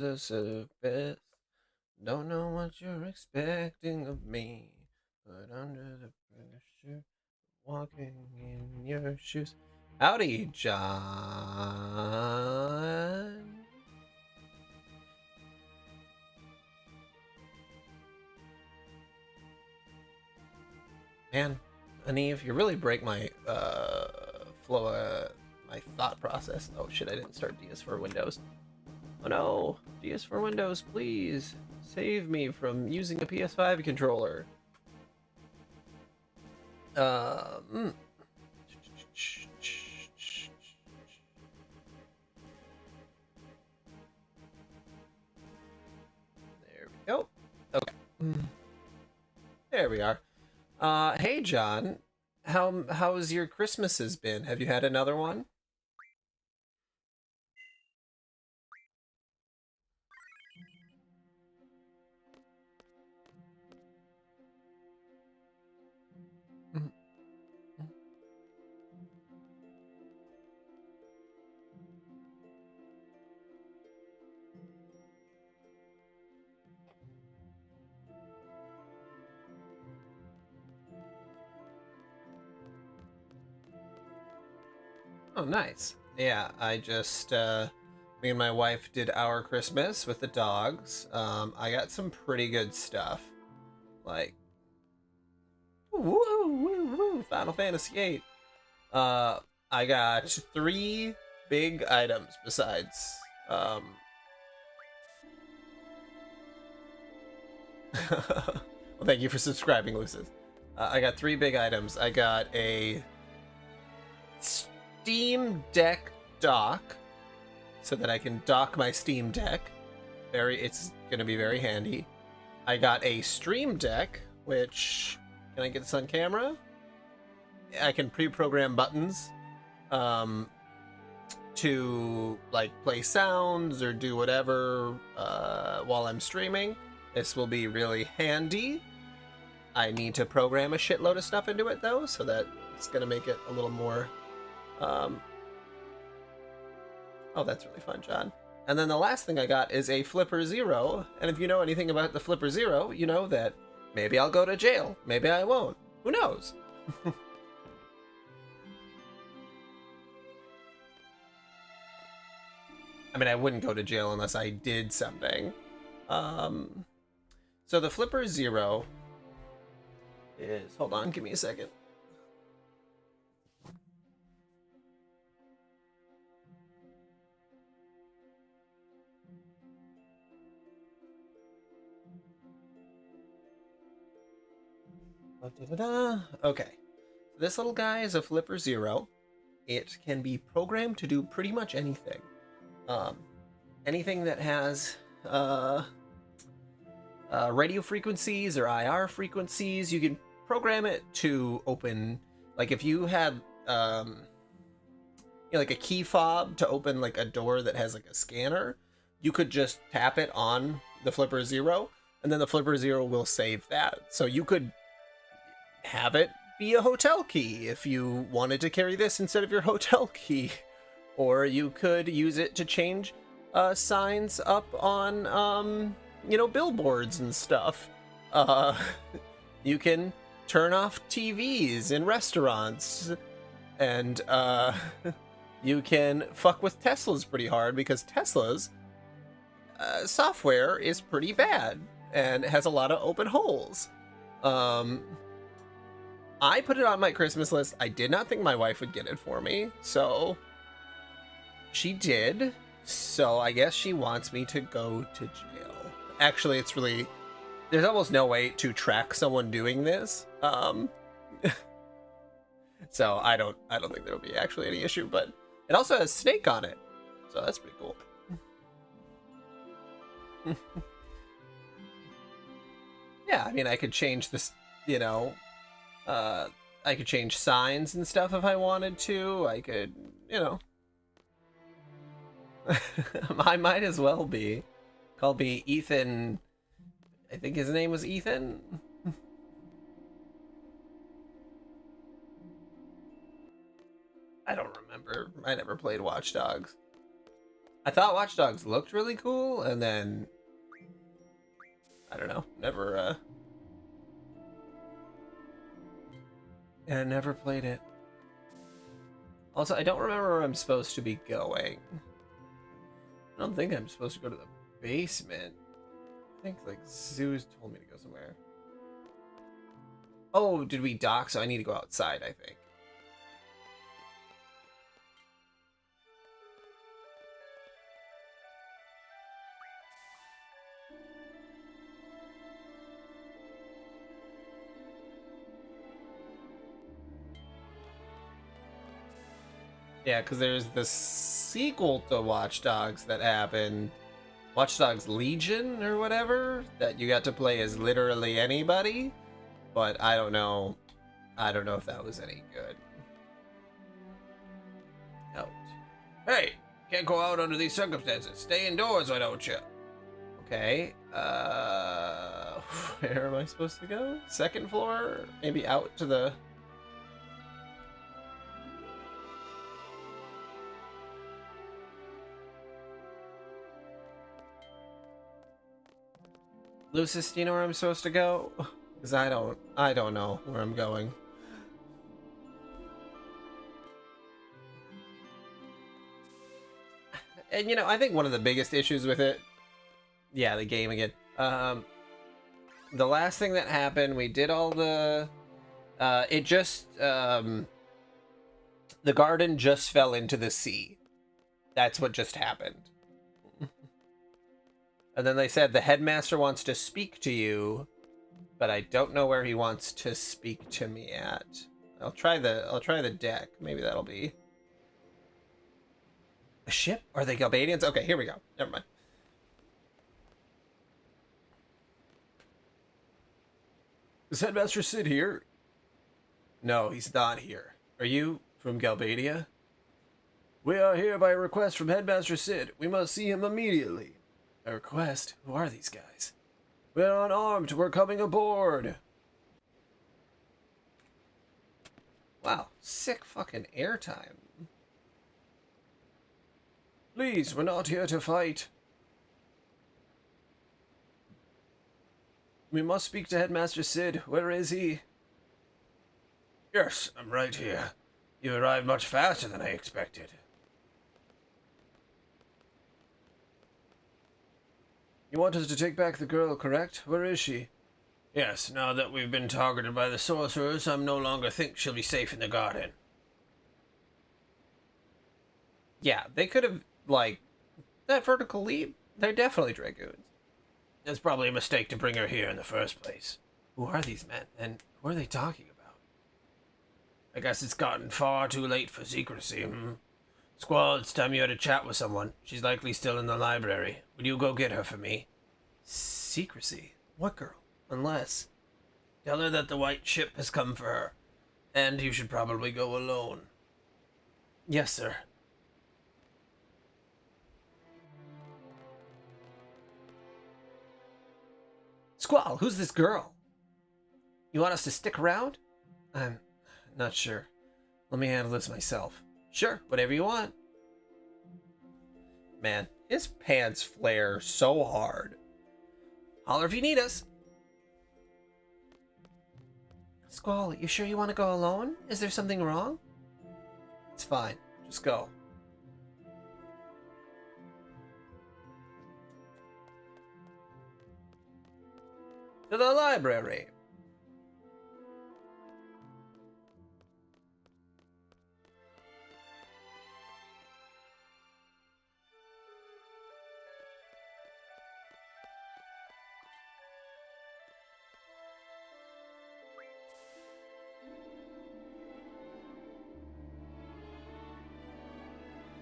the surface. Don't know what you're expecting of me, but under the pressure, walking in your shoes. Howdy, John. Man, Aneve, you really break my flow, my thought process. Oh shit, I didn't start DS for Windows. Oh no, DS for Windows, please save me from using a PS5 controller. Um, there we go. Okay, there we are. Hey John, how's your Christmases been? Have you had another one? Oh, nice. Yeah, I just me and my wife did our Christmas with the dogs. I got some pretty good stuff, like woo woo woo Final Fantasy VIII. Uh, I got three big items besides. Well, thank you for subscribing, Lucis. I got three big items. I got a Steam Deck dock, so that I can dock my Steam Deck. It's gonna be very handy. I got a Stream Deck, which can I get this on camera? I can pre-program buttons um, to like play sounds or do whatever while I'm streaming. This will be really handy. I need to program a shitload of stuff into it though, so that it's gonna make it a little more. Um... Oh, that's really fun, John. And then the last thing I got is a Flipper Zero. And if you know anything about the Flipper Zero, you know that maybe I'll go to jail. Maybe I won't. Who knows? I mean, I wouldn't go to jail unless I did something. Um, so the Flipper Zero is... Hold on, give me a second. Okay. This little guy is a Flipper Zero. It can be programmed to do pretty much anything. Um, anything that has radio frequencies or IR frequencies, you can program it to open. Like if you had like a key fob to open like a door that has like a scanner, you could just tap it on the Flipper Zero, and then the Flipper Zero will save that. So you could have it be a hotel key if you wanted to carry this instead of your hotel key, or you could use it to change signs up on billboards and stuff. Uh, you can turn off TVs in restaurants, and you can fuck with Teslas pretty hard because Tesla's software is pretty bad and has a lot of open holes. I put it on my Christmas list. I did not think my wife would get it for me, so she did. So I guess she wants me to go to jail. Actually, it's really... There's almost no way to track someone doing this. So I don't think there will be actually any issue, but it also has Snake on it. So that's pretty cool. Yeah, I mean, I could change this, I could change signs and stuff if I wanted to. I could, I might as well be. Call me Ethan. I think his name was Ethan. I don't remember. I never played Watch Dogs. I thought Watch Dogs looked really cool, and then I don't know, never played it. Also, I don't remember where I'm supposed to be going. I don't think I'm supposed to go to the basement. I think like Zeus told me to go somewhere. Oh, did we dock? So I need to go outside, I think. Yeah, because there's the sequel to Watch Dogs that happened, Watch Dogs Legion or whatever, that you got to play as literally anybody, but I don't know. I don't know if that was any good. Out. Hey, can't go out under these circumstances. Stay indoors, why don't you? Okay. Where am I supposed to go? Second floor? Maybe out to the... Lucis, do you know where I'm supposed to go? Because I don't know where I'm going. And you know, I think one of the biggest issues with it, yeah, the game again. The last thing that happened, we did all the, the garden just fell into the sea. That's what just happened. And then they said the headmaster wants to speak to you, but I don't know where he wants to speak to me at. I'll try the deck. Maybe that'll be a ship. Are they Galbadians? Okay, here we go. Never mind. Is Headmaster Sid here? No, he's not here. Are you from Galbadia? We are here by request from Headmaster Sid. We must see him immediately. A request? Who are these guys? We're unarmed. We're coming aboard. Wow, sick fucking airtime. Please, we're not here to fight. We must speak to Headmaster Sid. Where is he? Yes, I'm right here. You arrived much faster than I expected. You want us to take back the girl, correct? Where is she? Yes, now that we've been targeted by the sorcerers, I no longer think she'll be safe in the garden. Yeah, they could have, like, that vertical leap, they're definitely Dragoons. It's probably a mistake to bring her here in the first place. Who are these men, and who are they talking about? I guess it's gotten far too late for secrecy, Squall, it's time you had a chat with someone. She's likely still in the library. Would you go get her for me? Secrecy? What girl? Unless... Tell her that the white ship has come for her. And you should probably go alone. Yes, sir. Squall, who's this girl? You want us to stick around? I'm not sure. Let me handle this myself. Sure, whatever you want. Man, his pants flare so hard. Holler if you need us. Squall, you sure you want to go alone? Is there something wrong? It's fine. Just go. To the library.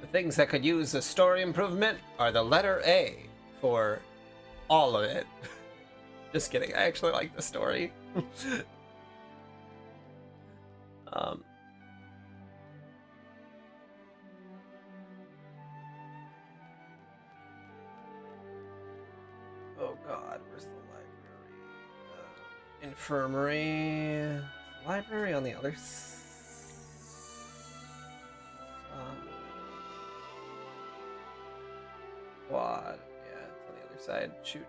The things that could use a story improvement are the letter A for all of it. Just kidding, I actually like the story. Oh god, where's the library? Infirmary. Library on the other side. side. Shoot.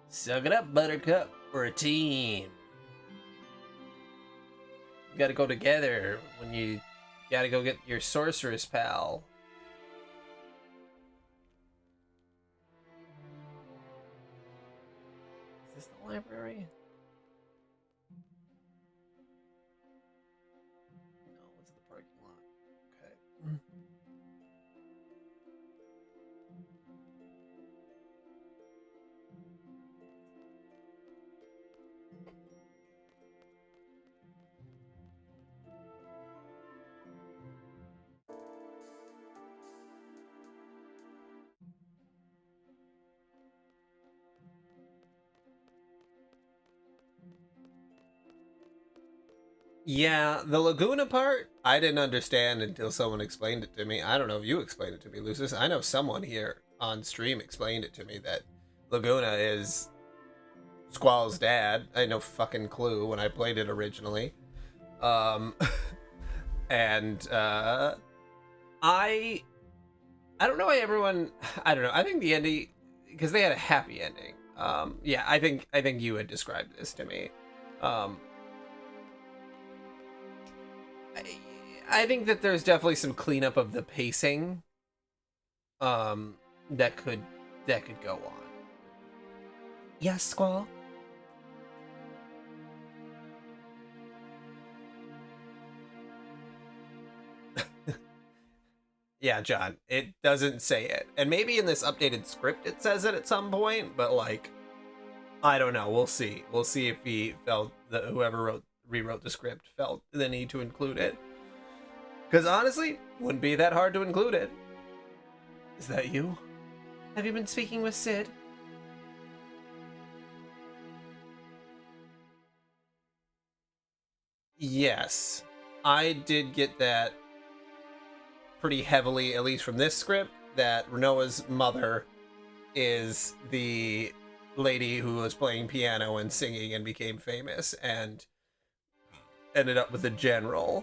Suck it up, Buttercup. We're a team. You gotta go together when you gotta go get your sorceress pal. Is this the library? No, it's the parking lot. Okay. Yeah, the Laguna part, I didn't understand until someone explained it to me. I don't know if you explained it to me, Lucis. I know someone here on stream explained it to me that Laguna is Squall's dad. I had no fucking clue when I played it originally. Um, and I don't know why everyone. I don't know. I think the ending, because they had a happy ending. Yeah, I think you had described this to me. I think that there's definitely some cleanup of the pacing. That could go on. Yes, Squall. Yeah, John, it doesn't say it. And maybe in this updated script it says it at some point, but like I don't know. We'll see. We'll see if he felt that whoever rewrote the script felt the need to include it. Because honestly, wouldn't be that hard to include it. Is that you? Have you been speaking with Sid? Yes. I did get that pretty heavily, at least from this script, that Renoa's mother is the lady who was playing piano and singing and became famous and ended up with a general.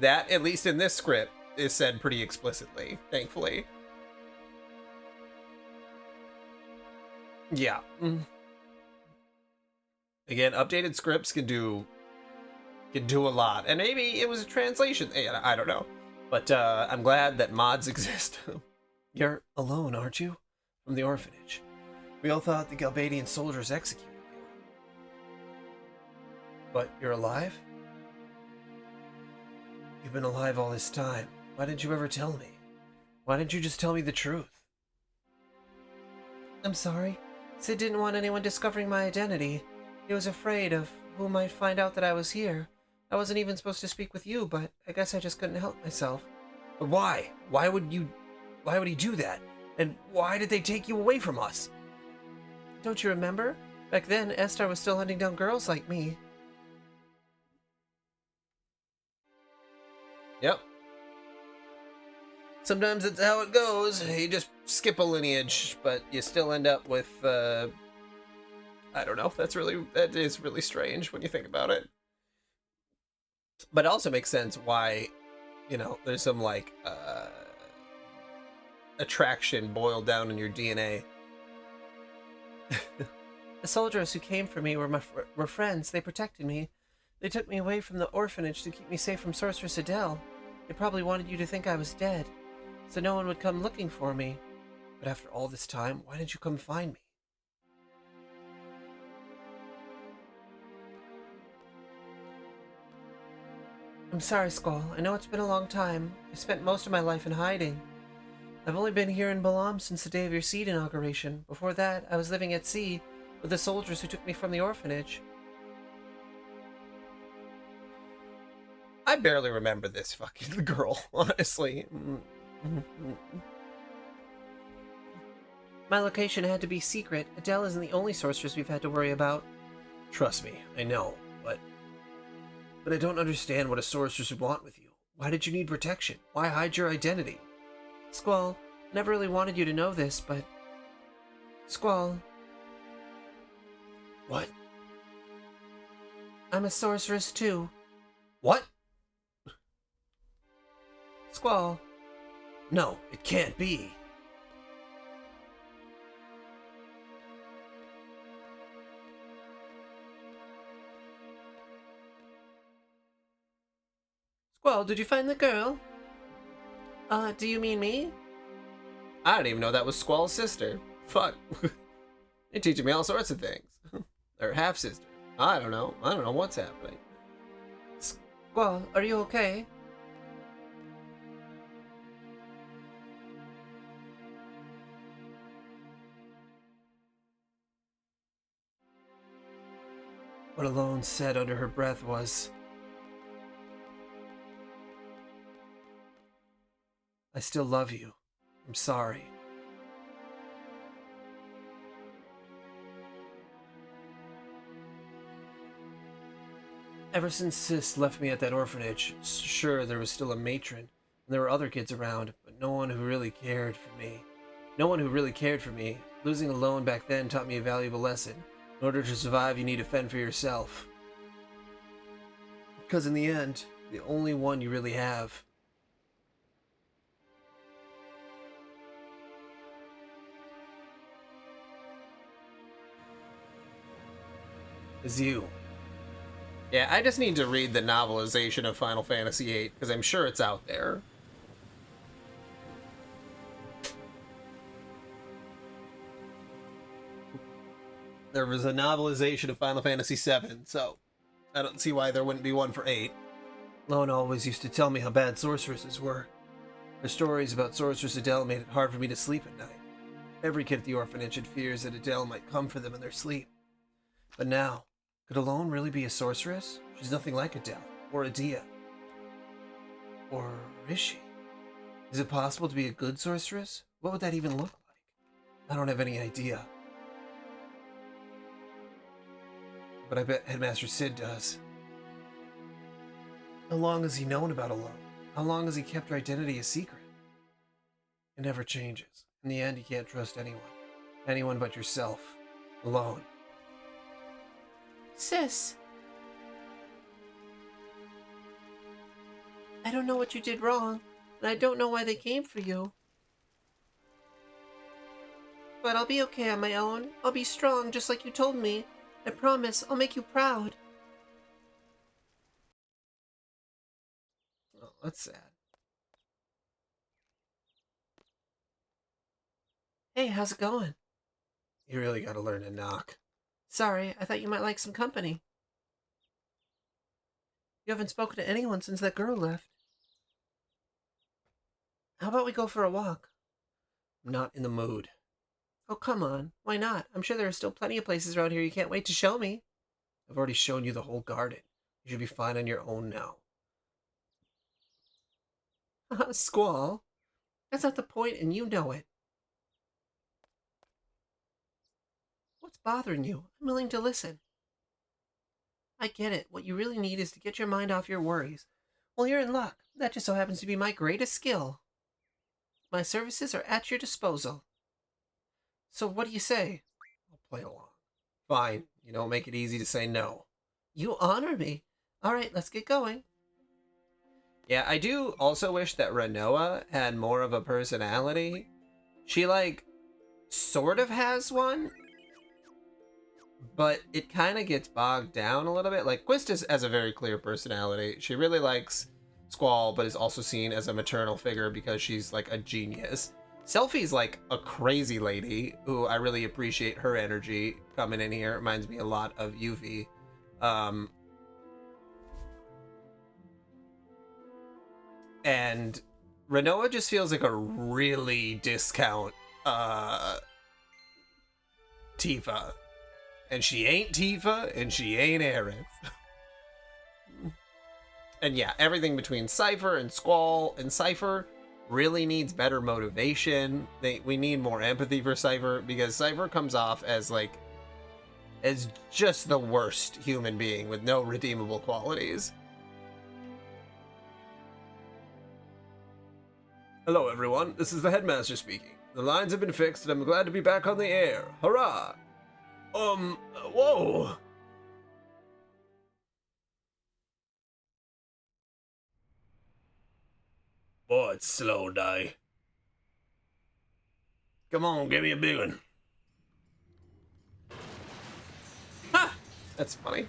That, at least in this script, is said pretty explicitly, thankfully. Yeah. Again, updated scripts can do a lot, and maybe it was a translation. I don't know, but I'm glad that mods exist. You're alone, aren't you? From the orphanage. We all thought the Galbadian soldiers executed you. But you're alive? You've been alive all this time. Why didn't you ever tell me? Why didn't you just tell me the truth? I'm sorry. Sid didn't want anyone discovering my identity. He was afraid of who might find out that I was here. I wasn't even supposed to speak with you, but I guess I just couldn't help myself. But why? Why would he do that? And why did they take you away from us? Don't you remember? Back then, Estar was still hunting down girls like me. Yep. Sometimes that's how it goes. You just skip a lineage, but you still end up with, I don't know. That is really strange when you think about it. But it also makes sense why, there's some, like, attraction boiled down in your DNA. The soldiers who came for me were friends. They protected me. They took me away from the orphanage to keep me safe from Sorceress Adele. They probably wanted you to think I was dead, so no one would come looking for me. But after all this time, why didn't you come find me? I'm sorry, Squall. I know it's been a long time. I spent most of my life in hiding. I've only been here in Balam since the day of your seed inauguration. Before that, I was living at sea with the soldiers who took me from the orphanage. I barely remember this fucking girl, honestly. My location had to be secret. Adele isn't the only sorceress we've had to worry about. Trust me, I know, but I don't understand what a sorceress would want with you. Why did you need protection? Why hide your identity? Squall, I never really wanted you to know this, but... Squall. What? I'm a sorceress too. What? Squall. No, it can't be. Squall, did you find the girl? Do you mean me? I didn't even know that was Squall's sister. Fuck. You're teaching me all sorts of things. Or half-sister. I don't know. I don't know what's happening. Squall, are you okay? What Alone said under her breath was, I still love you. I'm sorry. Ever since Sis left me at that orphanage, sure, there was still a matron, and there were other kids around, but no one who really cared for me. No one who really cared for me. Losing Alone back then taught me a valuable lesson. In order to survive, you need to fend for yourself. Because in the end, the only one you really have is you. Yeah, I just need to read the novelization of Final Fantasy VIII, because I'm sure it's out there. There was a novelization of Final Fantasy VII, so I don't see why there wouldn't be one for 8. Lone always used to tell me how bad sorceresses were. Her stories about Sorceress Adele made it hard for me to sleep at night. Every kid at the orphanage had fears that Adele might come for them in their sleep. But now, could Alone really be a sorceress? She's nothing like Adele, or Edea. Or is she? Is it possible to be a good sorceress? What would that even look like? I don't have any idea. But I bet Headmaster Cid does. How long has he known about Alone? How long has he kept her identity a secret? It never changes. In the end, you can't trust anyone. Anyone but yourself. Alone. Sis. I don't know what you did wrong, and I don't know why they came for you. But I'll be okay on my own. I'll be strong, just like you told me. I promise, I'll make you proud. Oh, that's sad. Hey, how's it going? You really gotta learn to knock. Sorry, I thought you might like some company. You haven't spoken to anyone since that girl left. How about we go for a walk? I'm not in the mood. Oh, come on. Why not? I'm sure there are still plenty of places around here you can't wait to show me. I've already shown you the whole garden. You should be fine on your own now. Squall. That's not the point, and you know it. What's bothering you? I'm willing to listen. I get it. What you really need is to get your mind off your worries. Well, you're in luck. That just so happens to be my greatest skill. My services are at your disposal. So what do you say? I'll play along. Fine. You don't make it easy to say no. You honor me. All right, let's get going. Yeah, I do also wish that Rinoa had more of a personality. She, like, sort of has one, but it kind of gets bogged down a little bit. Like, Quistis has a very clear personality. She really likes Squall, but is also seen as a maternal figure because she's, like, a genius. Selphie's, like, a crazy lady who I really appreciate her energy coming in here. It reminds me a lot of Yuffie. And Rinoa just feels like a really discount Tifa. And she ain't Tifa, and she ain't Aerith. And yeah, everything between Cypher and Squall and Cypher really needs better motivation. We need more empathy for Cypher, because Cypher comes off as just the worst human being with no redeemable qualities. Hello everyone, this is the Headmaster speaking. The lines have been fixed and I'm glad to be back on the air. Hurrah! Whoa! Boy, it's slow day. Come on, give me a big one. Ha! That's funny.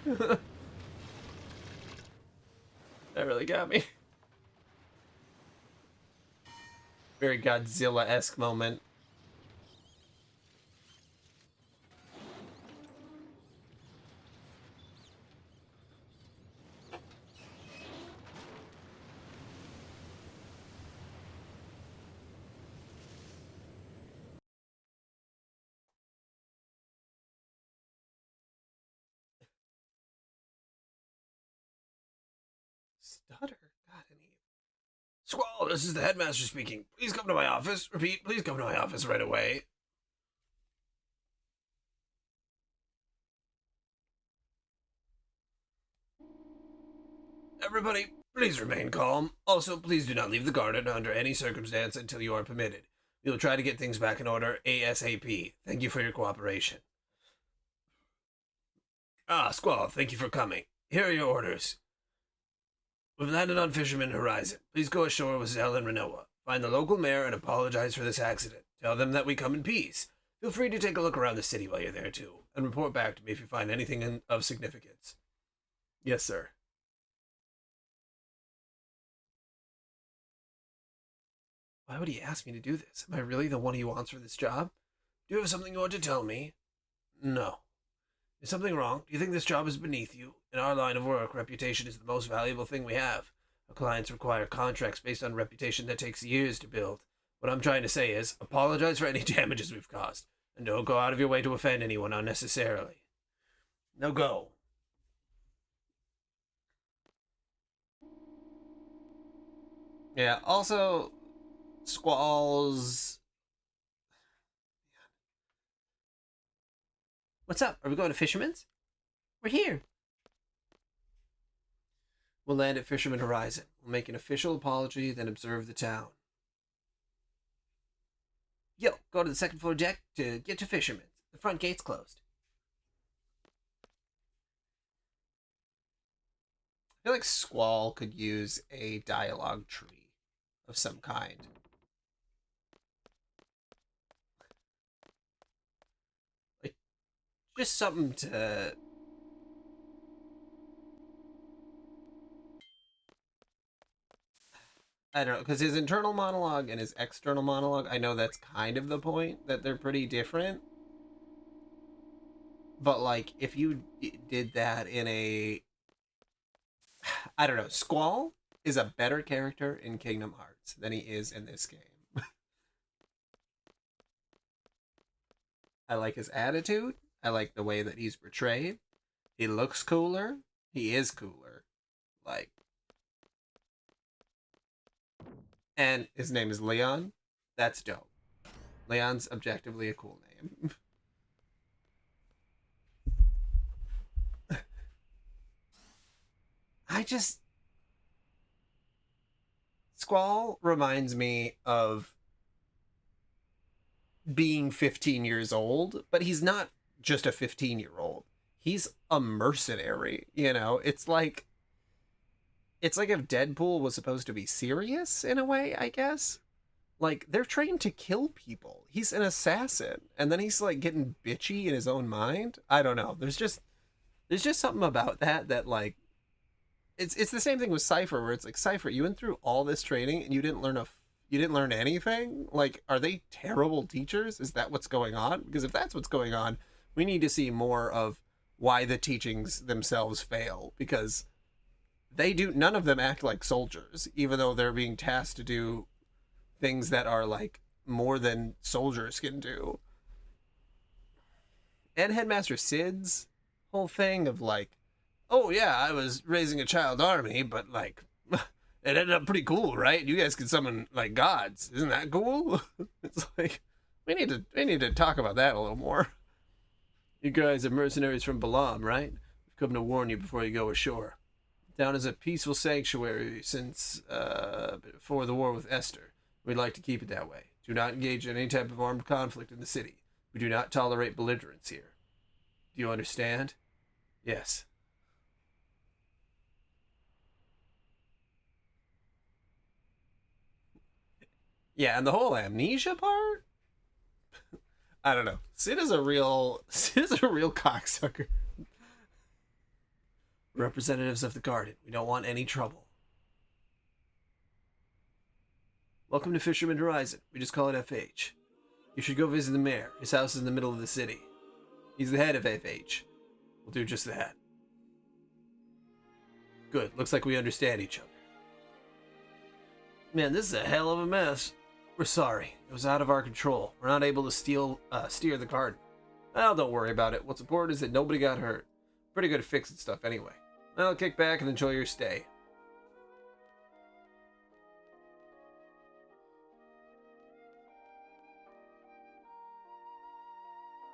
That really got me. Very Godzilla-esque moment. Stutter? God, any. Squall, this is the headmaster speaking. Please come to my office. Repeat, please come to my office right away. Everybody, please remain calm. Also, please do not leave the garden under any circumstance until you are permitted. We will try to get things back in order ASAP. Thank you for your cooperation. Ah, Squall, thank you for coming. Here are your orders. We've landed on Fisherman Horizon. Please go ashore with Zell and Renoa. Find the local mayor and apologize for this accident. Tell them that we come in peace. Feel free to take a look around the city while you're there, too, and report back to me if you find anything of significance. Yes, sir. Why would he ask me to do this? Am I really the one he wants for this job? Do you have something you want to tell me? No. Is something wrong? Do you think this job is beneath you? In our line of work, reputation is the most valuable thing we have. Our clients require contracts based on reputation that takes years to build. What I'm trying to say is, apologize for any damages we've caused, and don't go out of your way to offend anyone unnecessarily. Now go. Yeah, also, Squall's. What's up? Are we going to Fisherman's? We're here. We'll land at Fisherman Horizon. We'll make an official apology, then observe the town. Yo, go to the second floor deck to get to Fisherman's. The front gate's closed. I feel like Squall could use a dialogue tree of some kind. Like, just something to... I don't know, because his internal monologue and his external monologue, I know that's kind of the point, that they're pretty different. But, like, if you did that in a... I don't know, Squall is a better character in Kingdom Hearts than he is in this game. I like his attitude. I like the way that he's portrayed. He looks cooler. He is cooler. Like, and his name is Leon. That's dope. Leon's objectively a cool name. I just... Squall reminds me of being 15 years old, but he's not just a 15-year-old. He's a mercenary, you know? It's like if Deadpool was supposed to be serious in a way, I guess. Like, they're trained to kill people. He's an assassin, and then he's like getting bitchy in his own mind. I don't know. There's just something about that like it's the same thing with Cypher, where it's like, Cypher, you went through all this training and you didn't learn anything? Like, are they terrible teachers? Is that what's going on? Because if that's what's going on, we need to see more of why the teachings themselves fail, because none of them act like soldiers, even though they're being tasked to do things that are like more than soldiers can do. And Headmaster Sid's whole thing of like, oh yeah, I was raising a child army, but like it ended up pretty cool, right? You guys can summon like gods. Isn't that cool? It's like we need to talk about that a little more. You guys are mercenaries from Balam, right? We've come to warn you before you go ashore. Town is a peaceful sanctuary since before the war with Esther. We'd like to keep it that way. Do not engage in any type of armed conflict in the city. We do not tolerate belligerence here. Do you understand? Yes. Yeah, and the whole amnesia part. I don't know. Sid is a real cocksucker. Representatives of the garden, we don't want any trouble. Welcome to Fisherman Horizon. We just call it FH. You should go visit the mayor. His house is in the middle of the city. He's the head of FH. We'll do just that. Good. Looks like we understand each other. Man, this is a hell of a mess. We're sorry. It was out of our control. We're not able to steer the garden. Well, don't worry about it. What's important is that nobody got hurt. Pretty good at fixing stuff anyway. Well, kick back and enjoy your stay.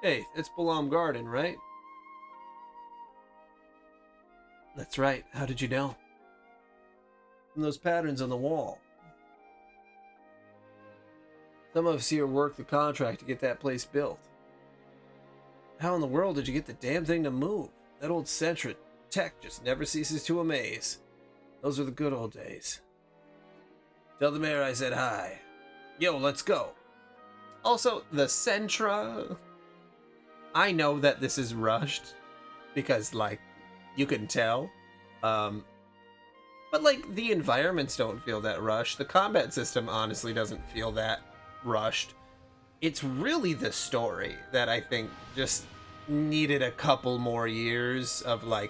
Hey, it's Balam Garden, right? That's right. How did you know? From those patterns on the wall. Some of us here worked the contract to get that place built. How in the world did you get the damn thing to move? That old Sentra tech just never ceases to amaze. Those are the good old days. Tell the mayor I said hi. Yo, let's go. Also, the Sentra. I know that this is rushed because, like, you can tell. But, like, the environments don't feel that rushed. The combat system honestly doesn't feel that rushed. It's really the story that I think just needed a couple more years of, like,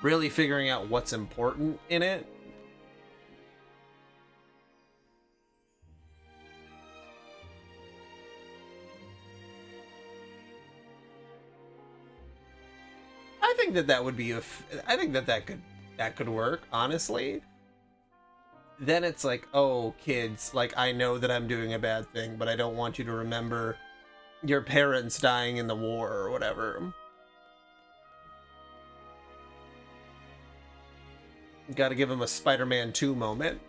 really figuring out what's important in it. I think that would be I think that could work, honestly. Then it's like, oh, kids, like, I know that I'm doing a bad thing, but I don't want you to remember your parents dying in the war or whatever. Gotta give him a Spider-Man 2 moment.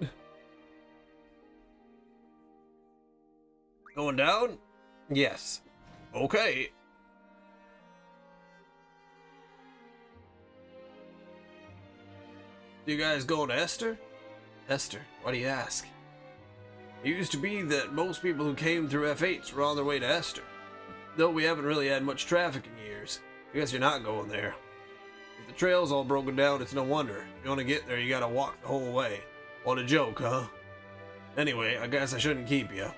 Going down? Yes. Okay. You guys going to Esther? Esther, why do you ask? It used to be that most people who came through F8s were on their way to Esther. Though we haven't really had much traffic in years. I guess you're not going there. If the trail's all broken down, it's no wonder. If you want to get there, you gotta walk the whole way. What a joke, huh? Anyway, I guess I shouldn't keep you.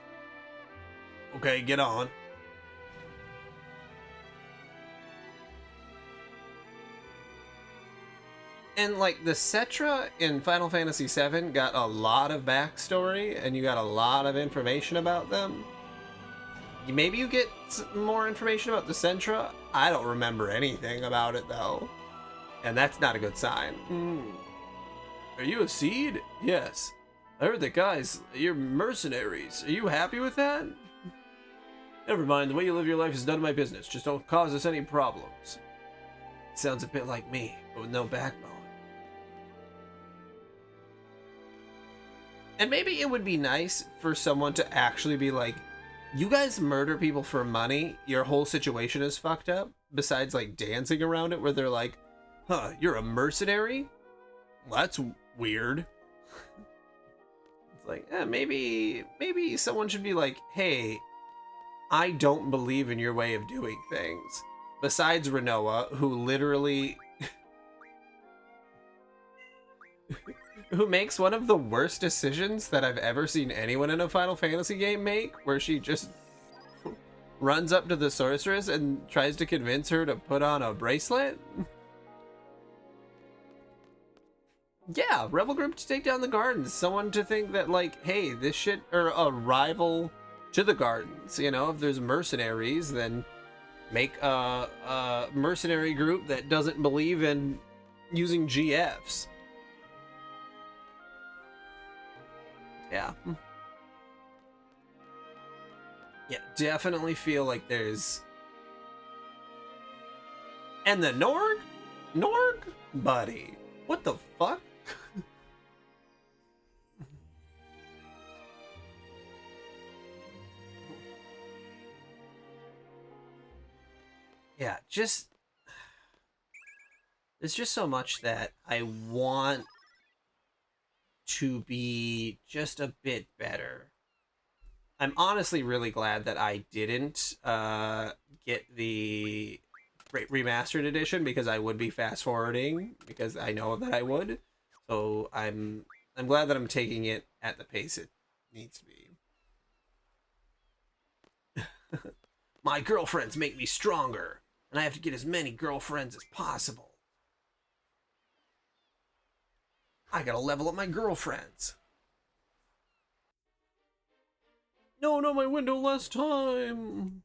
Okay, get on. And, like, the Cetra in Final Fantasy VII got a lot of backstory, and you got a lot of information about them. Maybe you get more information about the Centra. I don't remember anything about it, though. And that's not a good sign. Are you a seed? Yes. I heard that, guys, you're mercenaries. Are you happy with that? Never mind, the way you live your life is none of my business. Just don't cause us any problems. It sounds a bit like me, but with no backbone. And maybe it would be nice for someone to actually be like, you guys murder people for money, your whole situation is fucked up, besides, like, dancing around it, where they're like, huh, you're a mercenary? Well, that's weird. It's like, maybe someone should be like, hey, I don't believe in your way of doing things. Besides Rinoa, who literally... who makes one of the worst decisions that I've ever seen anyone in a Final Fantasy game make, where she just runs up to the sorceress and tries to convince her to put on a bracelet. Yeah, rebel group to take down the gardens. Someone to think that, like, hey, this shit, or a rival to the gardens. You know, if there's mercenaries, then make a mercenary group that doesn't believe in using GFs. Yeah. Yeah, definitely feel like there's... And the Norg? Norg? Buddy. What the fuck? Yeah, just... There's just so much that I want to be just a bit better. I'm honestly really glad that I didn't get the remastered edition, because I would be fast forwarding, because I know that I would. So I'm glad that I'm taking it at the pace it needs to be. My girlfriends make me stronger, and I have to get as many girlfriends as possible. I gotta level up my girlfriends. No, no, my window less time.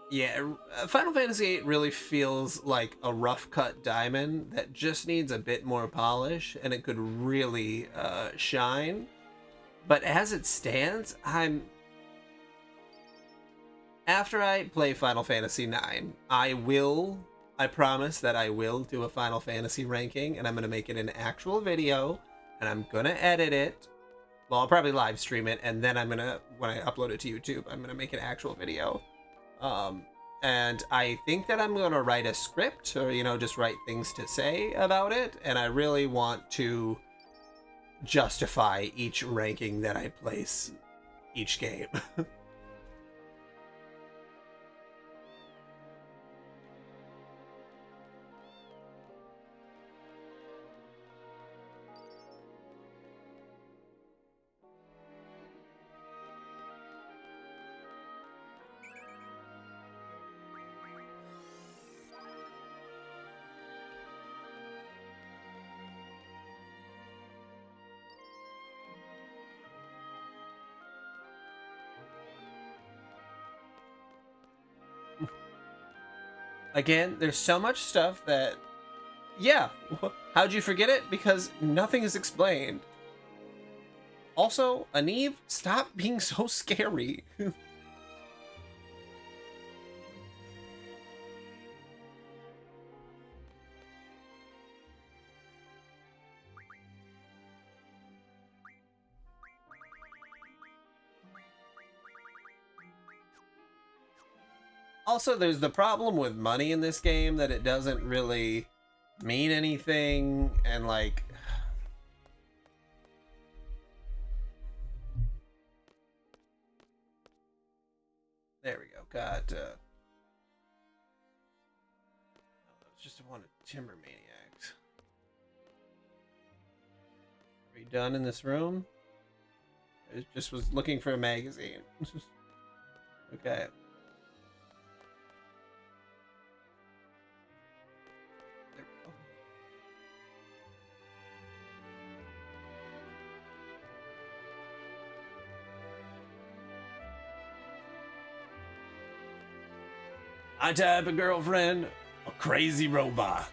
Yeah, Final Fantasy VIII really feels like a rough cut diamond that just needs a bit more polish, and it could really shine. But as it stands, after I play Final Fantasy IX, I promise that I will do a Final Fantasy ranking, and I'm going to make it an actual video, and I'm going to edit it. Well, I'll probably live stream it, and then when I upload it to YouTube, I'm going to make an actual video. And I think that I'm going to write a script, or, just write things to say about it, and I really want to justify each ranking that I place each game. Again, there's so much stuff that, yeah, how'd you forget it? Because nothing is explained. Also, Aneve, stop being so scary. Also, there's the problem with money in this game, that it doesn't really mean anything, and like, there we go. Got it's just one of Timber Maniacs. Are we done in this room? I just was looking for a magazine. Okay. I type a girlfriend, a crazy robot.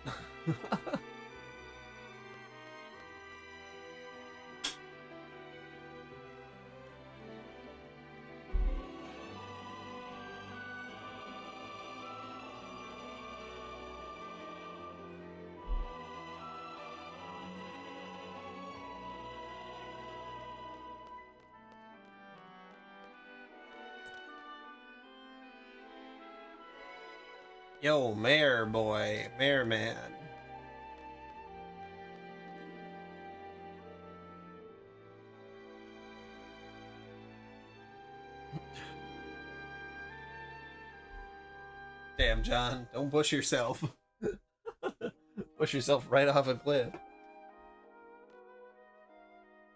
Yo, Mayor boy, Mayor man. Damn, John, don't push yourself. Push yourself right off a cliff.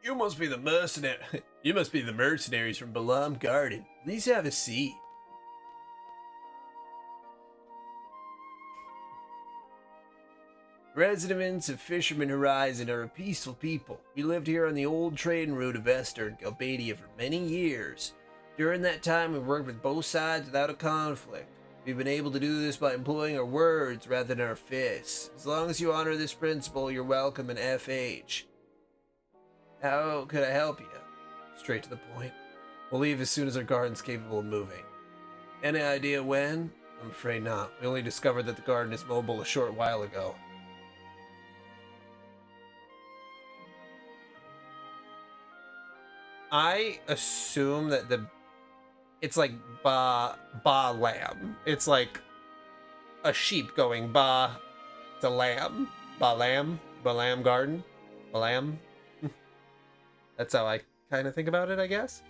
You must be the mercenary. You must be the mercenaries from Balam Garden. Please have a seat. Residents of Fisherman Horizon are a peaceful people. We lived here on the old trading route of Esther and Galbadia for many years. During that time, we worked with both sides without a conflict. We've been able to do this by employing our words rather than our fists. As long as you honor this principle, you're welcome in FH. How could I help you? Straight to the point. We'll leave as soon as our garden's capable of moving. Any idea when? I'm afraid not. We only discovered that the garden is mobile a short while ago. I assume that it's like ba lamb. It's like a sheep going ba Balam. Balam Garden. Balam. That's how I kind of think about it, I guess.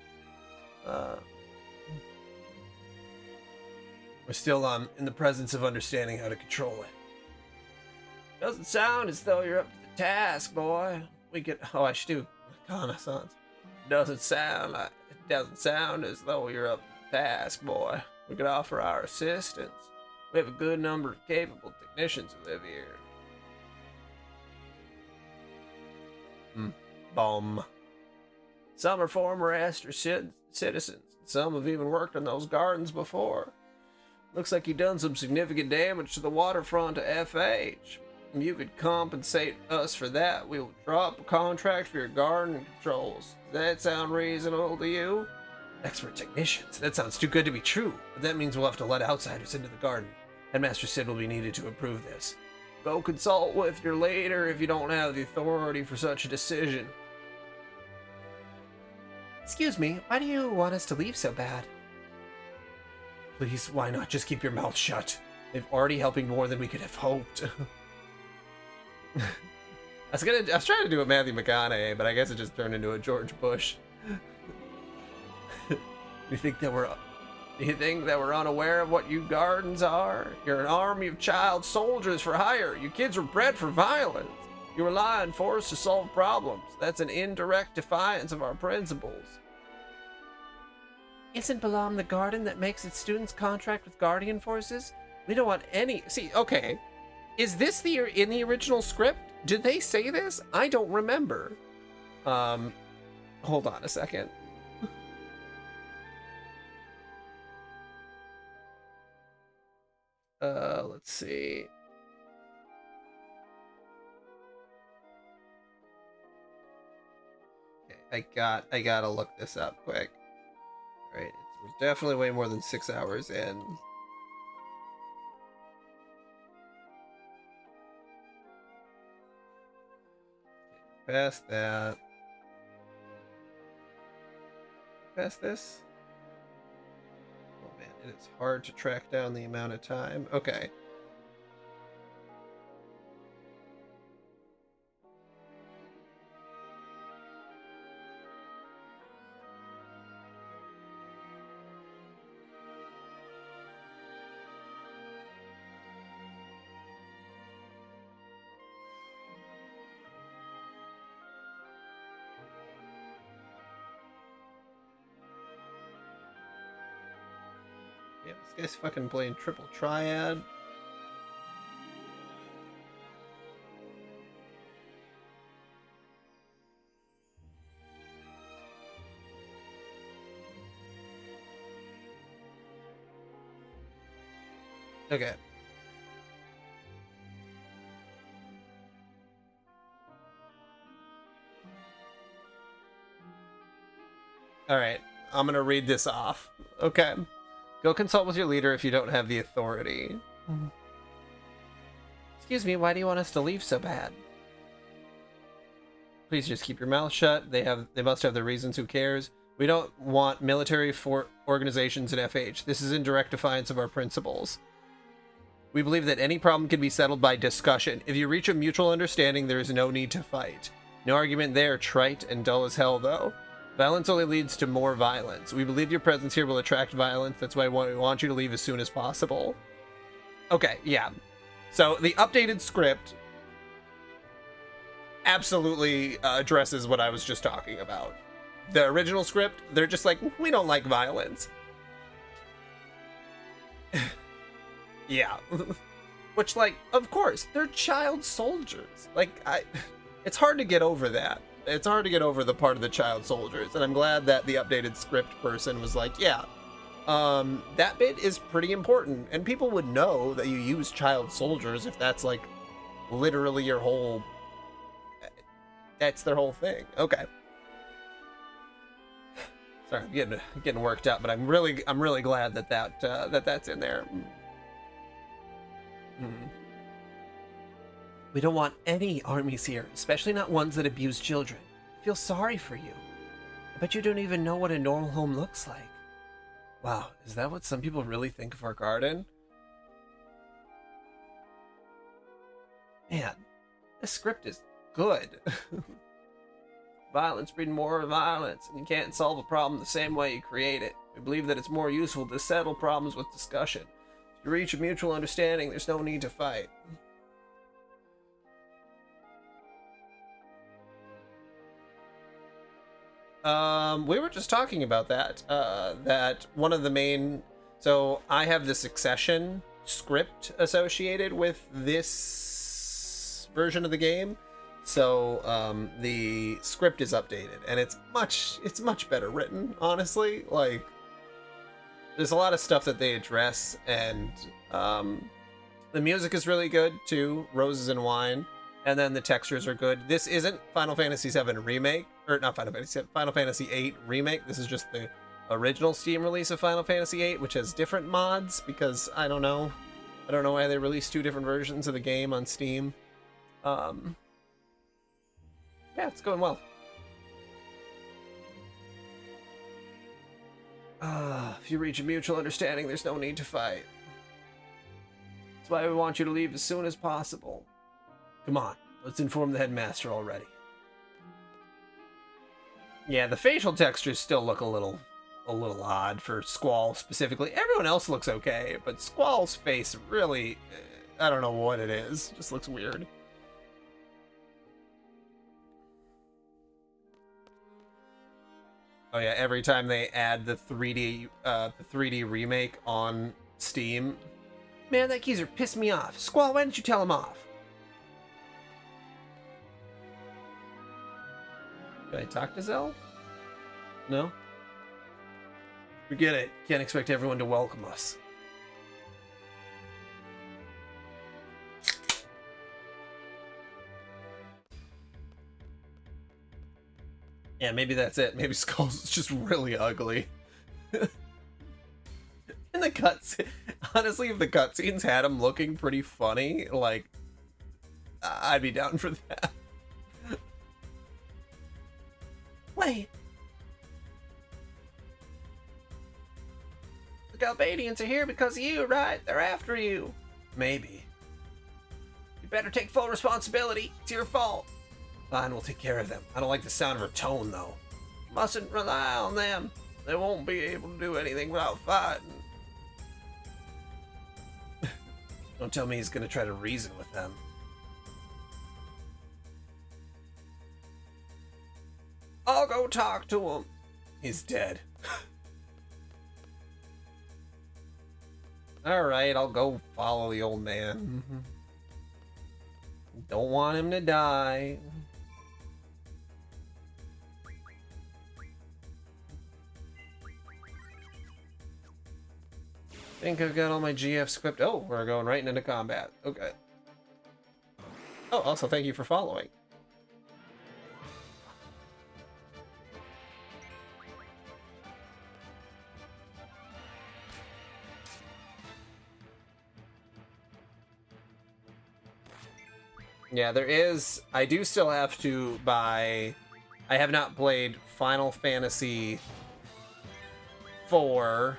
We're still in the presence of understanding how to control it. Doesn't sound as though you're up to the task, boy. I should do reconnaissance. Doesn't sound as though you're up to the task, boy. We could offer our assistance. We have a good number of capable technicians who live here. Bomb. Some are former Astor citizens. Some have even worked in those gardens before. Looks like you've done some significant damage to the waterfront to FH. If you could compensate us for that, we will draw up a contract for your garden controls. Does that sound reasonable to you? Expert technicians. That sounds too good to be true. But that means we'll have to let outsiders into the garden. Headmaster Sid will be needed to approve this. Go consult with your leader if you don't have the authority for such a decision. Excuse me, why do you want us to leave so bad? Please, why not just keep your mouth shut? They've already helping more than we could have hoped. I was trying to do a Matthew McConaughey, but I guess it just turned into a George Bush. You think that we're unaware of what you gardens are? You're an army of child soldiers for hire. You kids were bred for violence. You rely on force to solve problems. That's an indirect defiance of our principles. Isn't Balam the garden that makes its students contract with Guardian forces? We don't want any... See, okay. Is this in the original script? Did they say this? I don't remember. Hold on a second. Let's see. Okay, I gotta look this up quick. All right, we're definitely way more than 6 hours in. Past that. Past this. Oh man, it is hard to track down the amount of time. Okay. Yeah, this guy's fucking playing triple triad. Okay. All right, I'm gonna read this off. Okay. Go consult with your leader if you don't have the authority. Excuse me, why do you want us to leave so bad? Please just keep your mouth shut. They must have their reasons. Who cares? We don't want military organizations in FH. This is in direct defiance of our principles. We believe that any problem can be settled by discussion. If you reach a mutual understanding, there is no need to fight. No argument there, trite and dull as hell, though. Violence only leads to more violence. We believe your presence here will attract violence. That's why we want you to leave as soon as possible. Okay, yeah. So the updated script absolutely addresses what I was just talking about. The original script, they're just like, we don't like violence. Yeah. Which, like, of course, they're child soldiers. Like, it's hard to get over that. It's hard to get over the part of the child soldiers, and I'm glad that the updated script person was like, yeah, that bit is pretty important, and people would know that you use child soldiers if that's, like, literally your whole... That's their whole thing. Okay. Sorry, I'm getting worked up, but I'm really glad that that's in there. We don't want any armies here, especially not ones that abuse children. I feel sorry for you. I bet you don't even know what a normal home looks like. Wow, is that what some people really think of our garden? Man, this script is good. Violence breeds more violence, and you can't solve a problem the same way you create it. We believe that it's more useful to settle problems with discussion. If you reach a mutual understanding, there's no need to fight. We were just talking about that. That one of the main... So I have the Succession script associated with this version of the game. So the script is updated, and it's much better written, honestly. Like, there's a lot of stuff that they address, and the music is really good too. Roses and Wine. And then the textures are good. This isn't Final Fantasy VII Remake, or not Final Fantasy VII, Final Fantasy VIII Remake. This is just the original Steam release of Final Fantasy VIII, which has different mods, because I don't know why they released two different versions of the game on Steam. Yeah, it's going well. If you reach a mutual understanding, there's no need to fight. That's why we want you to leave as soon as possible. Come on, let's inform the headmaster already. Yeah, the facial textures still look a little odd for Squall specifically. Everyone else looks okay, but Squall's face really, I don't know what it is. Just looks weird. Oh yeah, every time they add the 3D remake on Steam. Man, that geezer pissed me off. Squall, why didn't you tell him off? Did I talk to Zell? No? Forget it. Can't expect everyone to welcome us. Yeah, maybe that's it. Maybe Skull's just really ugly. In the cuts, honestly, if the cutscenes had him looking pretty funny, like, I'd be down for that. Wait. The Galbadians are here because of you, right? They're after you. Maybe. You better take full responsibility. It's your fault. Fine, we'll take care of them. I don't like the sound of her tone, though. Mustn't rely on them. They won't be able to do anything without fighting. Don't tell me he's gonna try to reason with them. I'll go talk to him. He's dead. Alright, I'll go follow the old man. Don't want him to die. I think I've got all my GF script. Oh, we're going right into combat. Okay. Oh, also thank you for following. Yeah, there is. I do still have to buy. I have not played Final Fantasy IV.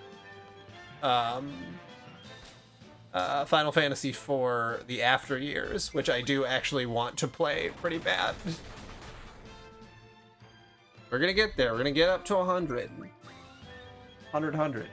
Final Fantasy IV: The After Years, which I do actually want to play pretty bad. We're gonna get there. We're gonna get up to 100. 100.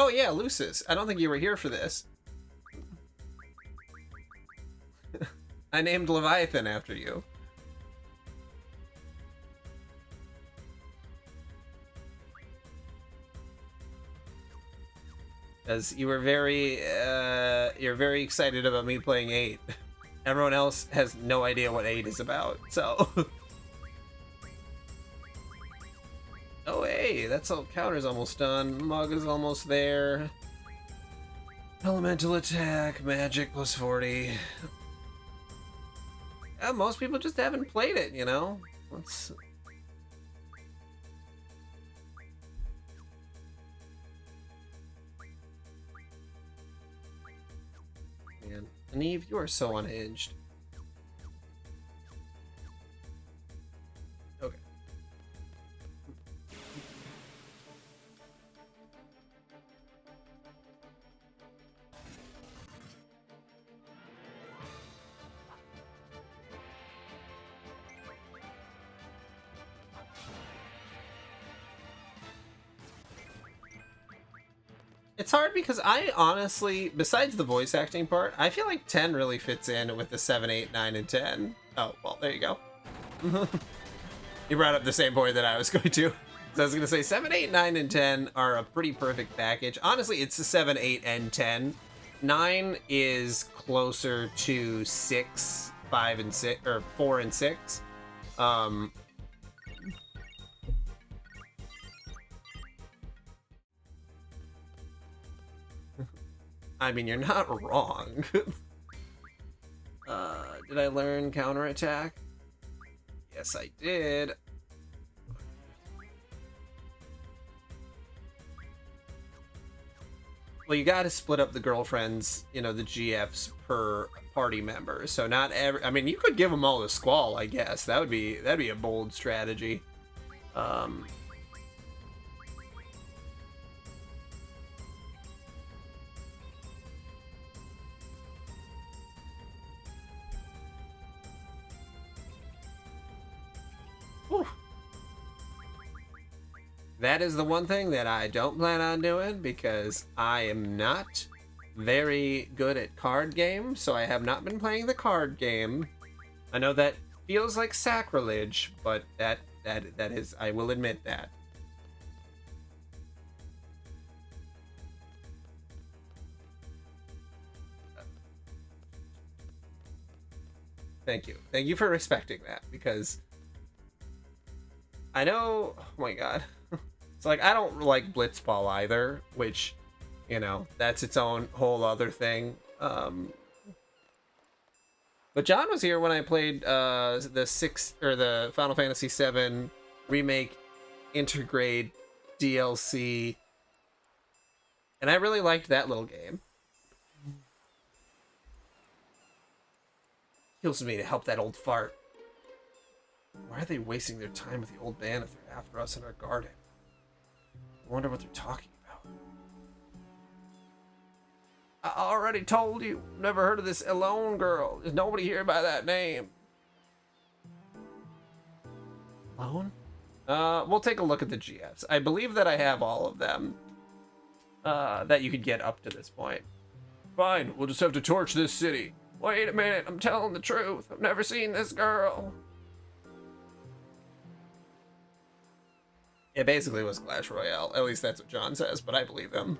Oh yeah, Lucis. I don't think you were here for this. I named Leviathan after you. As you were you're very excited about me playing 8. Everyone else has no idea what 8 is about, so. Oh hey, that's all. Counter's almost done. Mug is almost there. Elemental attack, magic plus 40. Yeah, most people just haven't played it, you know? Neve, you are so unhinged. Okay. It's hard because I honestly, besides the voice acting part, I feel like 10 really fits in with the 7, 8, 9, and 10. Oh, well, there you go. You brought up the same point that I was going to. So I was going to say 7, 8, 9, and 10 are a pretty perfect package. Honestly, it's the 7, 8, and 10. 9 is closer to 6, 5, and 6, or 4 and 6. I mean, you're not wrong. Did I learn counterattack? Yes, I did. Well, you got to split up the girlfriends, you know, the GFs per party member. So not every. I mean, you could give them all the Squall, I guess. That'd be a bold strategy. Whew. That is the one thing that I don't plan on doing because I am not very good at card games, so I have not been playing the card game. I know that feels like sacrilege, but that is, I will admit that. Thank you. Thank you for respecting that because I know, oh my god. It's like I don't like Blitzball either, which, you know, that's its own whole other thing. But John was here when I played the Final Fantasy VII Remake Intergrade DLC, and I really liked that little game. Kills me to help that old fart. Why are they wasting their time with the old man if they're after us in our garden? I wonder what they're talking about. I already told you. Never heard of this Elone girl. There's nobody here by that name. Elone? We'll take a look at the GFs. I believe that I have all of them that you could get up to this point. Fine, we'll just have to torch this city. Wait a minute, I'm telling the truth. I've never seen this girl. It basically was Clash Royale. At least that's what John says, but I believe him.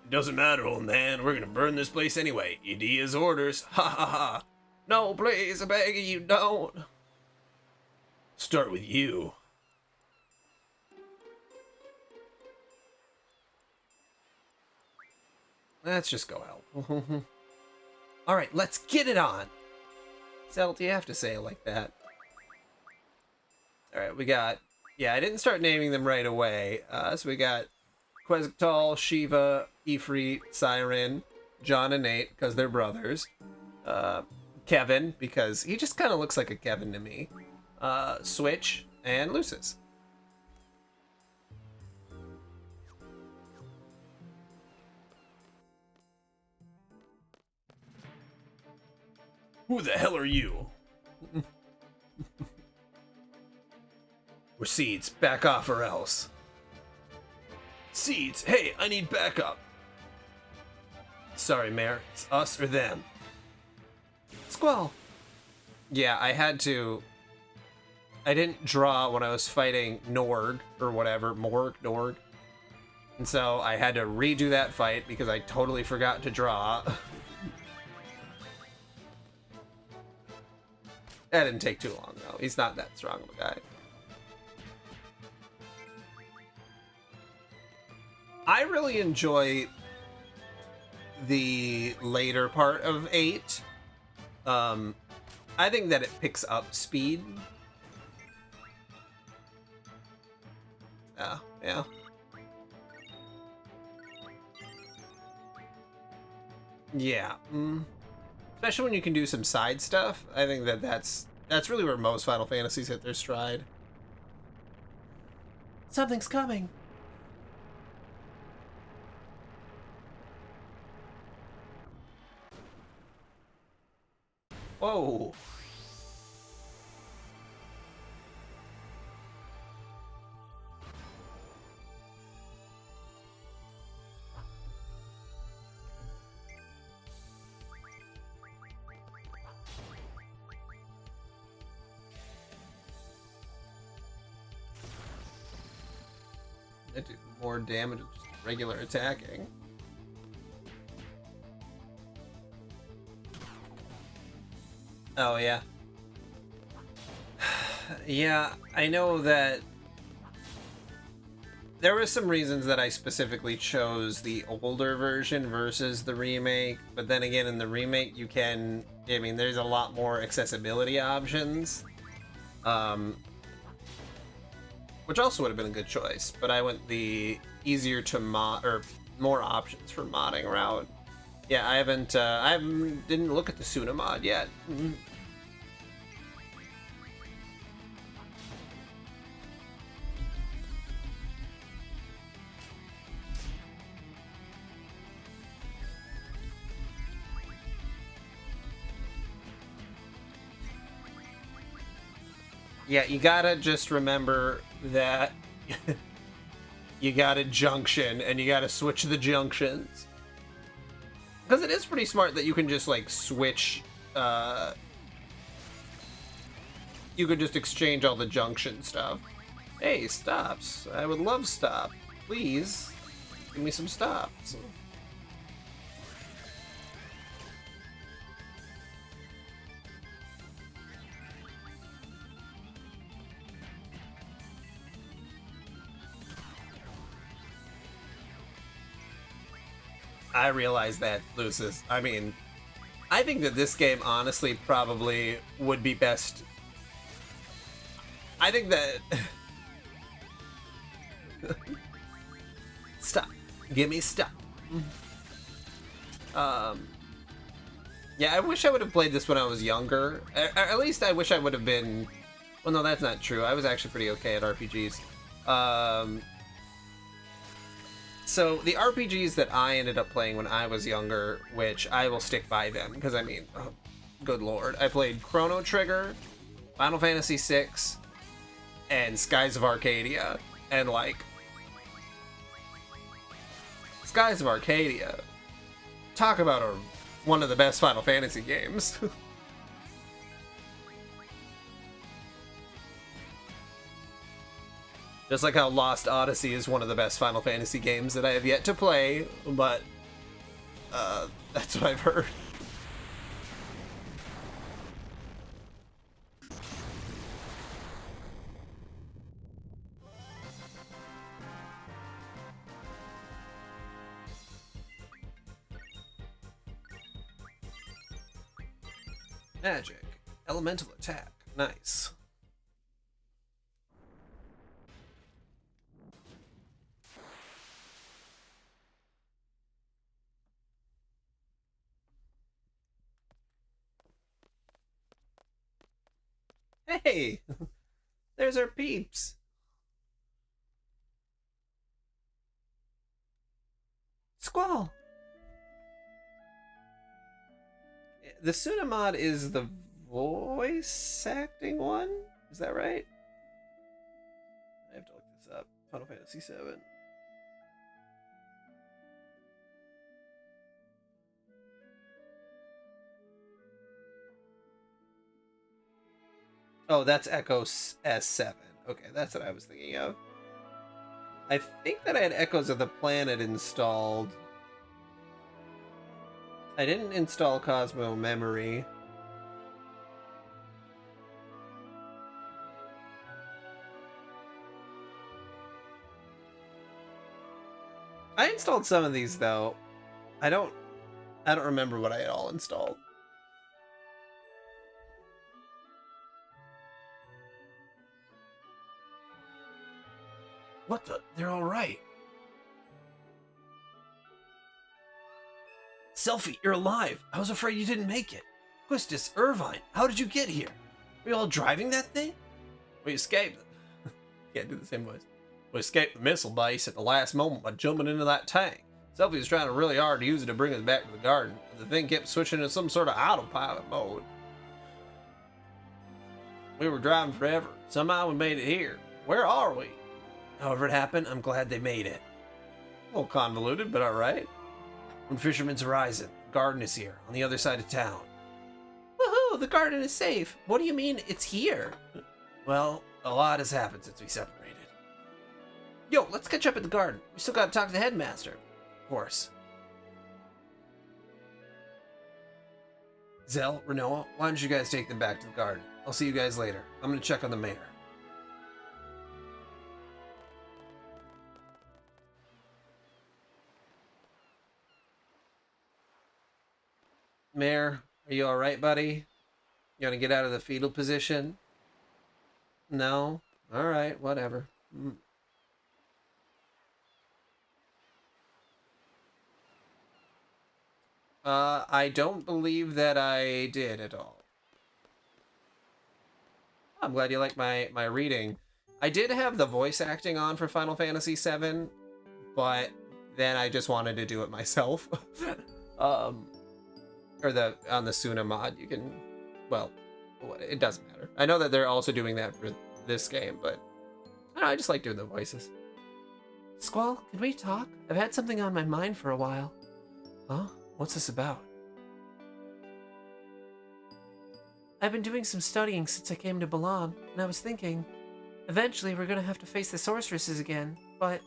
It doesn't matter, old man. We're gonna burn this place anyway. Idea's orders. Ha ha ha. No, please, I'm begging you, don't. Start with you. Let's just go help. Alright, let's get it on. Zelt, you have to say it like that. Alright, we got... Yeah, I didn't start naming them right away. So we got Quetzalcoatl, Shiva, Ifrit, Siren, John and Nate, because they're brothers. Kevin, because he just kind of looks like a Kevin to me. Switch, and Lucis. Who the hell are you? We're Seeds, back off or else. Seeds, hey, I need backup. Sorry, Mayor, it's us or them. Squall. Yeah, I had to... I didn't draw when I was fighting Norg, or whatever, Norg. And so I had to redo that fight because I totally forgot to draw. That didn't take too long, though. He's not that strong of a guy. I really enjoy the later part of 8. I think that it picks up speed. Yeah. Yeah. Especially when you can do some side stuff. I think that's really where most Final Fantasies hit their stride. Something's coming. Whoa. I do more damage than just regular attacking. Oh, yeah. Yeah, I know that there were some reasons that I specifically chose the older version versus the remake, but then again, in the remake, you can, I mean, there's a lot more accessibility options, which also would have been a good choice, but I went the easier to mod, or more options for modding route. Yeah, I didn't look at the Suna mod yet. Yeah, you gotta just remember that you got a junction and you gotta switch the junctions. Because it is pretty smart that you can just like switch, you could just exchange all the junction stuff. Hey, stops. I would love stop. Please, give me some stops. I realize that, Lucis. I mean, I think that this game honestly probably would be best. I think that stop. Give me stop. Yeah, I wish I would have played this when I was younger. At least I wish I would have been. Well, no, that's not true. I was actually pretty okay at RPGs. So the RPGs that I ended up playing when I was younger, which I will stick by them, because I mean, oh, good lord, I played Chrono Trigger, Final Fantasy VI, and Skies of Arcadia, and like, Skies of Arcadia, talk about one of the best Final Fantasy games. Just like how Lost Odyssey is one of the best Final Fantasy games that I have yet to play, but that's what I've heard. Magic. Elemental attack. Nice. Hey! There's our peeps! Squall! The Suna mod is the voice acting one? Is that right? I have to look this up. Final Fantasy VII. Oh, that's Echo S7. Okay, that's what I was thinking of. I think that I had Echoes of the Planet installed. I didn't install Cosmo Memory. I installed some of these though. I don't remember what I had all installed. What the? They're all right. Selphie, you're alive. I was afraid you didn't make it. Quistis, Irvine, how did you get here? Were you all driving that thing? We escaped. Can't do the same voice. We escaped the missile base at the last moment by jumping into that tank. Selphie was trying really hard to use it to bring us back to the garden, but the thing kept switching to some sort of autopilot mode. We were driving forever. Somehow we made it here. Where are we? However it happened, I'm glad they made it. A little convoluted, but alright. From Fisherman's Horizon, the garden is here, on the other side of town. Woohoo! The garden is safe. What do you mean it's here? Well, a lot has happened since we separated. Yo, let's catch up at the garden. We still gotta talk to the headmaster. Of course. Zell, Rinoa, why don't you guys take them back to the garden? I'll see you guys later. I'm gonna check on the mayor. Mayor, are you alright, buddy? You wanna get out of the fetal position? No? Alright, whatever. I don't believe that I did at all. I'm glad you like my reading. I did have the voice acting on for Final Fantasy VII, but then I just wanted to do it myself. Or on the Suna mod, you can, well, it doesn't matter. I know that they're also doing that for this game, but I don't know, I just like doing the voices. Squall, can we talk? I've had something on my mind for a while. Huh? What's this about? I've been doing some studying since I came to Balam, and I was thinking, eventually we're gonna have to face the sorceresses again, but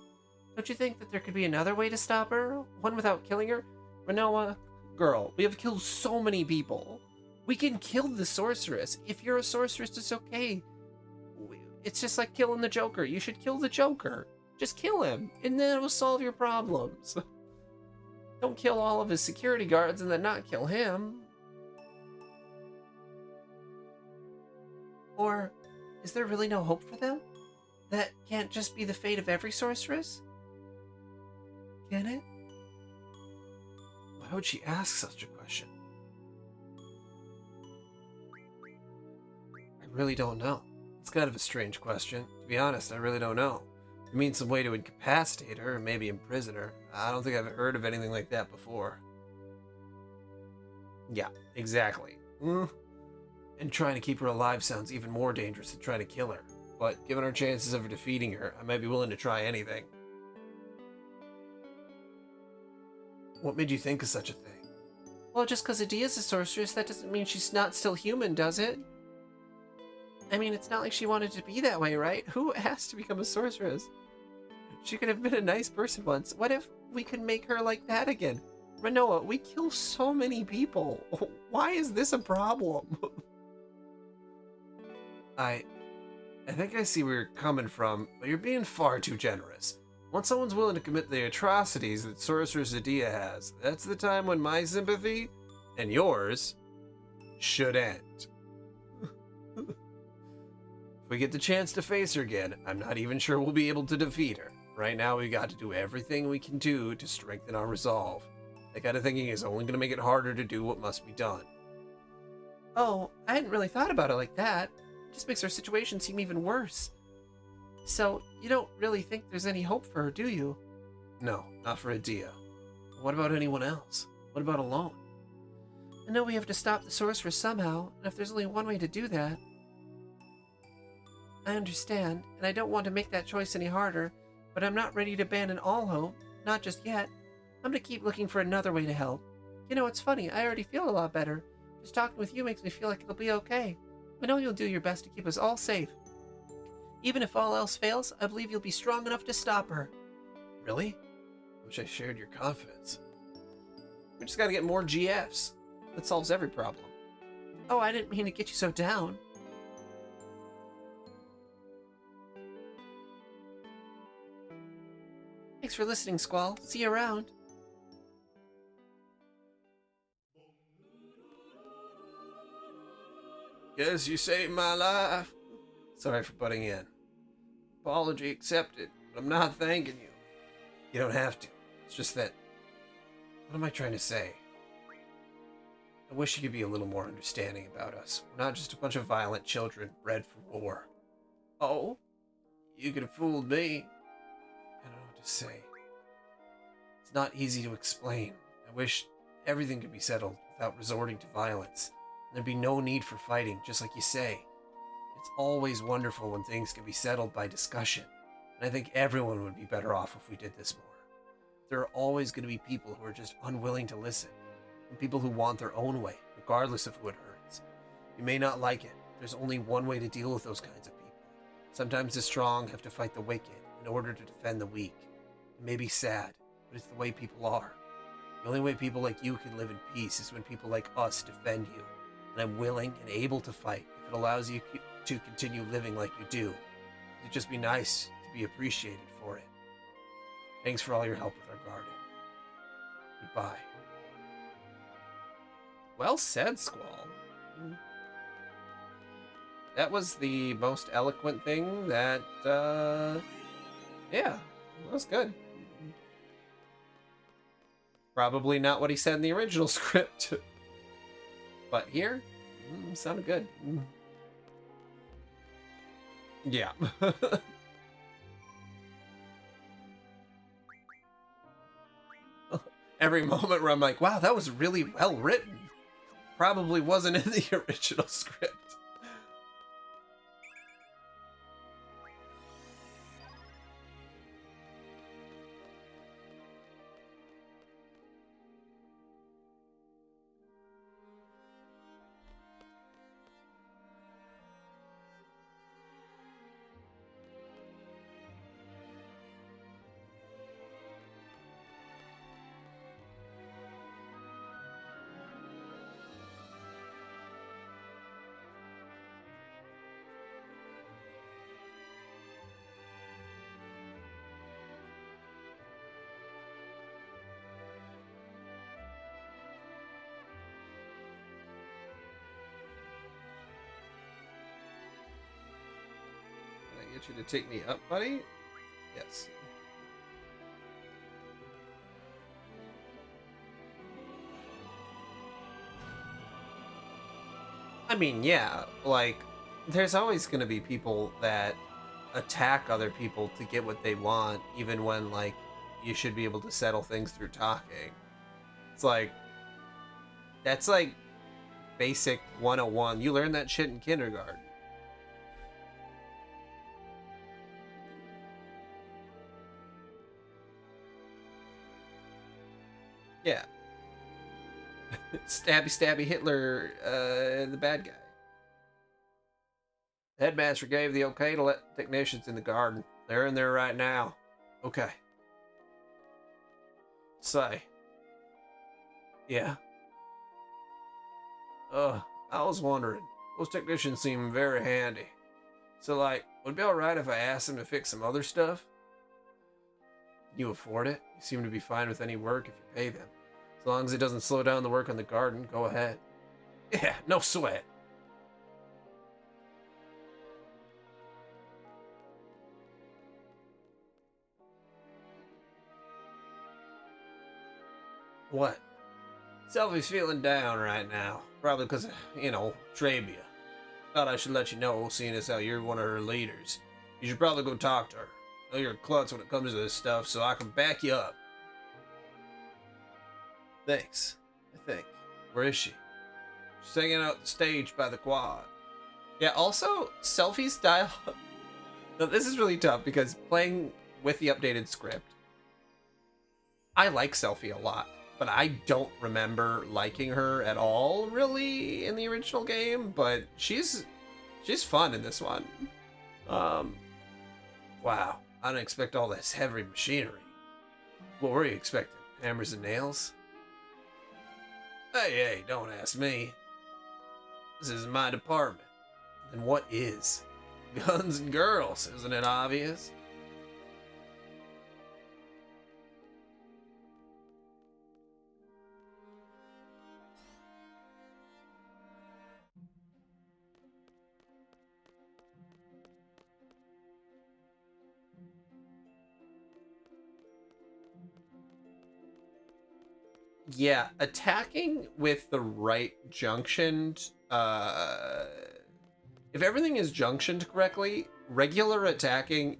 don't you think that there could be another way to stop her? One without killing her? Rinoa, girl, we have killed so many people. We can kill the sorceress. If you're a sorceress, it's okay. It's just like killing the Joker. You should kill the Joker. Just kill him, and then it will solve your problems. Don't kill all of his security guards and then not kill him. Or is there really no hope for them? That can't just be the fate of every sorceress? Can it? Why would she ask such a question? I really don't know. It's kind of a strange question. To be honest, I really don't know. It means some way to incapacitate her or maybe imprison her. I don't think I've heard of anything like that before. Yeah, exactly. And trying to keep her alive sounds even more dangerous than trying to kill her. But given our chances of defeating her, I might be willing to try anything. What made you think of such a thing? Well, just because Adia's a sorceress, that doesn't mean she's not still human, does it? I mean, it's not like she wanted to be that way, right? Who asked to become a sorceress? She could have been a nice person once. What if we could make her like that again? Rinoa, we kill so many people. Why is this a problem? I think I see where you're coming from, but you're being far too generous. Once someone's willing to commit the atrocities that Sorceress Adia has, that's the time when my sympathy, and yours, should end. If we get the chance to face her again, I'm not even sure we'll be able to defeat her. Right now, we got to do everything we can do to strengthen our resolve. That kind of thinking is only going to make it harder to do what must be done. Oh, I hadn't really thought about it like that. It just makes our situation seem even worse. So, you don't really think there's any hope for her, do you? No, not for Adia. What about anyone else? What about alone? I know we have to stop the sorceress somehow, and if there's only one way to do that... I understand, and I don't want to make that choice any harder, but I'm not ready to abandon all hope, not just yet. I'm gonna keep looking for another way to help. You know, it's funny, I already feel a lot better. Just talking with you makes me feel like it'll be okay. I know you'll do your best to keep us all safe. Even if all else fails, I believe you'll be strong enough to stop her. Really? I wish I shared your confidence. We just gotta get more GFs. That solves every problem. Oh, I didn't mean to get you so down. Thanks for listening, Squall. See you around. Guess you saved my life. Sorry for butting in. Apology accepted, but I'm not thanking you. You don't have to. It's just that... What am I trying to say? I wish you could be a little more understanding about us. We're not just a bunch of violent children bred for war. Oh? You could have fooled me. I don't know what to say. It's not easy to explain. I wish everything could be settled without resorting to violence. There'd be no need for fighting, just like you say. It's always wonderful when things can be settled by discussion, and I think everyone would be better off if we did this more. There are always going to be people who are just unwilling to listen, and people who want their own way, regardless of who it hurts. You may not like it. There's only one way to deal with those kinds of people. Sometimes the strong have to fight the wicked in order to defend the weak. It may be sad, but it's the way people are. The only way people like you can live in peace is when people like us defend you. And I'm willing and able to fight if it allows you to continue living like you do. It'd just be nice to be appreciated for it. Thanks for all your help with our garden. Goodbye. Well said, Squall. That was the most eloquent thing that, yeah, that was good. Probably not what he said in the original script. But here, sounded good. Yeah. Every moment where I'm like, wow, that was really well written. Probably wasn't in the original script. Get you to take me up, buddy? Yes. I mean, yeah, like, there's always going to be people that attack other people to get what they want, even when, like, you should be able to settle things through talking. It's like, that's like basic 101. You learn that shit in kindergarten. Yeah. Stabby stabby Hitler, the bad guy. The headmaster gave the okay to let technicians in the garden. They're in there right now. Okay. Say. Yeah. I was wondering. Those technicians seem very handy. So, like, would it be alright if I asked them to fix some other stuff? Can you afford it? You seem to be fine with any work if you pay them. As long as it doesn't slow down the work on the garden, go ahead. Yeah, no sweat. What? Selfie's feeling down right now. Probably because of, Trabia. Thought I should let you know, seeing as how you're one of her leaders. You should probably go talk to her. I know you're a klutz when it comes to this stuff, so I can back you up. Thanks, I think. Where is she? She's hanging out the stage by the quad. Yeah, also, Selfie's dialogue. Now, this is really tough because playing with the updated script, I like Selfie a lot. But I don't remember liking her at all, really, in the original game. But she's fun in this one. Wow, I didn't expect all this heavy machinery. What were you expecting? Hammers and nails? Hey, don't ask me. This is my department. And what is? Guns and girls, isn't it obvious? Yeah, attacking with the right junctioned, if everything is junctioned correctly, regular attacking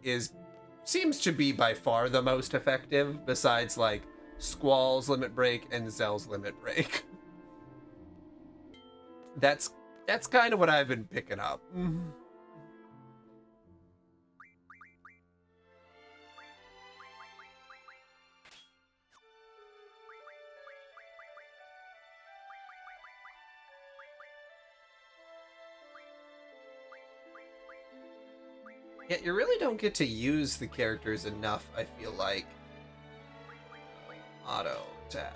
seems to be by far the most effective, besides like Squall's Limit Break and Zell's Limit Break. That's kind of what I've been picking up. Yeah, you really don't get to use the characters enough, I feel like. Auto attack.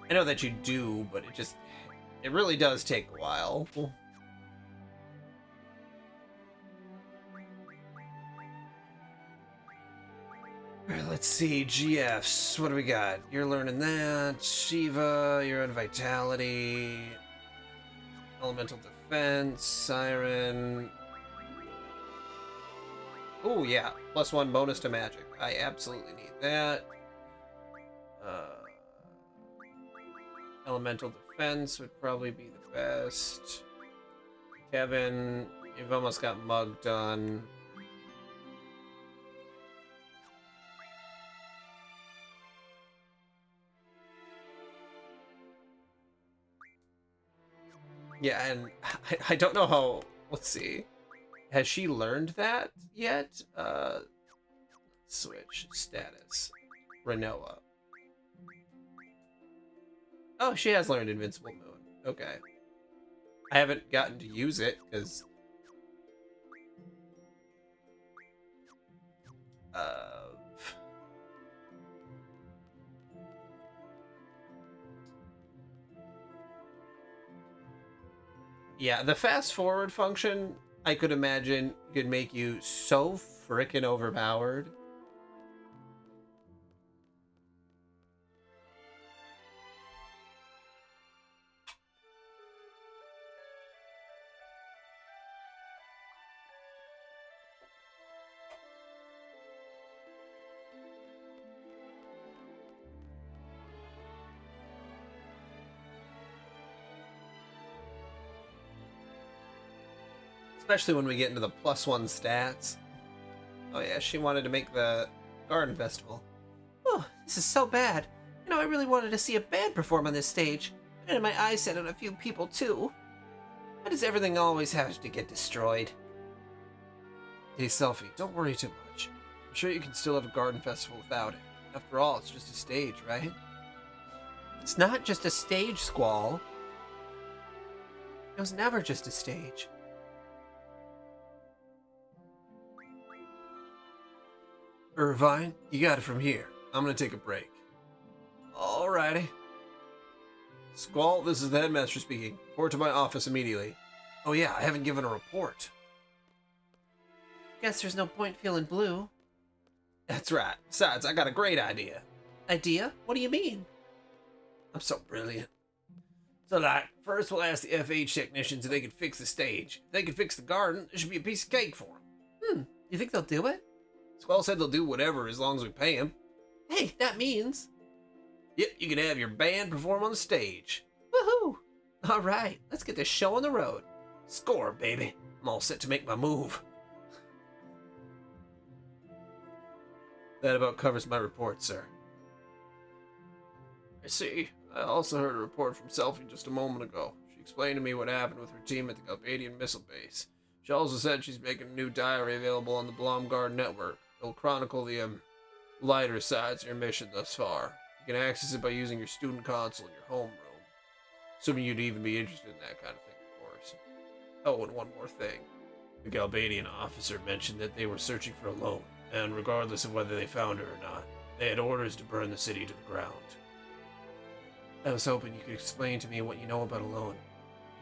I know that you do, but it really does take a while. Alright, let's see, GFs. What do we got? You're learning that. Shiva, you're on Vitality. Elemental Defense, Siren. Oh, yeah. +1 bonus to magic. I absolutely need that. Elemental Defense would probably be the best. Kevin, you've almost got Mug done. Yeah, and I don't know how. Let's see. Has she learned that yet? Switch status. Renoa. Oh, she has learned Invincible Moon. Okay. I haven't gotten to use it because. Yeah, the fast forward function, I could imagine, could make you so frickin' overpowered. Especially when we get into the +1 stats. Oh yeah, she wanted to make the Garden Festival. Oh, this is so bad. You know, I really wanted to see a band perform on this stage. I had my eyes set on a few people, too. Why does everything always have to get destroyed? Hey, Selphie, don't worry too much. I'm sure you can still have a garden festival without it. After all, it's just a stage, right? It's not just a stage, Squall. It was never just a stage. Irvine, you got it from here. I'm gonna take a break. Alrighty. Squall, this is the headmaster speaking. Report to my office immediately. Oh yeah, I haven't given a report. Guess there's no point feeling blue. That's right. Besides, I got a great idea. Idea? What do you mean? I'm so brilliant. So like, first we'll ask the FH technicians if they can fix the stage. If they can fix the garden, it should be a piece of cake for them. You think they'll do it? Squall said they'll do whatever as long as we pay them. Hey, that means... Yep, you can have your band perform on the stage. Woohoo! All right, let's get this show on the road. Score, baby. I'm all set to make my move. That about covers my report, sir. I see. I also heard a report from Selphie just a moment ago. She explained to me what happened with her team at the Galbadian Missile Base. She also said she's making a new diary available on the Blomguard network. It'll chronicle the, lighter sides of your mission thus far. You can access it by using your student console in your homeroom. Assuming you'd even be interested in that kind of thing, of course. Oh, and one more thing. The Galbadian officer mentioned that they were searching for a loan, and regardless of whether they found her or not, they had orders to burn the city to the ground. I was hoping you could explain to me what you know about Alone,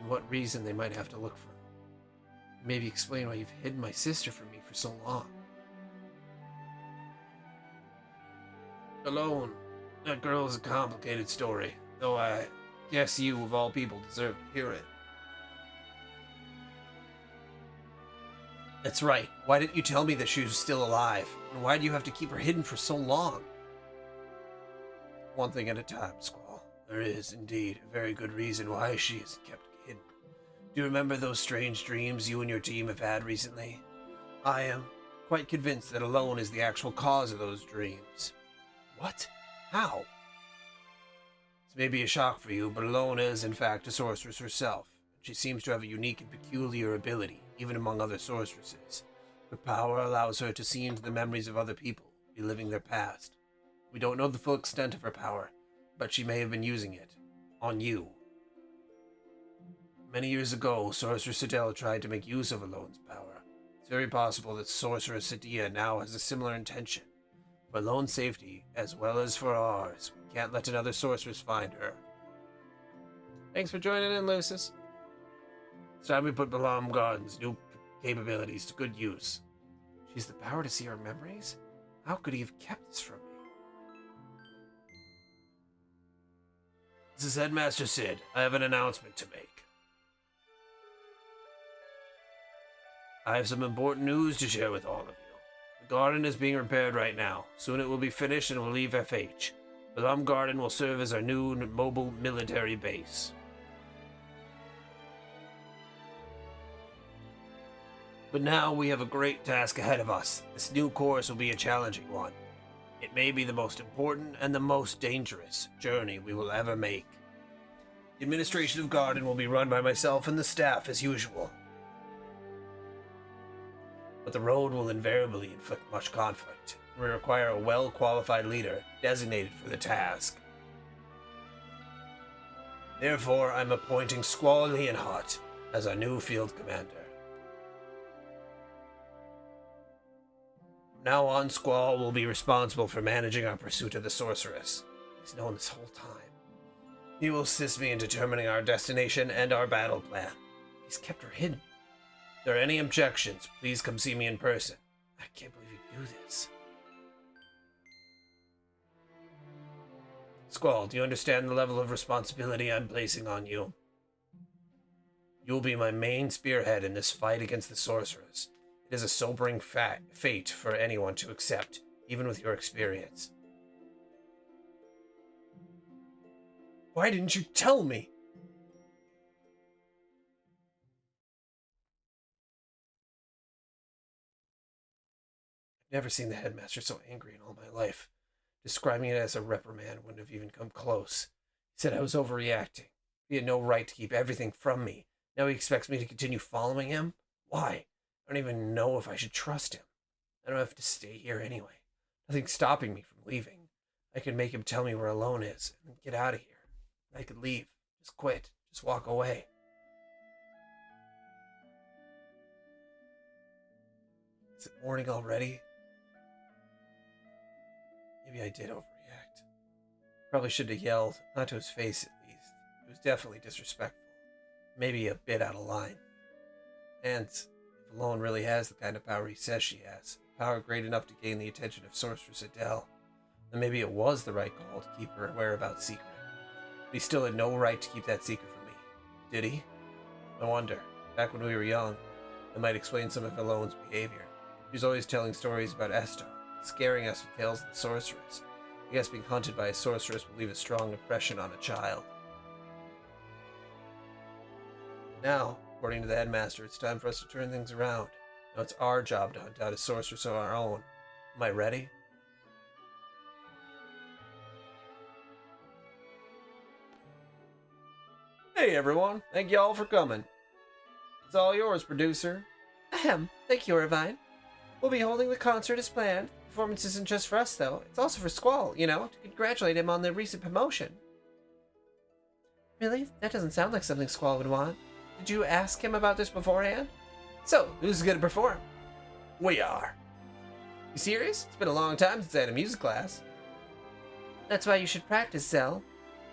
and what reason they might have to look for her. Maybe explain why you've hidden my sister from me for so long. Alone. That girl is a complicated story, though I guess you, of all people, deserve to hear it. That's right. Why didn't you tell me that she was still alive? And why do you have to keep her hidden for so long? One thing at a time, Squall. There is, indeed, a very good reason why she is kept hidden. Do you remember those strange dreams you and your team have had recently? I am quite convinced that Alone is the actual cause of those dreams. What? How? This may be a shock for you, but Alone is, in fact, a sorceress herself. She seems to have a unique and peculiar ability, even among other sorceresses. Her power allows her to see into the memories of other people, reliving their past. We don't know the full extent of her power, but she may have been using it on you. Many years ago, Sorceress Adele tried to make use of Alone's power. It's very possible that Sorceress Adia now has a similar intention. For Alone's safety, as well as for ours, we can't let another sorceress find her. Thanks for joining in, Lucis. It's time we put Balam Garden's new capabilities to good use. She has the power to see our memories? How could he have kept this from me? This is Headmaster Sid. I have an announcement to make. I have some important news to share with all of you. The garden is being repaired right now. Soon it will be finished and will leave FH. Balam Garden will serve as our new mobile military base. But now we have a great task ahead of us. This new course will be a challenging one. It may be the most important and the most dangerous journey we will ever make. The administration of Garden will be run by myself and the staff as usual. But the road will invariably inflict much conflict. We require a well-qualified leader designated for the task. Therefore, I'm appointing Squall Leonhardt as our new field commander. From now on, Squall will be responsible for managing our pursuit of the sorceress. He's known this whole time. He will assist me in determining our destination and our battle plan. He's kept her hidden. If there are any objections, please come see me in person. I can't believe you do this. Squall, do you understand the level of responsibility I'm placing on you? You'll be my main spearhead in this fight against the sorceress. It is a sobering fate for anyone to accept, even with your experience. Why didn't you tell me? I've never seen the headmaster so angry in all my life. Describing it as a reprimand wouldn't have even come close. He said I was overreacting. He had no right to keep everything from me. Now he expects me to continue following him? Why? I don't even know if I should trust him. I don't have to stay here anyway. Nothing's stopping me from leaving. I could make him tell me where Alone is and get out of here. I could leave. Just quit. Just walk away. Is it morning already? Maybe I did overreact. Probably should have yelled. Not to his face, at least. It was definitely disrespectful. Maybe a bit out of line. And if Alone really has the kind of power he says she has, power great enough to gain the attention of Sorceress Adele, then maybe it was the right call to keep her whereabouts secret. But he still had no right to keep that secret from me. Did he? I wonder. Back when we were young, that might explain some of Alone's behavior. She was always telling stories about Estar, scaring us with tales of the sorceress. I guess being hunted by a sorceress will leave a strong impression on a child. Now, according to the headmaster, it's time for us to turn things around. Now it's our job to hunt out a sorceress of our own. Am I ready? Hey everyone, thank y'all for coming. It's all yours, producer. Ahem, thank you, Irvine. We'll be holding the concert as planned. The performance isn't just for us, though. It's also for Squall, to congratulate him on the recent promotion. Really? That doesn't sound like something Squall would want. Did you ask him about this beforehand? So, who's gonna perform? We are. You serious? It's been a long time since I had a music class. That's why you should practice, Zell.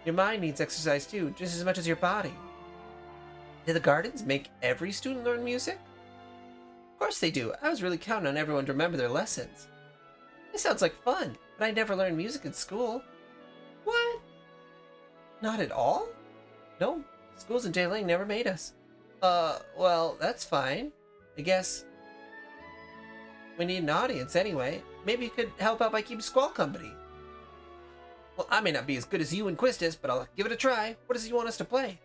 Your mind needs exercise too, just as much as your body. Do the gardens make every student learn music? Of course they do. I was really counting on everyone to remember their lessons. This sounds like fun, but I never learned music in school. What? Not at all? No, schools in Dayling never made us. Well, that's fine. I guess We need an audience anyway. Maybe you could help out by keeping Squall company. Well, I may not be as good as you and Quistis, but I'll give it a try. What does he want us to play?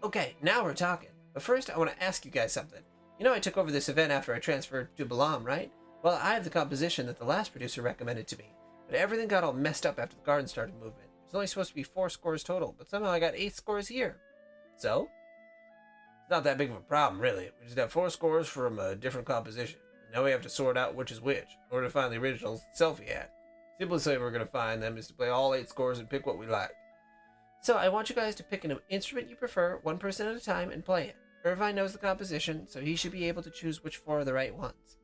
Okay, now we're talking. But first, I want to ask you guys something. You know I took over this event after I transferred to Balam, right? Well, I have the composition that the last producer recommended to me. But everything got all messed up after the garden started moving. There's only supposed to be 4 scores total, but somehow I got 8 scores here. So? It's not that big of a problem, really. We just have 4 scores from a different composition. Now we have to sort out which is which, in order to find the original selfie hat. Simplest way we're going to find them is to play all 8 scores and pick what we like. So I want you guys to pick an instrument you prefer, one person at a time, and play it. Irvine knows the composition, so he should be able to choose which 4 are the right ones.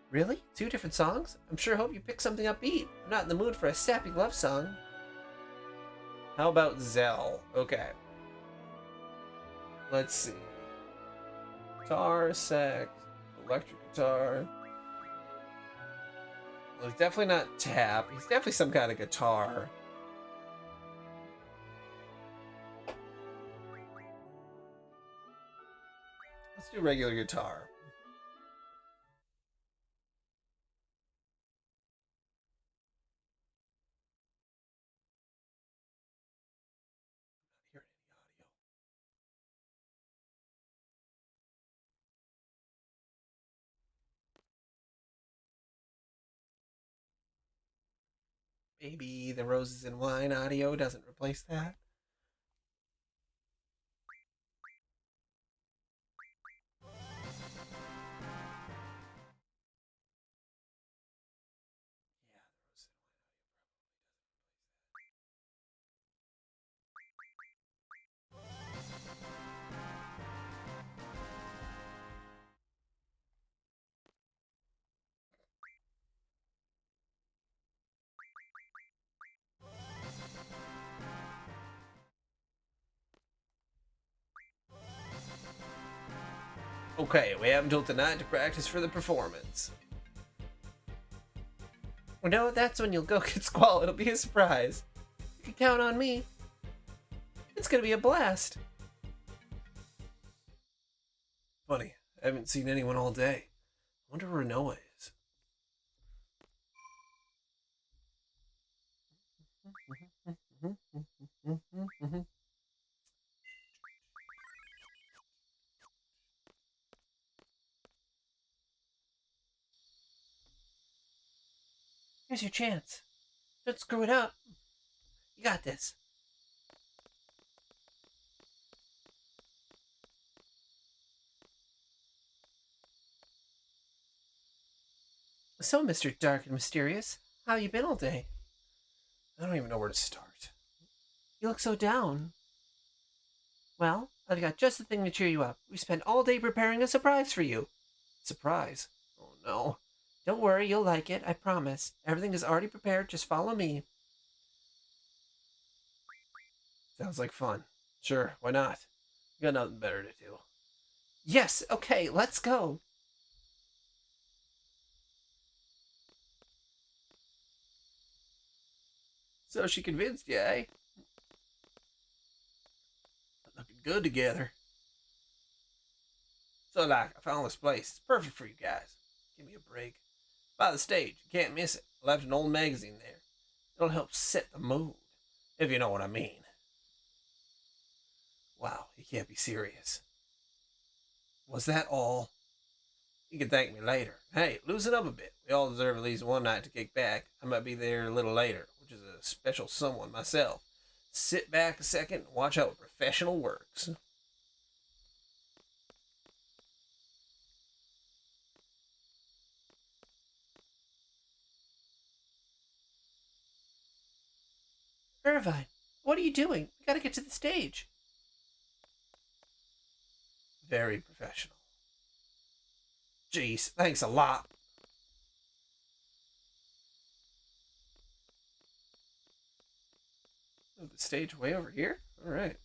Really? 2 different songs? I'm sure hope you pick something upbeat. I'm not in the mood for a sappy love song. How about Zell? Okay. Let's see. Guitar, sax, electric guitar. Well, he's definitely not tap. He's definitely some kind of guitar. Let's do regular guitar. Not hearing any audio. Maybe the Roses and Wine audio doesn't replace that. Yeah, the Roses and Wine audio probably doesn't. Okay, we have until tonight to practice for the performance. Well, no, that's when you'll go get Squall. It'll be a surprise. You can count on me. It's gonna be a blast. Funny, I haven't seen anyone all day. I wonder where Noah is. Here's your chance. Don't screw it up. You got this. So, Mr. Dark and Mysterious, how you been all day? I don't even know where to start. You look so down. Well, I've got just the thing to cheer you up. We spent all day preparing a surprise for you. Surprise. Oh no. Don't worry, you'll like it, I promise. Everything is already prepared, just follow me. Sounds like fun. Sure, why not? Got nothing better to do. Yes, okay, let's go. So she convinced you, eh? Looking good together. So, like, I found this place. It's perfect for you guys. Give me a break. By the stage, you can't miss it. I left an old magazine there. It'll help set the mood, if you know what I mean. Wow, you can't be serious. Was that all? You can thank me later. Hey, loosen up a bit. We all deserve at least one night to kick back. I might be there a little later, which is a special someone myself. Sit back a second and watch how a professional works. Irvine, what are you doing? We gotta get to the stage. Very professional. Jeez, thanks a lot. Oh, the stage way over here? Alright.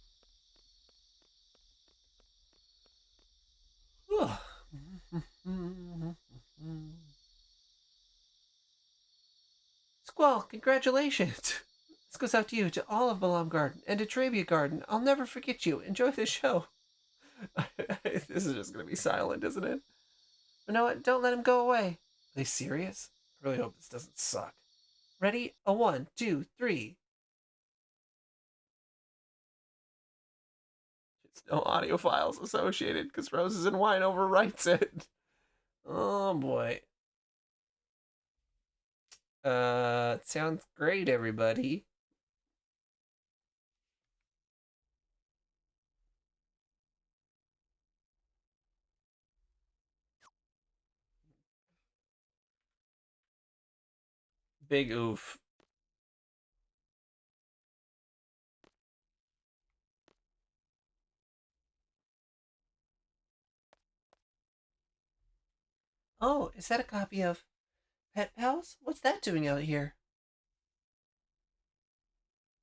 Squall, congratulations. This goes out to you, to all of Balam Garden, and to Trabia Garden. I'll never forget you. Enjoy the show. This is just gonna be silent, isn't it? You know what? Don't let him go away. Are they serious? I really hope this doesn't suck. Ready? A one, two, three. It's no audio files associated because Roses and Wine overwrites it. Oh boy. It sounds great, everybody. Big oof. Oh, is that a copy of Pet Pals? What's that doing out here?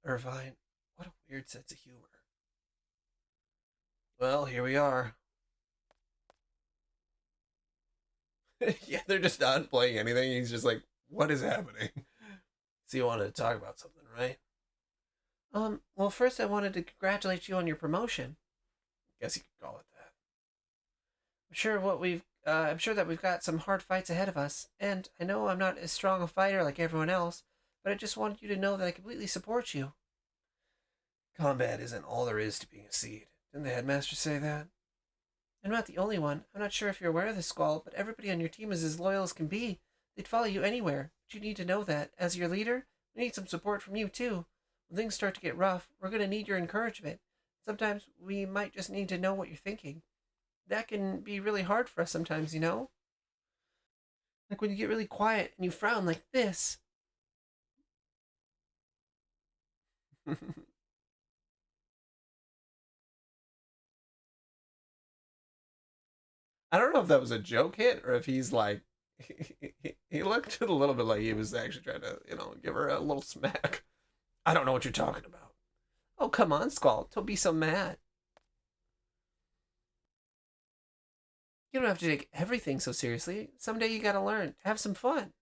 Irvine, what a weird sense of humor. Well, here we are. Yeah, they're just not playing anything. He's just like, what is happening? So you wanted to talk about something, right? Well, first I wanted to congratulate you on your promotion. Guess you could call it that. I'm sure that we've got some hard fights ahead of us, and I know I'm not as strong a fighter like everyone else, but I just wanted you to know that I completely support you. Combat isn't all there is to being a seed. Didn't the headmaster say that? I'm not the only one. I'm not sure if you're aware of this, Squall, but everybody on your team is as loyal as can be. They'd follow you anywhere. But you need to know that, as your leader, we need some support from you, too. When things start to get rough, we're going to need your encouragement. Sometimes we might just need to know what you're thinking. That can be really hard for us sometimes, you know? Like when you get really quiet and you frown like this. I don't know if that was a joke hit or if he's like, he looked a little bit like he was actually trying to, give her a little smack. I don't know what you're talking about. Oh, come on, Squall. Don't be so mad. You don't have to take everything so seriously. Someday you gotta learn. Have some fun.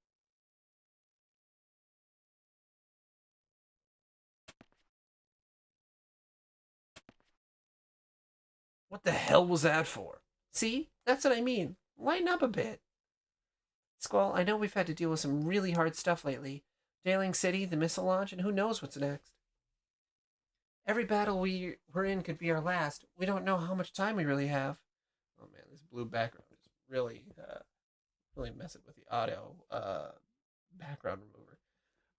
What the hell was that for? See? That's what I mean. Lighten up a bit. Squall, I know we've had to deal with some really hard stuff lately. Dailing City, the missile launch, and who knows what's next. Every battle we're in could be our last. We don't know how much time we really have. Oh man, this blue background is really messing with the audio background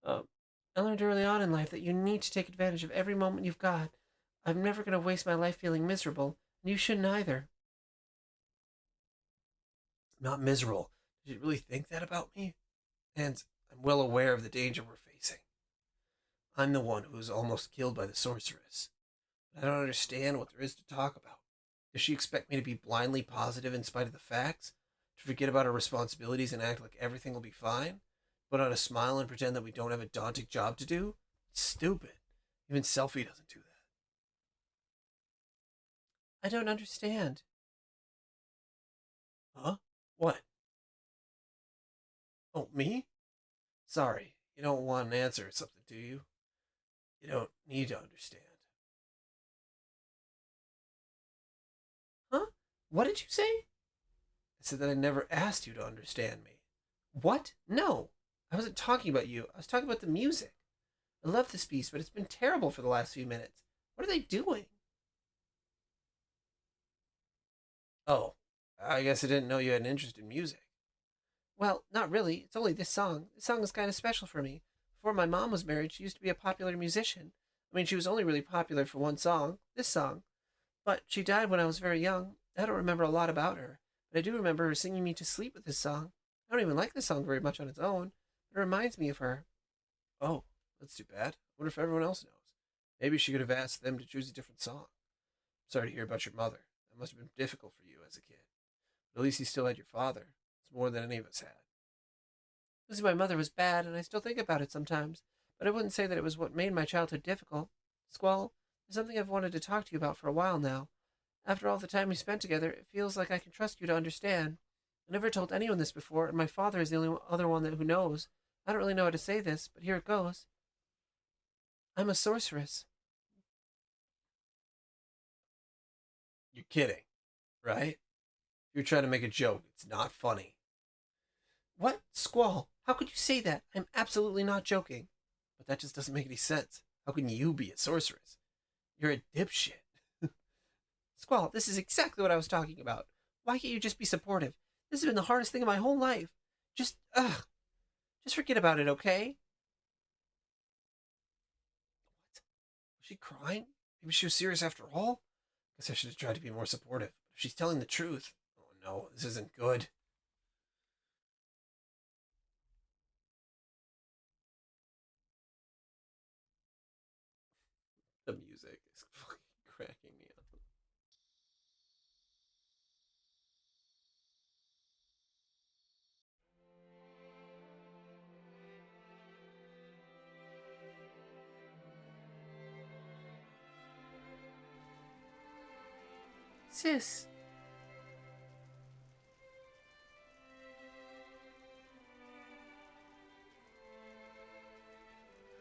remover. I learned early on in life that you need to take advantage of every moment you've got. I'm never going to waste my life feeling miserable, and you shouldn't either. I'm not miserable. Did you really think that about me? And I'm well aware of the danger we're facing. I'm the one who was almost killed by the sorceress. But I don't understand what there is to talk about. Does she expect me to be blindly positive in spite of the facts? To forget about our responsibilities and act like everything will be fine? Put on a smile and pretend that we don't have a daunting job to do? It's stupid. Even Selfie doesn't do that. I don't understand. Huh? What? Oh, me? Sorry, you don't want an answer or something, do you? You don't need to understand. Huh? What did you say? I said that I never asked you to understand me. What? No. I wasn't talking about you. I was talking about the music. I love this piece, but it's been terrible for the last few minutes. What are they doing? Oh, I guess I didn't know you had an interest in music. Well, not really. It's only this song. This song is kind of special for me. Before my mom was married, she used to be a popular musician. I mean, she was only really popular for one song, this song. But she died when I was very young. I don't remember a lot about her, but I do remember her singing me to sleep with this song. I don't even like this song very much on its own, but it reminds me of her. Oh, that's too bad. I wonder if everyone else knows. Maybe she could have asked them to choose a different song. Sorry to hear about your mother. That must have been difficult for you as a kid. But at least you still had your father. It's more than any of us had. Losing my mother was bad, and I still think about it sometimes, but I wouldn't say that it was what made my childhood difficult. Squall, there's something I've wanted to talk to you about for a while now. After all the time we spent together, it feels like I can trust you to understand. I never told anyone this before, and my father is the only other one who knows. I don't really know how to say this, but here it goes. I'm a sorceress. You're kidding, right? You're trying to make a joke. It's not funny. What? Squall, how could you say that? I'm absolutely not joking. But that just doesn't make any sense. How can you be a sorceress? You're a dipshit. Squall, this is exactly what I was talking about. Why can't you just be supportive? This has been the hardest thing of my whole life. Just forget about it, okay? What? Was she crying? Maybe she was serious after all? Guess I should have tried to be more supportive. If she's telling the truth. Oh no, this isn't good. The music is fucking cracking me up. Sis.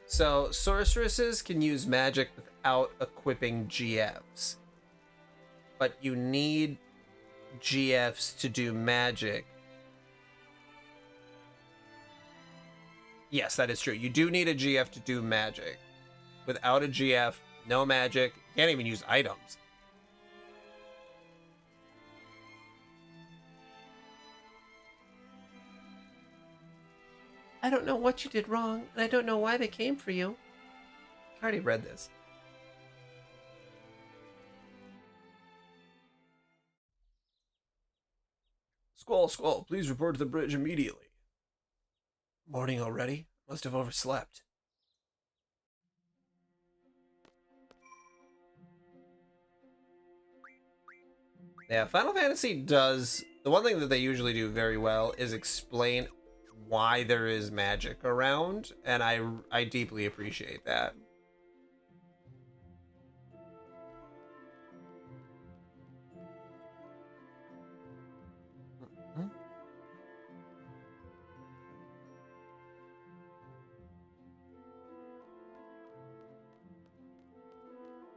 So, sorceresses can use magic without equipping GFs. But you need GFs to do magic. Yes, that is true. You do need a GF to do magic. Without a GF, no magic. You can't even use items. I don't know what you did wrong, and I don't know why they came for you. I already read this. Squall, please report to the bridge immediately. Morning already? Must have overslept. Yeah, Final Fantasy does... The one thing that they usually do very well is explain why there is magic around, and I deeply appreciate that.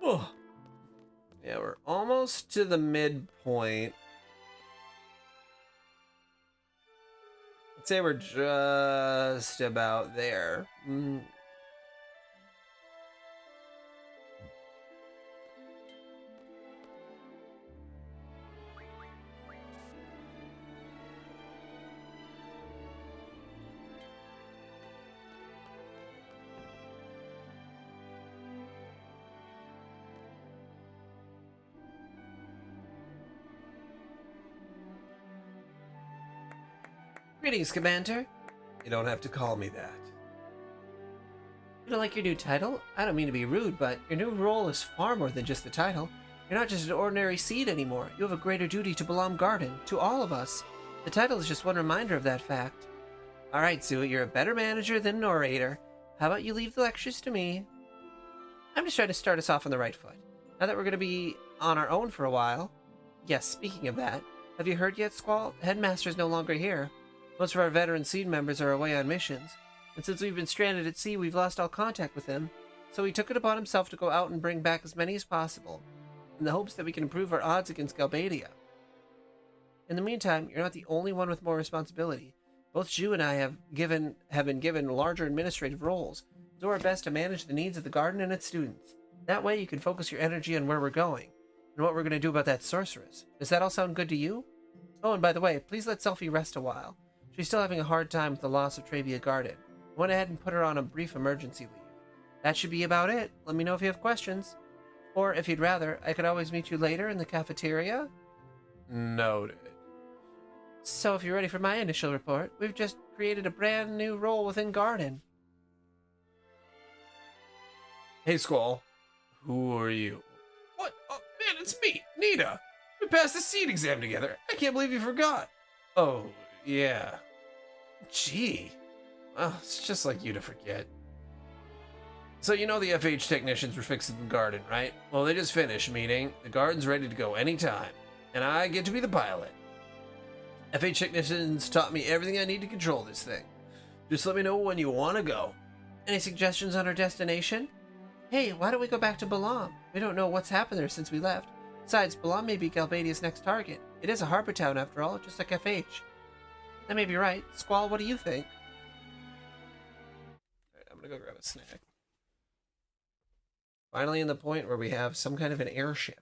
Oh. Yeah, we're almost to the midpoint. I'd say we're just about there. Greetings, Commander. You don't have to call me that. You don't like your new title? I don't mean to be rude, but your new role is far more than just the title. You're not just an ordinary seed anymore. You have a greater duty to Balamb Garden, to all of us. The title is just one reminder of that fact. Alright, Sue, you're a better manager than an orator. How about you leave the lectures to me? I'm just trying to start us off on the right foot. Now that we're going to be on our own for a while. Yes, speaking of that, have you heard yet, Squall? The headmaster's no longer here. Most of our veteran seed members are away on missions, and since we've been stranded at sea, we've lost all contact with him, so he took it upon himself to go out and bring back as many as possible, in the hopes that we can improve our odds against Galbadia. In the meantime, you're not the only one with more responsibility. Both Zhu and I have been given larger administrative roles. We'll do our best to manage the needs of the garden and its students. That way you can focus your energy on where we're going, and what we're going to do about that sorceress. Does that all sound good to you? Oh, and by the way, please let Selphie rest a while. She's still having a hard time with the loss of Travia Garden. I went ahead and put her on a brief emergency leave. That should be about it. Let me know if you have questions. Or, if you'd rather, I could always meet you later in the cafeteria. Noted. So, if you're ready for my initial report, we've just created a brand new role within Garden. Hey, Squall. Who are you? What? Oh, man, it's me, Nita. We passed the seed exam together. I can't believe you forgot. Oh, yeah. Gee. Well, it's just like you to forget. So you know the FH technicians were fixing the garden, right? Well, they just finished, meaning the garden's ready to go anytime. And I get to be the pilot. FH technicians taught me everything I need to control this thing. Just let me know when you want to go. Any suggestions on our destination? Hey, why don't we go back to Balamb? We don't know what's happened there since we left. Besides, Balamb may be Galbadia's next target. It is a harbor town after all, just like FH. I may be right. Squall, what do you think? Alright, I'm gonna go grab a snack. Finally in the point where we have some kind of an airship.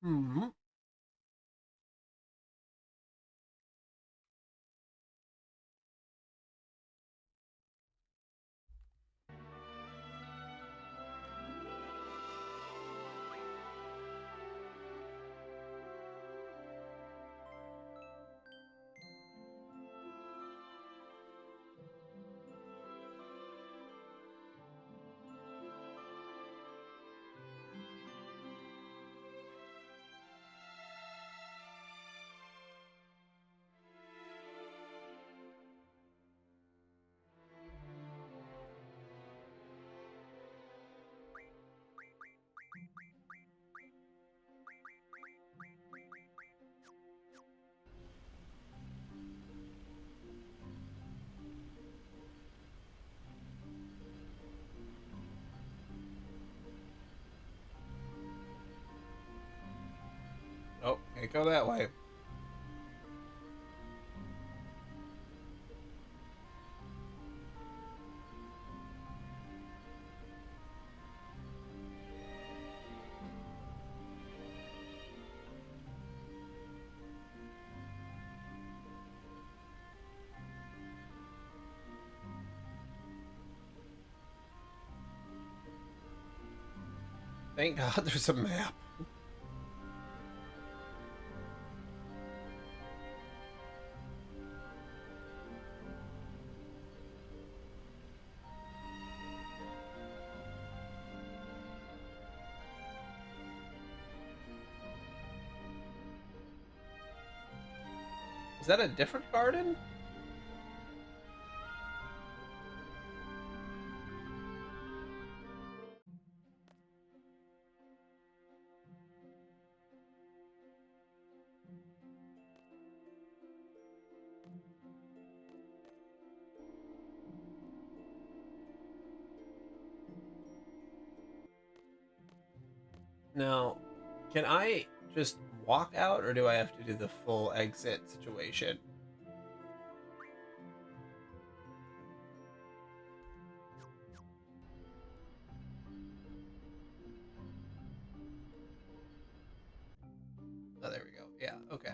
Hmm. Oh, can't go that way. Thank God there's a map. Is that a different garden? Now, can I just walk out, or do I have to do the full exit situation? Oh, there we go. Yeah, okay.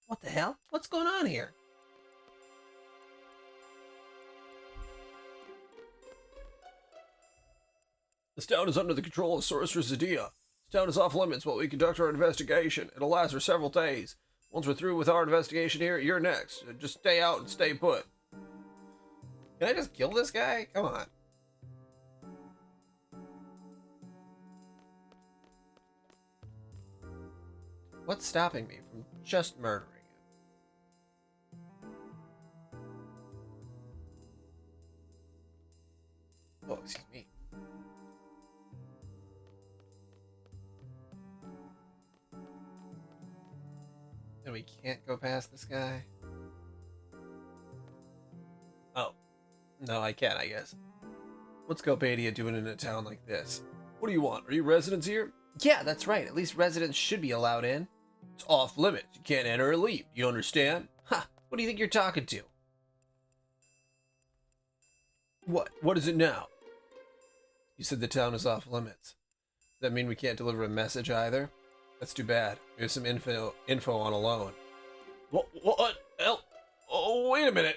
What the hell? What's going on here? This town is under the control of Sorceress Adia. This town is off limits while we conduct our investigation. It'll last for several days. Once we're through with our investigation here, you're next. Just stay out and stay put. Can I just kill this guy? Come on. What's stopping me from just murdering him? Oh, excuse me. And we can't go past this guy? Oh. No, I can, I guess. What's Copadia doing in a town like this? What do you want? Are you residents here? Yeah, that's right. At least residents should be allowed in. It's off limits. You can't enter or leave. You understand? Ha! What do you think you're talking to? What? What is it now? You said the town is off limits. Does that mean we can't deliver a message either? That's too bad. Here's some info on a loan. What? Hell? Oh, wait a minute.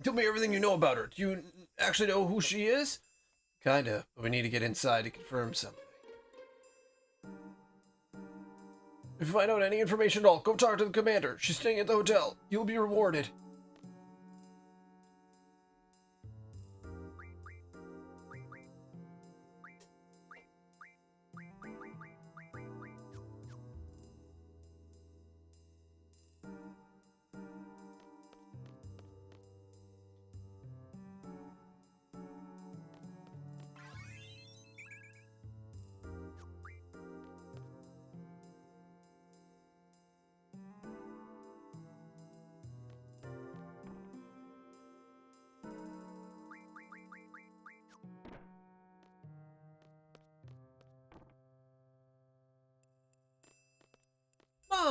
Tell me everything you know about her. Do you actually know who she is? Kinda, but we need to get inside to confirm something. If you find out any information at all, go talk to the commander. She's staying at the hotel. You'll be rewarded.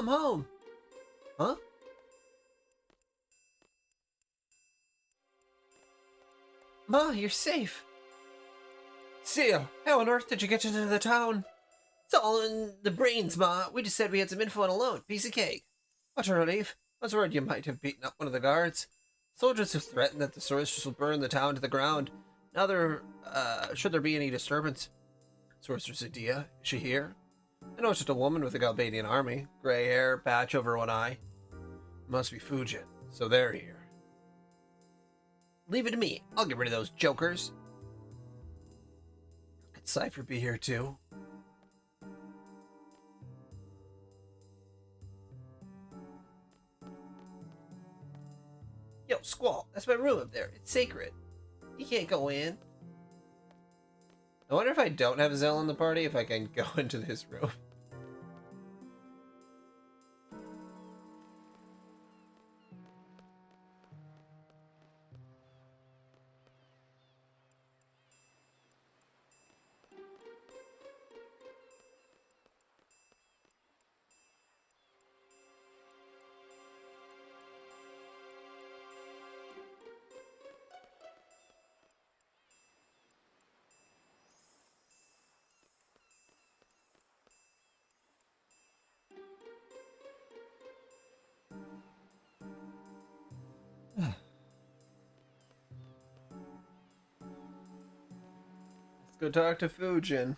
I'm home. Huh? Ma, you're safe. Seal, how on earth did you get into the town? It's all in the brains, Ma. We just said we had some info on a loan. Piece of cake. What a relief. I was worried you might have beaten up one of the guards. Soldiers have threatened that the sorceress will burn the town to the ground. Now should there be any disturbance? Sorceress Adia, is she here? I know it's just a woman with a Galbadian army. Gray hair, patch over one eye. Must be Fujin, so they're here. Leave it to me. I'll get rid of those jokers. Could Cypher be here too? Yo, Squall, that's my room up there. It's sacred. You can't go in. I wonder if I don't have Zell in the party, if I can go into this room. Go talk to Fujin.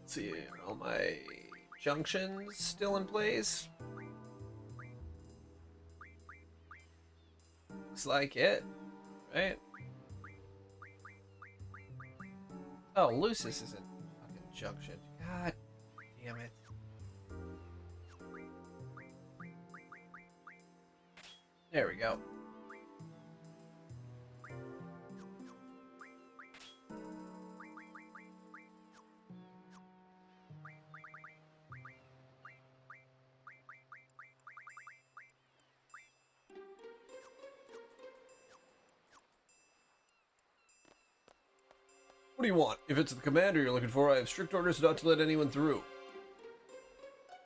Let's see, are all my junctions still in place? Looks like it, right? Oh, Lucis isn't fucking junction. God damn it. There we go. What do you want? If it's the commander you're looking for, I have strict orders not to let anyone through.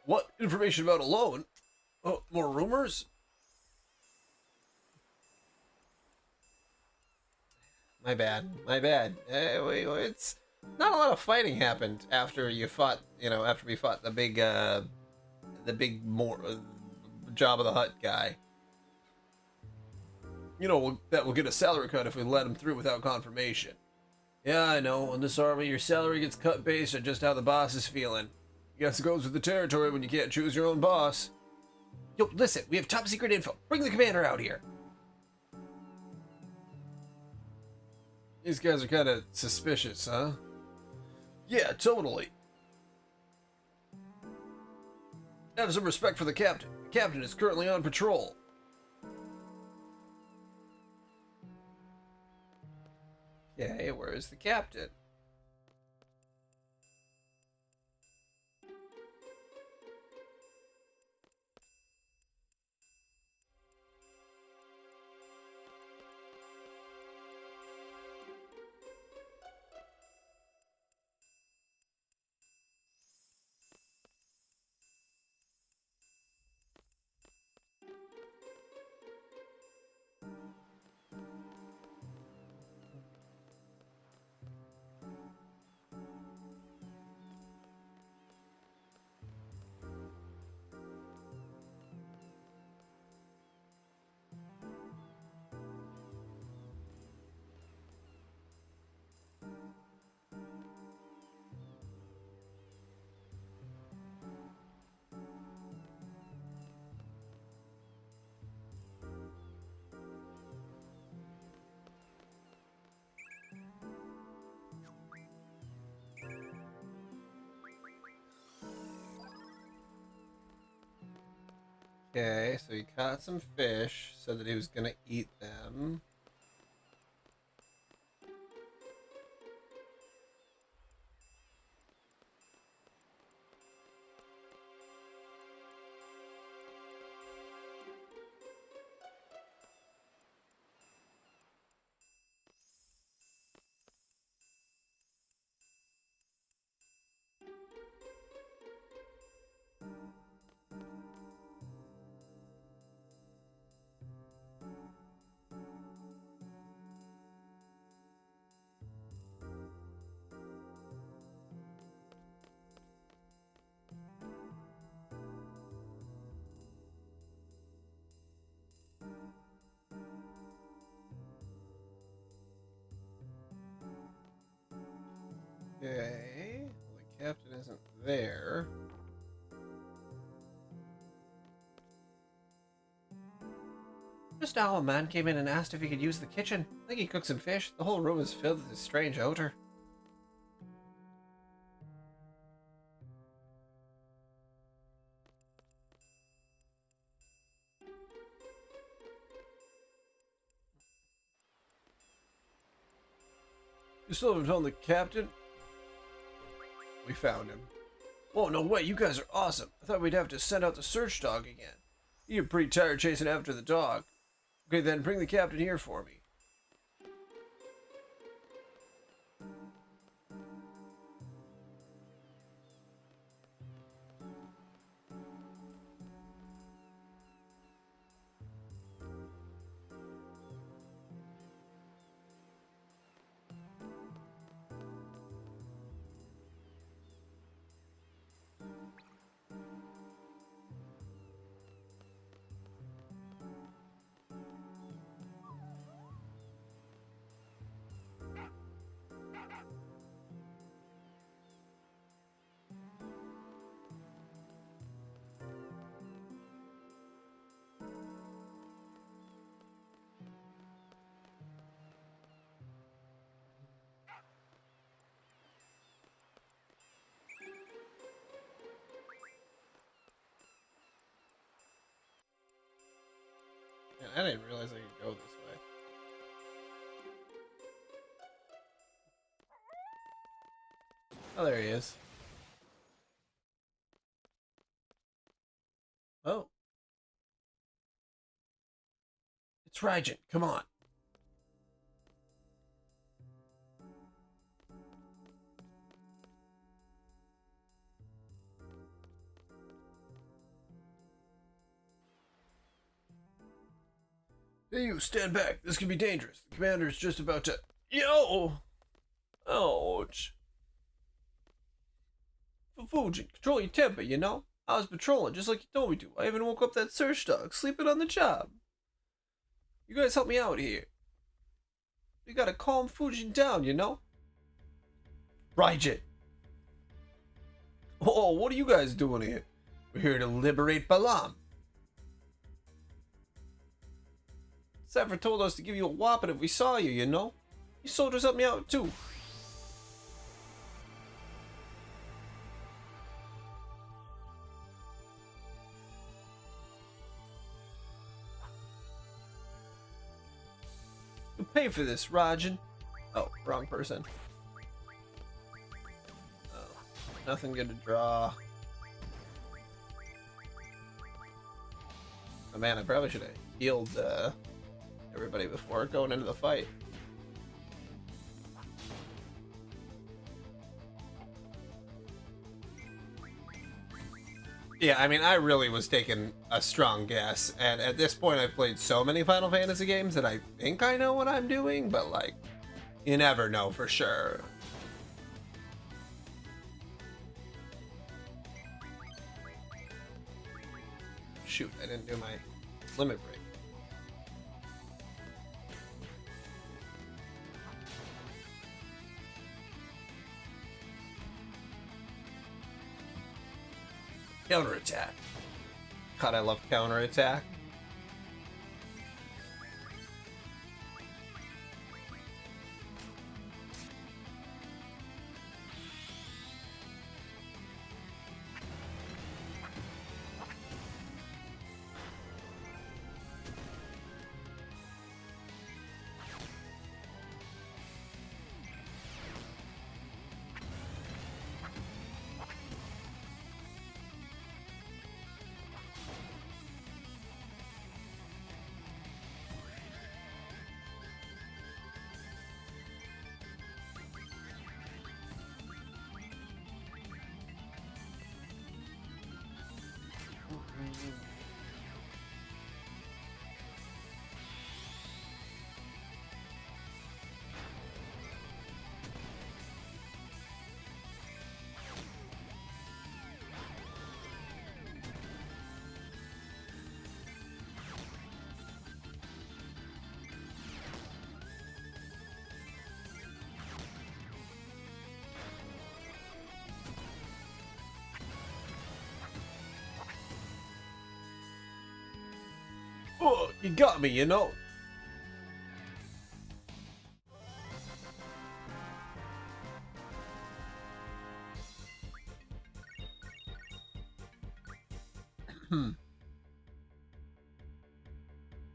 What? Information about a loan? Oh, more rumors? My bad. My bad. It's not a lot of fighting happened after you fought. After we fought the big Job of the Hutt guy. That will get a salary cut if we let him through without confirmation. Yeah, I know. In this army, your salary gets cut based on just how the boss is feeling. I guess it goes with the territory when you can't choose your own boss. Yo, listen, we have top secret info. Bring the commander out here. These guys are kind of suspicious, huh? Yeah, totally. Have some respect for the captain. The captain is currently on patrol. Okay, where is the captain? Okay, so he caught some fish, said that he was gonna eat them. isn't there. Just now, a man came in and asked if he could use the kitchen. I think he cooks some fish. The whole room is filled with this strange odor. You still haven't found the captain? We found him. Oh, no way, you guys are awesome. I thought we'd have to send out the search dog again. You're pretty tired chasing after the dog. Okay, then bring the captain here for me. Man, I didn't realize I could go this way. Oh, there he is. Oh. It's Raijin, come on. Hey, you, stand back. This could be dangerous. The commander's just about to... Yo! Ouch. Fujin, control your temper, you know? I was patrolling just like you told me to. I even woke up that search dog, sleeping on the job. You guys help me out here. We gotta calm Fujin down, you know? Raijin! Oh, what are you guys doing here? We're here to liberate Balam. Sapphire told us to give you a whopping if we saw you, you know? You soldiers help me out too. You pay for this, Raijin. Oh, wrong person. Oh, nothing good to draw. Oh man, I probably should have healed everybody before going into the fight. Yeah, I mean, I really was taking a strong guess, and at this point I've played so many Final Fantasy games that I think I know what I'm doing, but like, you never know for sure. Shoot, I didn't do my limit break. Counterattack. God, I love counterattack. Oh, you got me, you know.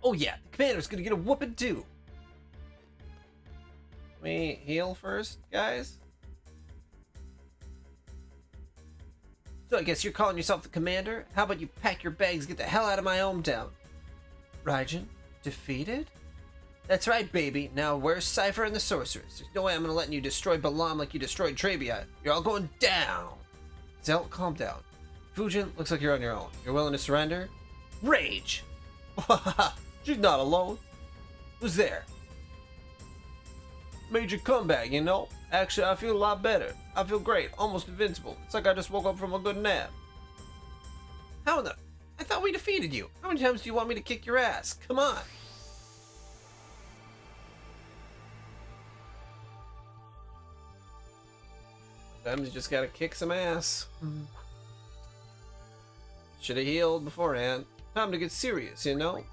Oh yeah, the commander's gonna get a whooping too. Let me heal first, guys. So I guess you're calling yourself the commander? How about you pack your bags, get the hell out of my hometown? Raijin, defeated? That's right, baby. Now where's Cypher and the Sorceress? There's no way I'm gonna let you destroy Balam like you destroyed Trebiat. You're all going down. Zell, calm down. Fujin, looks like you're on your own. You're willing to surrender? Rage! She's not alone. Who's there? Major comeback, you know? Actually, I feel a lot better. I feel great, almost invincible. It's like I just woke up from a good nap. How in the... I thought we defeated you. How many times do you want me to kick your ass? Come on. Sometimes you just gotta kick some ass. Should have healed beforehand. Time to get serious, you know?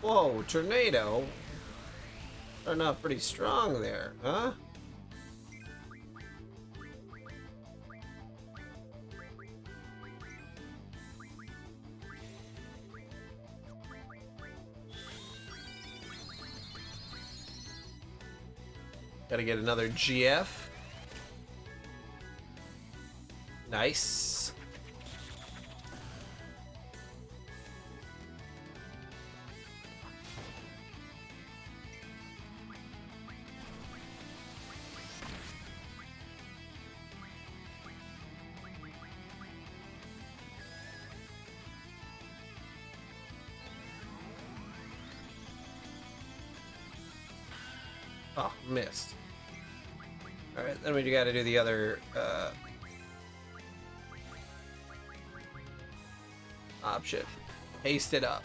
Whoa, tornado? Starting off pretty strong there, huh? Gotta get another GF. Nice. Oh, missed. Alright, then we gotta do the other option. Paste it up.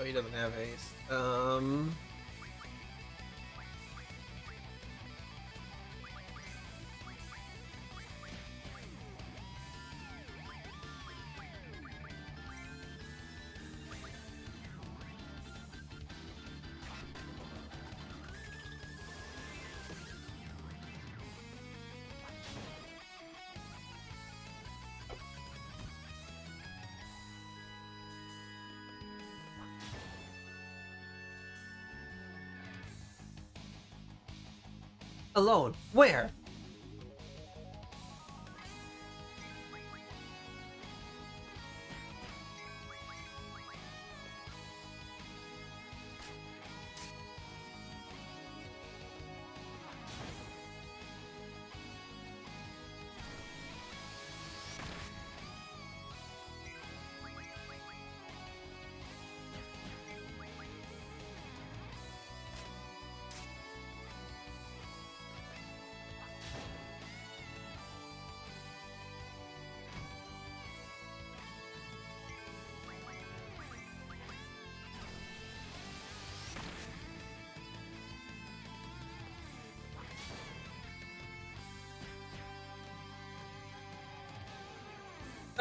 Oh, he doesn't have haste. Alone? Where?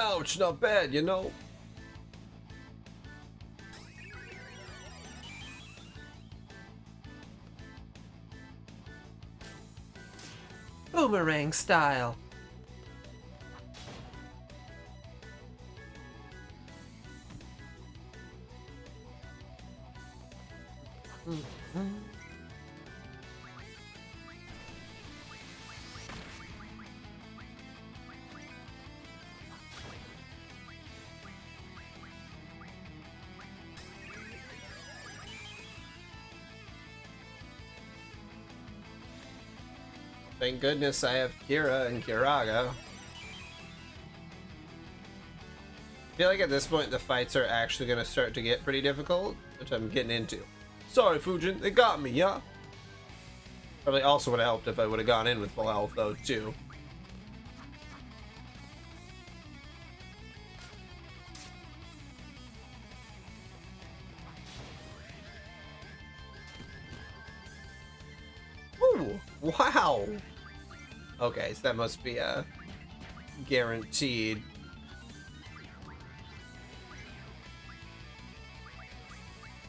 Ouch, not bad, you know? Boomerang style. Thank goodness I have Kira and Kiraga. I feel like at this point the fights are actually going to start to get pretty difficult, which I'm getting into. Sorry, Fujin, they got me, yeah? Probably also would have helped if I would have gone in with full health, though, too. Ooh, wow! Okay, so that must be a guaranteed.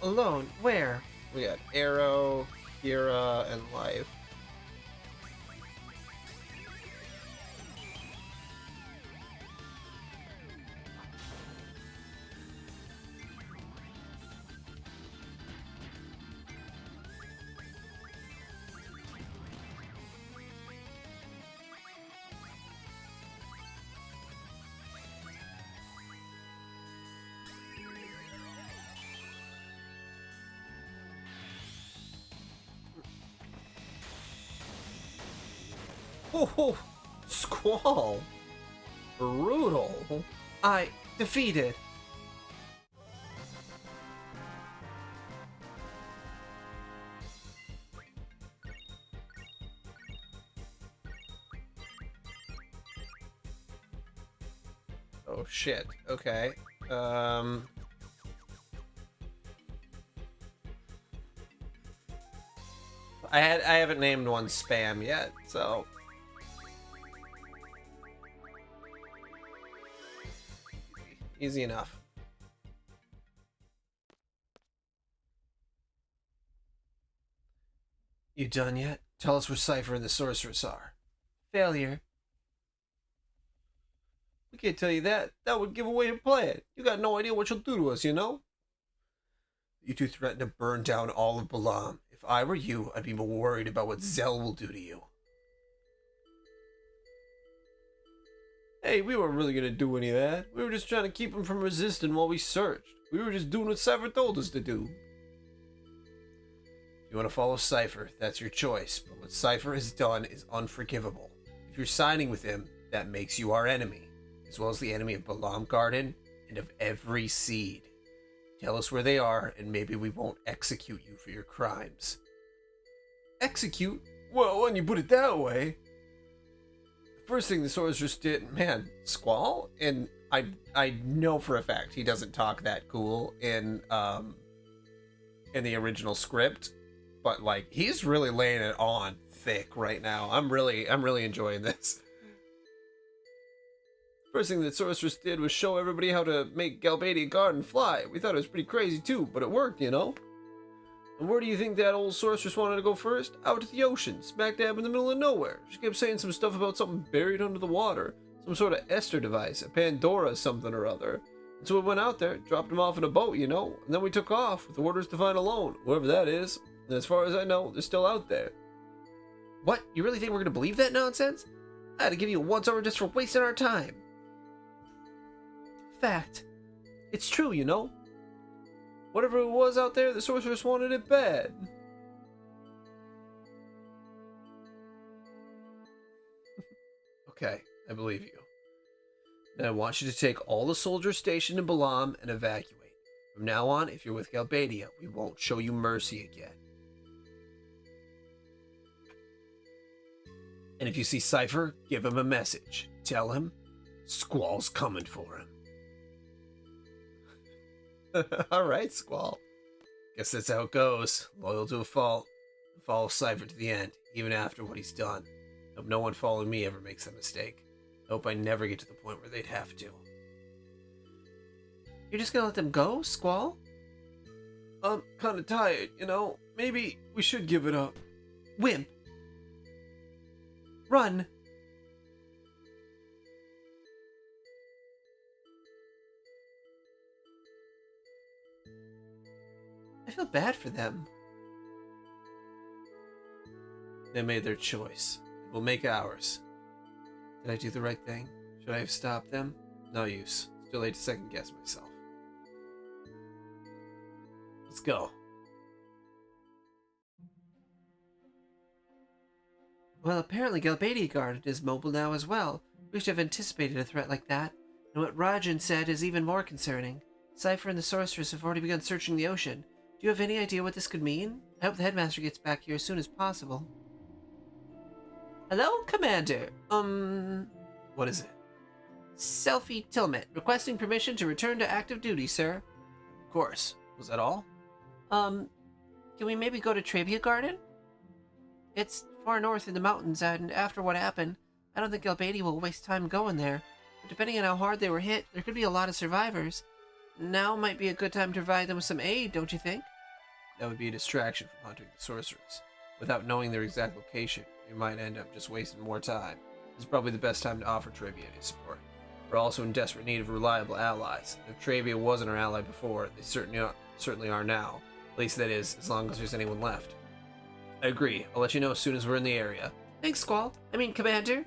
Alone? Where? We got Arrow, Kira, and Life. Oh, Squall! Brutal! I defeated. Oh shit, okay. I haven't named one spam yet, so easy enough. You done yet? Tell us where Cypher and the Sorceress are. Failure. We can't tell you that. That would give away your plan. You got no idea what you'll do to us, you know? You two threatened to burn down all of Balam. If I were you, I'd be more worried about what Zell will do to you. Hey, we weren't really gonna do any of that. We were just trying to keep him from resisting while we searched. We were just doing what Cypher told us to do. If you want to follow Cypher, that's your choice. But what Cypher has done is unforgivable. If you're siding with him, that makes you our enemy, as well as the enemy of Balam Garden and of every seed. Tell us where they are, and maybe we won't execute you for your crimes. Execute? Well, when you put it that way. The first thing the sorceress did, man, Squall? And I know for a fact he doesn't talk that cool in the original script, but like he's really laying it on thick right now. I'm really enjoying this. First thing that Sorceress did was show everybody how to make Galbadia Garden fly. We thought it was pretty crazy too, but it worked, you know? And where do you think that old Sorceress wanted to go first? Out to the ocean, smack dab in the middle of nowhere. She kept saying some stuff about something buried under the water. Some sort of Esther device, a Pandora something or other. And so we went out there, dropped him off in a boat, you know? And then we took off with orders to find Alone, whoever that is. And as far as I know, they're still out there. What? You really think we're gonna believe that nonsense? I had to give you a once-over just for wasting our time. Fact. It's true, you know? Whatever it was out there, the sorceress wanted it bad. Okay, I believe you. Now I want you to take all the soldiers stationed in Balam and evacuate. From now on, if you're with Galbadia, we won't show you mercy again. And if you see Cypher, give him a message. Tell him, Squall's coming for him. Alright, Squall. Guess that's how it goes. Loyal to a fault. Follow Cypher to the end, even after what he's done. Hope no one following me ever makes that mistake. Hope I never get to the point where they'd have to. You're just gonna let them go, Squall? I'm kinda tired, you know? Maybe we should give it up. Wimp. Run. I feel bad for them. They made their choice. We'll make ours. Did I do the right thing? Should I have stopped them? No use. It's too late to second guess myself. Let's go. Well, apparently Galbadia Garden is mobile now as well. We should have anticipated a threat like that. And what Rajan said is even more concerning. Cypher and the Sorceress have already begun searching the ocean. Do you have any idea what this could mean? I hope the headmaster gets back here as soon as possible. Hello, Commander. What is it? Selfie Tilmet, requesting permission to return to active duty, sir. Of course. Was that all? Can we maybe go to Trebia Garden? It's far north in the mountains, and after what happened, I don't think Galbadia will waste time going there. But depending on how hard they were hit, there could be a lot of survivors. Now might be a good time to provide them with some aid, don't you think? That would be a distraction from hunting the sorceress. Without knowing their exact location, we might end up just wasting more time. This is probably the best time to offer Trebia any support. We're also in desperate need of reliable allies. If Trebia wasn't our ally before, they certainly are now. At least that is, as long as there's anyone left. I agree. I'll let you know as soon as we're in the area. Thanks, Squall. Commander.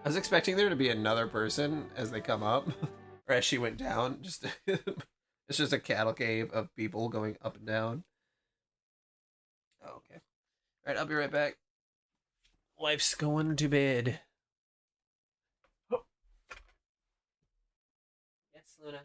I was expecting there to be another person as they come up, or as she went down. Just it's just a cattle cave of people going up and down. Oh, okay. All right, I'll be right back. Wife's going to bed. Yes, Luna.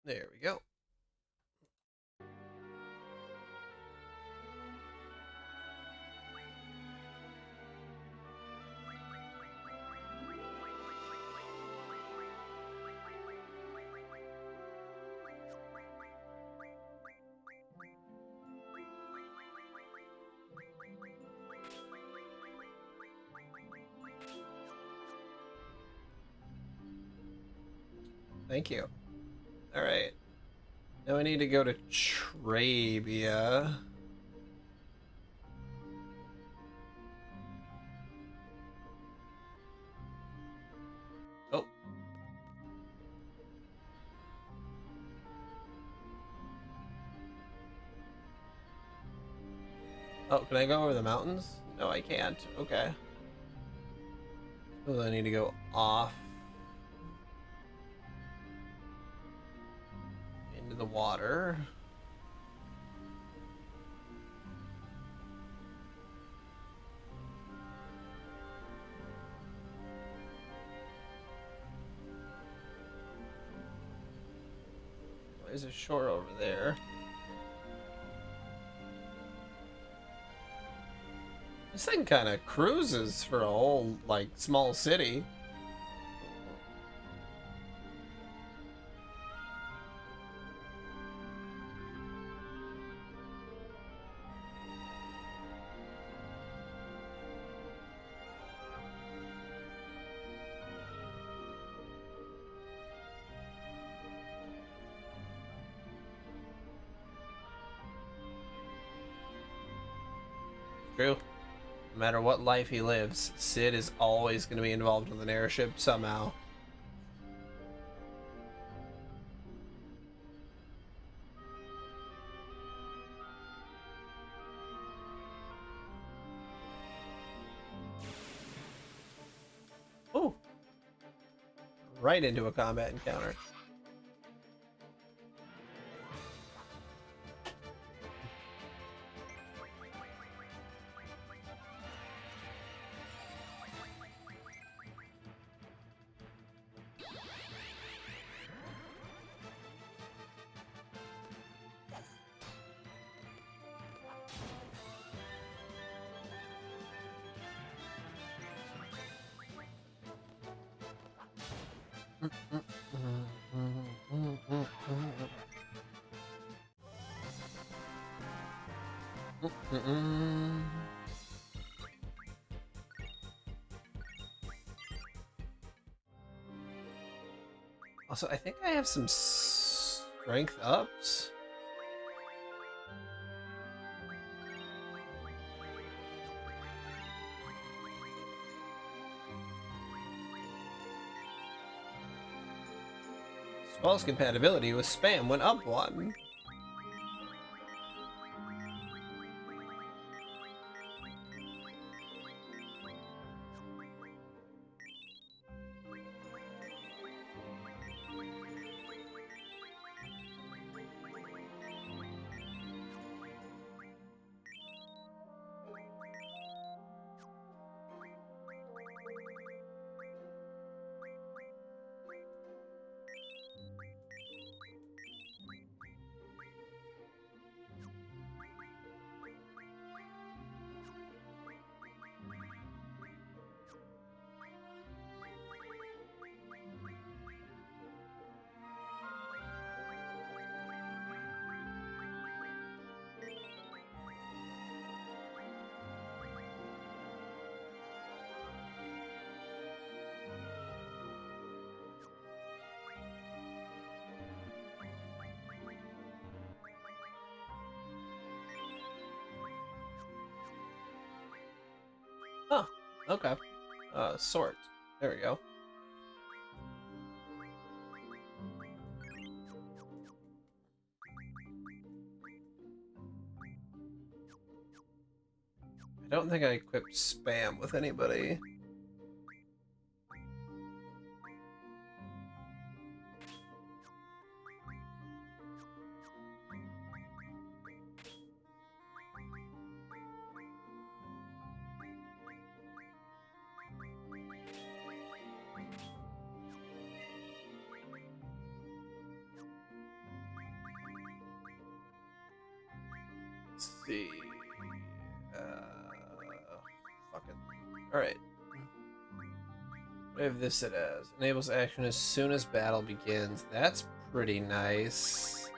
There we go. Thank you. All right. Now we need to go to Trabia. Oh. Oh, can I go over the mountains? No, I can't. Okay. Well, I need to go off into the water. There's a shore over there. This thing kind of cruises for a whole, like, small city. True. No matter what life he lives, Sid is always going to be involved with an airship somehow. Oh! Right into a combat encounter. Also, I think I have some strength ups. Spell's compatibility with spam went up one. Oh, okay. Sort. There we go. I don't think I equipped spam with anybody. see. Fucking. Alright. What have this it as? Enables action as soon as battle begins. That's pretty nice.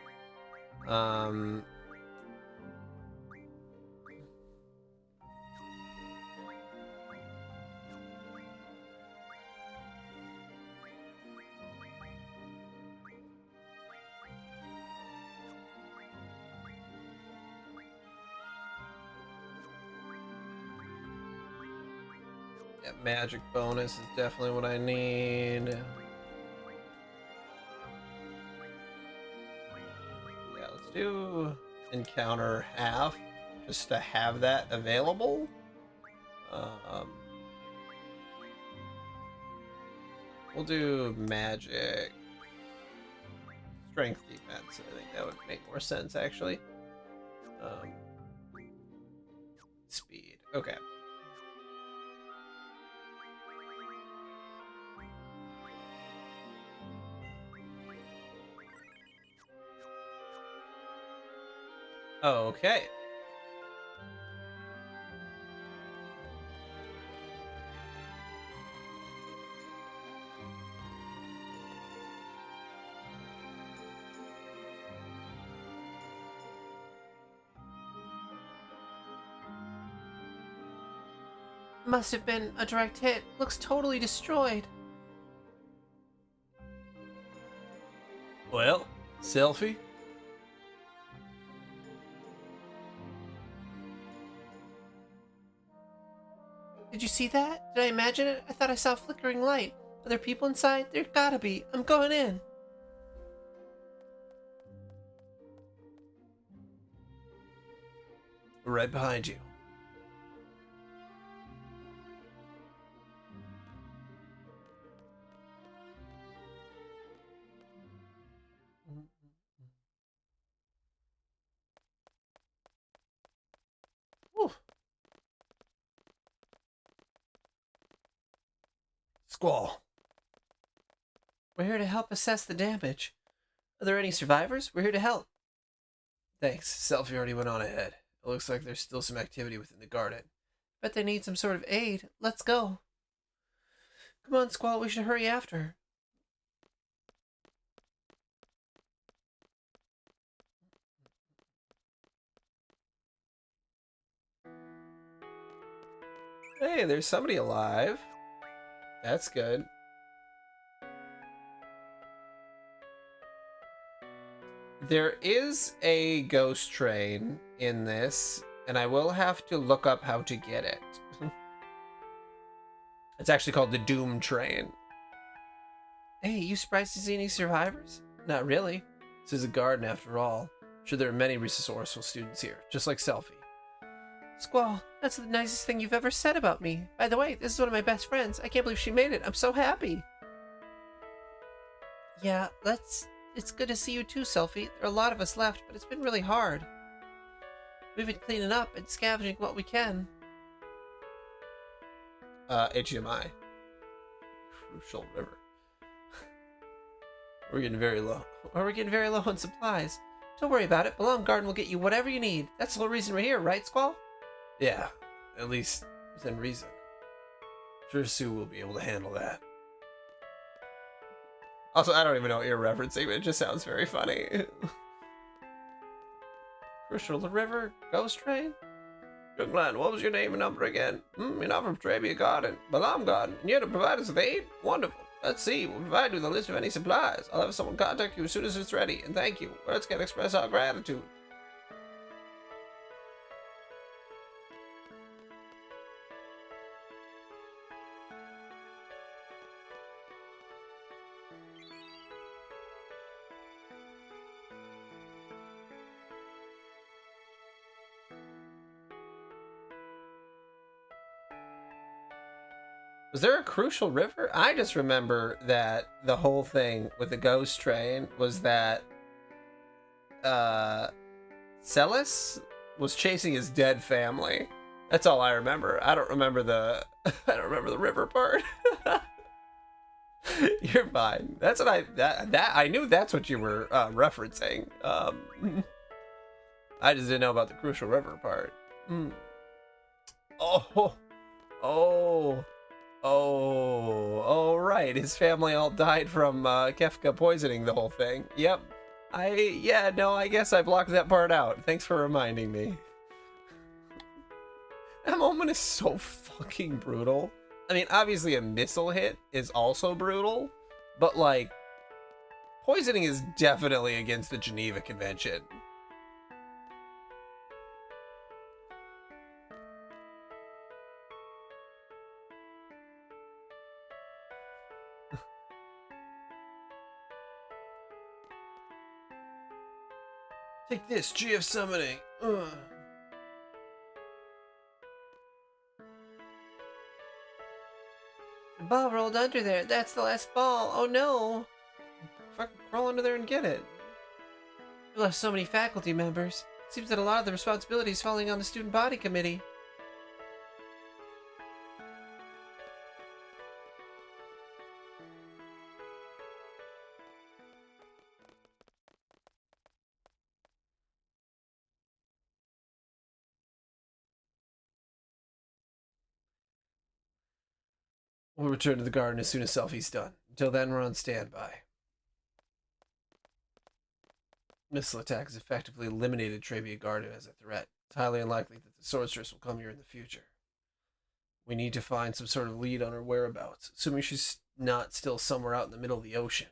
Yeah, magic bonus is definitely what I need. Yeah, let's do encounter half just to have that available. We'll do magic strength defense. I think that would make more sense actually. Speed. Okay. Okay. Must have been a direct hit. Looks totally destroyed. Well, selfie. Did you see that? Did I imagine it? I thought I saw a flickering light. Are there people inside? There gotta be. I'm going in. Right behind you. Whew. Squall. We're here to help assess the damage. Are there any survivors? We're here to help. Thanks. Selfie already went on ahead. It looks like there's still some activity within the garden. Bet they need some sort of aid. Let's go. Come on, Squall. We should hurry after her. Hey, there's somebody alive. That's good. There is a ghost train in this, and I will have to look up how to get it. It's actually called the Doom Train. Hey, you surprised to see any survivors? Not really. This is a garden after all. I'm sure there are many resourceful students here, just like Selfie. Squall, that's the nicest thing you've ever said about me. By the way, this is one of my best friends. I can't believe she made it. I'm so happy. Yeah, it's good to see you too, Selfie. There are a lot of us left, but it's been really hard. We've been cleaning up and scavenging what we can. HMI. Crucial River. We're getting very low. Or we're getting very low on supplies. Don't worry about it. Balam Garden will get you whatever you need. That's the whole reason we're here, right, Squall? Yeah, at least within reason. Sure Sue will be able to handle that. Also, I don't even know what you're referencing, but it just sounds very funny. Crucial River, Ghost Train? Young man, what was your name and number again? You're not from Trabia Garden, Balam Garden, and you're to provide us with aid? Wonderful. Let's see, we'll provide you with a list of any supplies. I'll have someone contact you as soon as it's ready, and thank you. Words can express our gratitude. Was there a Crucial River? I just remember that the whole thing with the ghost train was that Celis was chasing his dead family. That's all I remember. I don't remember the the river part. You're fine. That's what I knew that's what you were referencing. I just didn't know about the Crucial River part. Oh, oh, oh, right. His family all died from Kefka poisoning the whole thing. Yep. I guess I blocked that part out. Thanks for reminding me. That moment is so fucking brutal. I mean, obviously a missile hit is also brutal, but like, poisoning is definitely against the Geneva Convention. Take this, GF summoning. Ugh. The ball rolled under there. That's the last ball. Oh no. Fucking crawl under there and get it. We lost so many faculty members. Seems that a lot of the responsibility is falling on the student body committee. We'll return to the garden as soon as Selfie's done. Until then, we're on standby. Missile attack has effectively eliminated Trabia Garden as a threat. It's highly unlikely that the sorceress will come here in the future. We need to find some sort of lead on her whereabouts, assuming she's not still somewhere out in the middle of the ocean.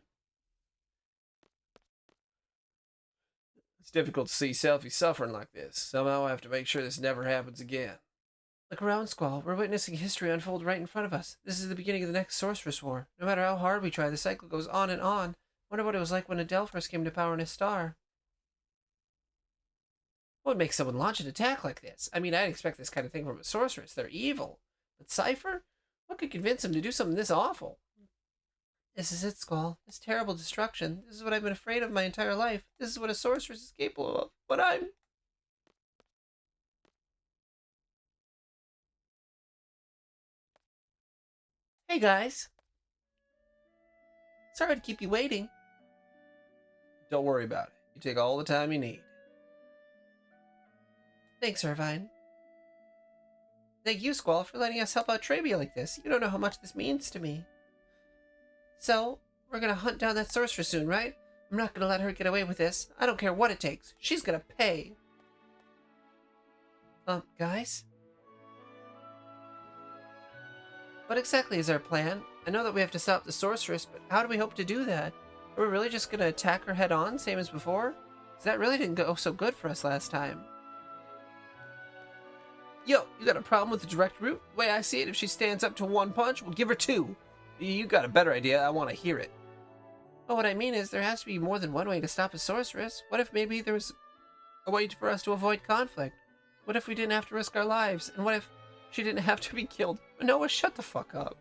It's difficult to see Selfie suffering like this. Somehow I have to make sure this never happens again. Look around, Squall. We're witnessing history unfold right in front of us. This is the beginning of the next Sorceress War. No matter how hard we try, the cycle goes on and on. Wonder what it was like when Adele first came to power in a star. What would make someone launch an attack like this? I mean, I'd expect this kind of thing from a sorceress. They're evil. But Cypher? What could convince him to do something this awful? This is it, Squall. This terrible destruction. This is what I've been afraid of my entire life. This is what a sorceress is capable of. But I'm... Hey, guys. Sorry to keep you waiting. Don't worry about it. You take all the time you need. Thanks, Irvine. Thank you, Squall, for letting us help out Trabia like this. You don't know how much this means to me. So, we're gonna hunt down that sorceress soon, right? I'm not gonna let her get away with this. I don't care what it takes. She's gonna pay. Guys? What exactly is our plan? I know that we have to stop the sorceress, but how do we hope to do that? Are we really just gonna attack her head on, same as before? 'Cause that really didn't go so good for us last time. Yo, you got a problem with the direct route? The way I see it, if she stands up to one punch, we'll give her two. You got a better idea. I want to hear it. Well, what I mean is there has to be more than one way to stop a sorceress. What if maybe there was a way for us to avoid conflict? What if we didn't have to risk our lives? And what if she didn't have to be killed? Noah, shut the fuck up.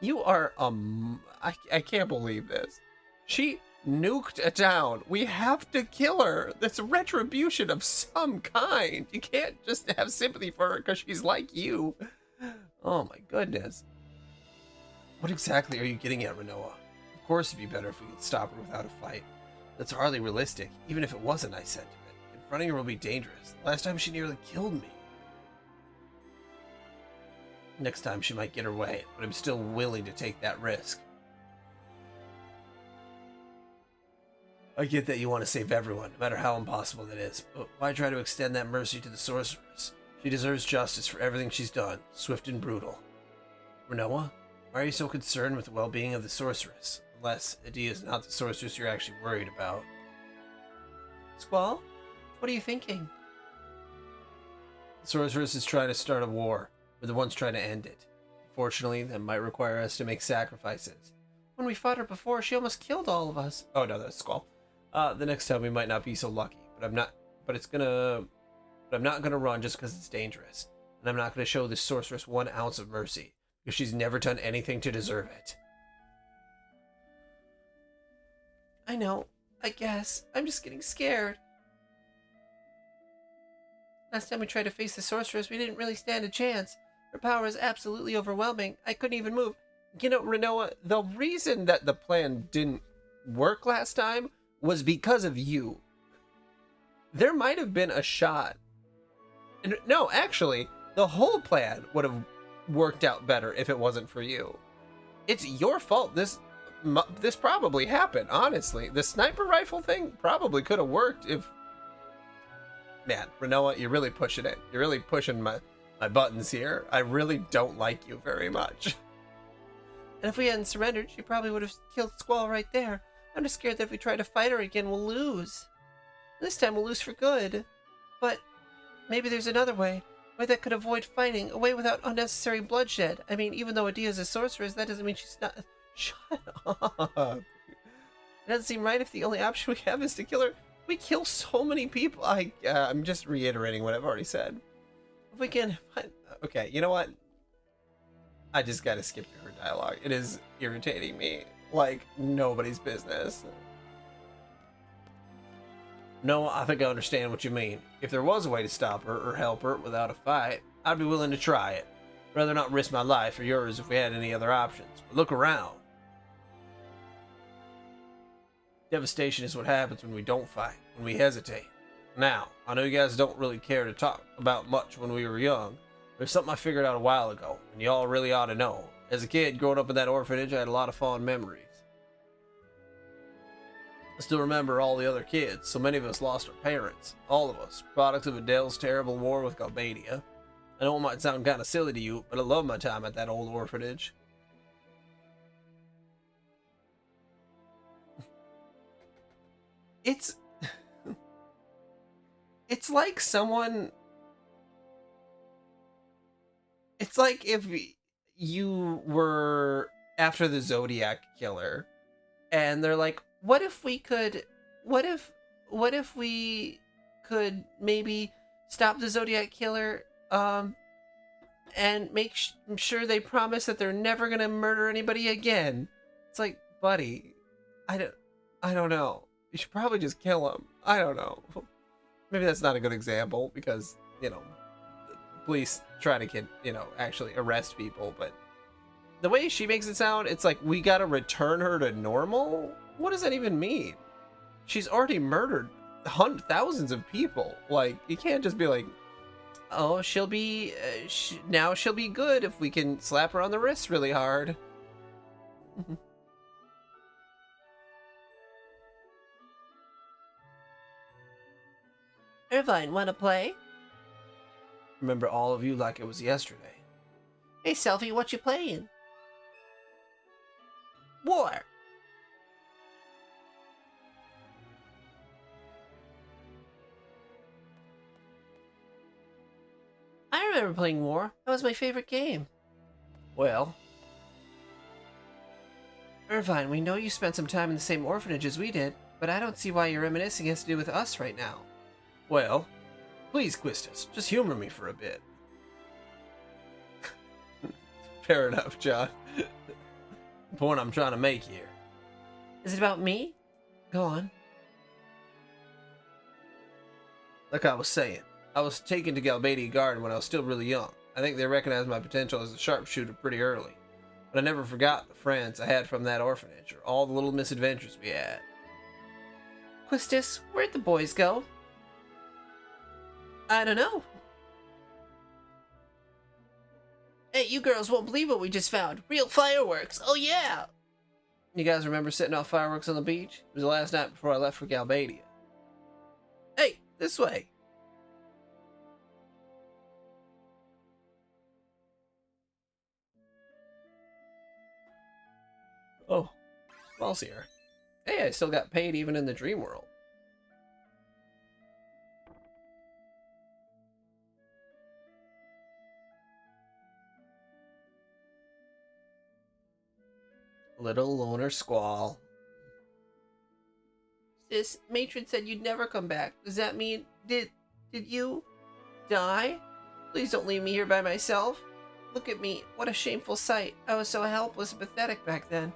You are, I can't believe this. She nuked a town. We have to kill her. That's retribution of some kind. You can't just have sympathy for her because she's like you. Oh my goodness. What exactly are you getting at, Rinoa? Of course it'd be better if we could stop her without a fight. That's hardly realistic, even if it was a nice sentiment. Confronting her will be dangerous. Last time she nearly killed me. Next time she might get her way, but I'm still willing to take that risk. I get that you want to save everyone, no matter how impossible that is, but why try to extend that mercy to the sorceress? She deserves justice for everything she's done, swift and brutal. Rinoa, why are you so concerned with the well-being of the sorceress? Unless Adia is not the sorceress you're actually worried about. Squall? What are you thinking? The sorceress is trying to start a war. We're the ones trying to end it. Unfortunately, that might require us to make sacrifices. When we fought her before, she almost killed all of us. Oh no, that's Squall. The next time we might not be so lucky, but I'm not gonna run just because it's dangerous. And I'm not gonna show this sorceress 1 ounce of mercy, because she's never done anything to deserve it. I know, I guess. I'm just getting scared. Last time we tried to face the sorceress, we didn't really stand a chance. Her power is absolutely overwhelming. I couldn't even move. You know, Rinoa, the reason that the plan didn't work last time was because of you. there might have been a shot. And no, actually, the whole plan would have worked out better if it wasn't for you. It's your fault. This probably happened, honestly. The sniper rifle thing probably could have worked if... Man, Rinoa, you're really pushing it. You're really pushing my buttons here. I really don't like you very much. And if we hadn't surrendered, she probably would have killed Squall right there. I'm just scared that if we try to fight her again, we'll lose. This time we'll lose for good. But maybe there's another way. A way that could avoid fighting. A way without unnecessary bloodshed. I mean, even though Adia's a sorceress, that doesn't mean she's not... Shut up. It doesn't seem right if the only option we have is to kill her. We kill so many people. I'm just reiterating what I've already said. If we can... Okay, you know what? I just gotta skip her dialogue. It is irritating me like nobody's business. No, I think I understand what you mean. If there was a way to stop her or help her without a fight, I'd be willing to try it. Rather not risk my life or yours if we had any other options. But look around. Devastation is what happens when we don't fight, when we hesitate. Now, I know you guys don't really care to talk about much when we were young, but there's something I figured out a while ago, and y'all really ought to know. As a kid, growing up in that orphanage, I had a lot of fond memories. I still remember all the other kids. So many of us lost our parents. All of us. Products of Adele's terrible war with Galbadia. I know it might sound kind of silly to you, but I love my time at that old orphanage. It's... It's like someone... It's like if you were after the Zodiac Killer, and they're like, what if we could maybe stop the Zodiac Killer, and make sure they promise that they're never gonna murder anybody again. It's like, buddy, I don't know. You should probably just kill him. I don't know. Maybe that's not a good example because, you know, police try to actually arrest people, but the way she makes it sound, it's like we gotta return her to normal? What does that even mean? She's already murdered thousands of people. Like, you can't just be like, oh, she'll be, now she'll be good if we can slap her on the wrist really hard. Irvine, wanna play? Remember all of you like it was yesterday. Hey, Selfie, what you playing? War. I remember playing War. That was my favorite game. Well, Irvine, we know you spent some time in the same orphanage as we did, but I don't see why your reminiscing has to do with us right now. well, please, Quistis, just humor me for a bit. Fair enough, John. The point I'm trying to make here. Is it about me? Go on. Like I was saying, I was taken to Galbadia Garden when I was still really young. I think they recognized my potential as a sharpshooter pretty early. But I never forgot the friends I had from that orphanage, or all the little misadventures we had. Quistis, where'd the boys go? I don't know. Hey, you girls won't believe what we just found. Real fireworks. Oh, yeah. You guys remember setting off fireworks on the beach? It was the last night before I left for Galbadia. Hey, this way. Oh, Squall's here. Hey, I still got paid even in the dream world. Little loner Squall. Sis, Matron said you'd never come back. Does that mean, did you die? Please don't leave me here by myself. Look at me. What a shameful sight. I was so helpless and pathetic back then.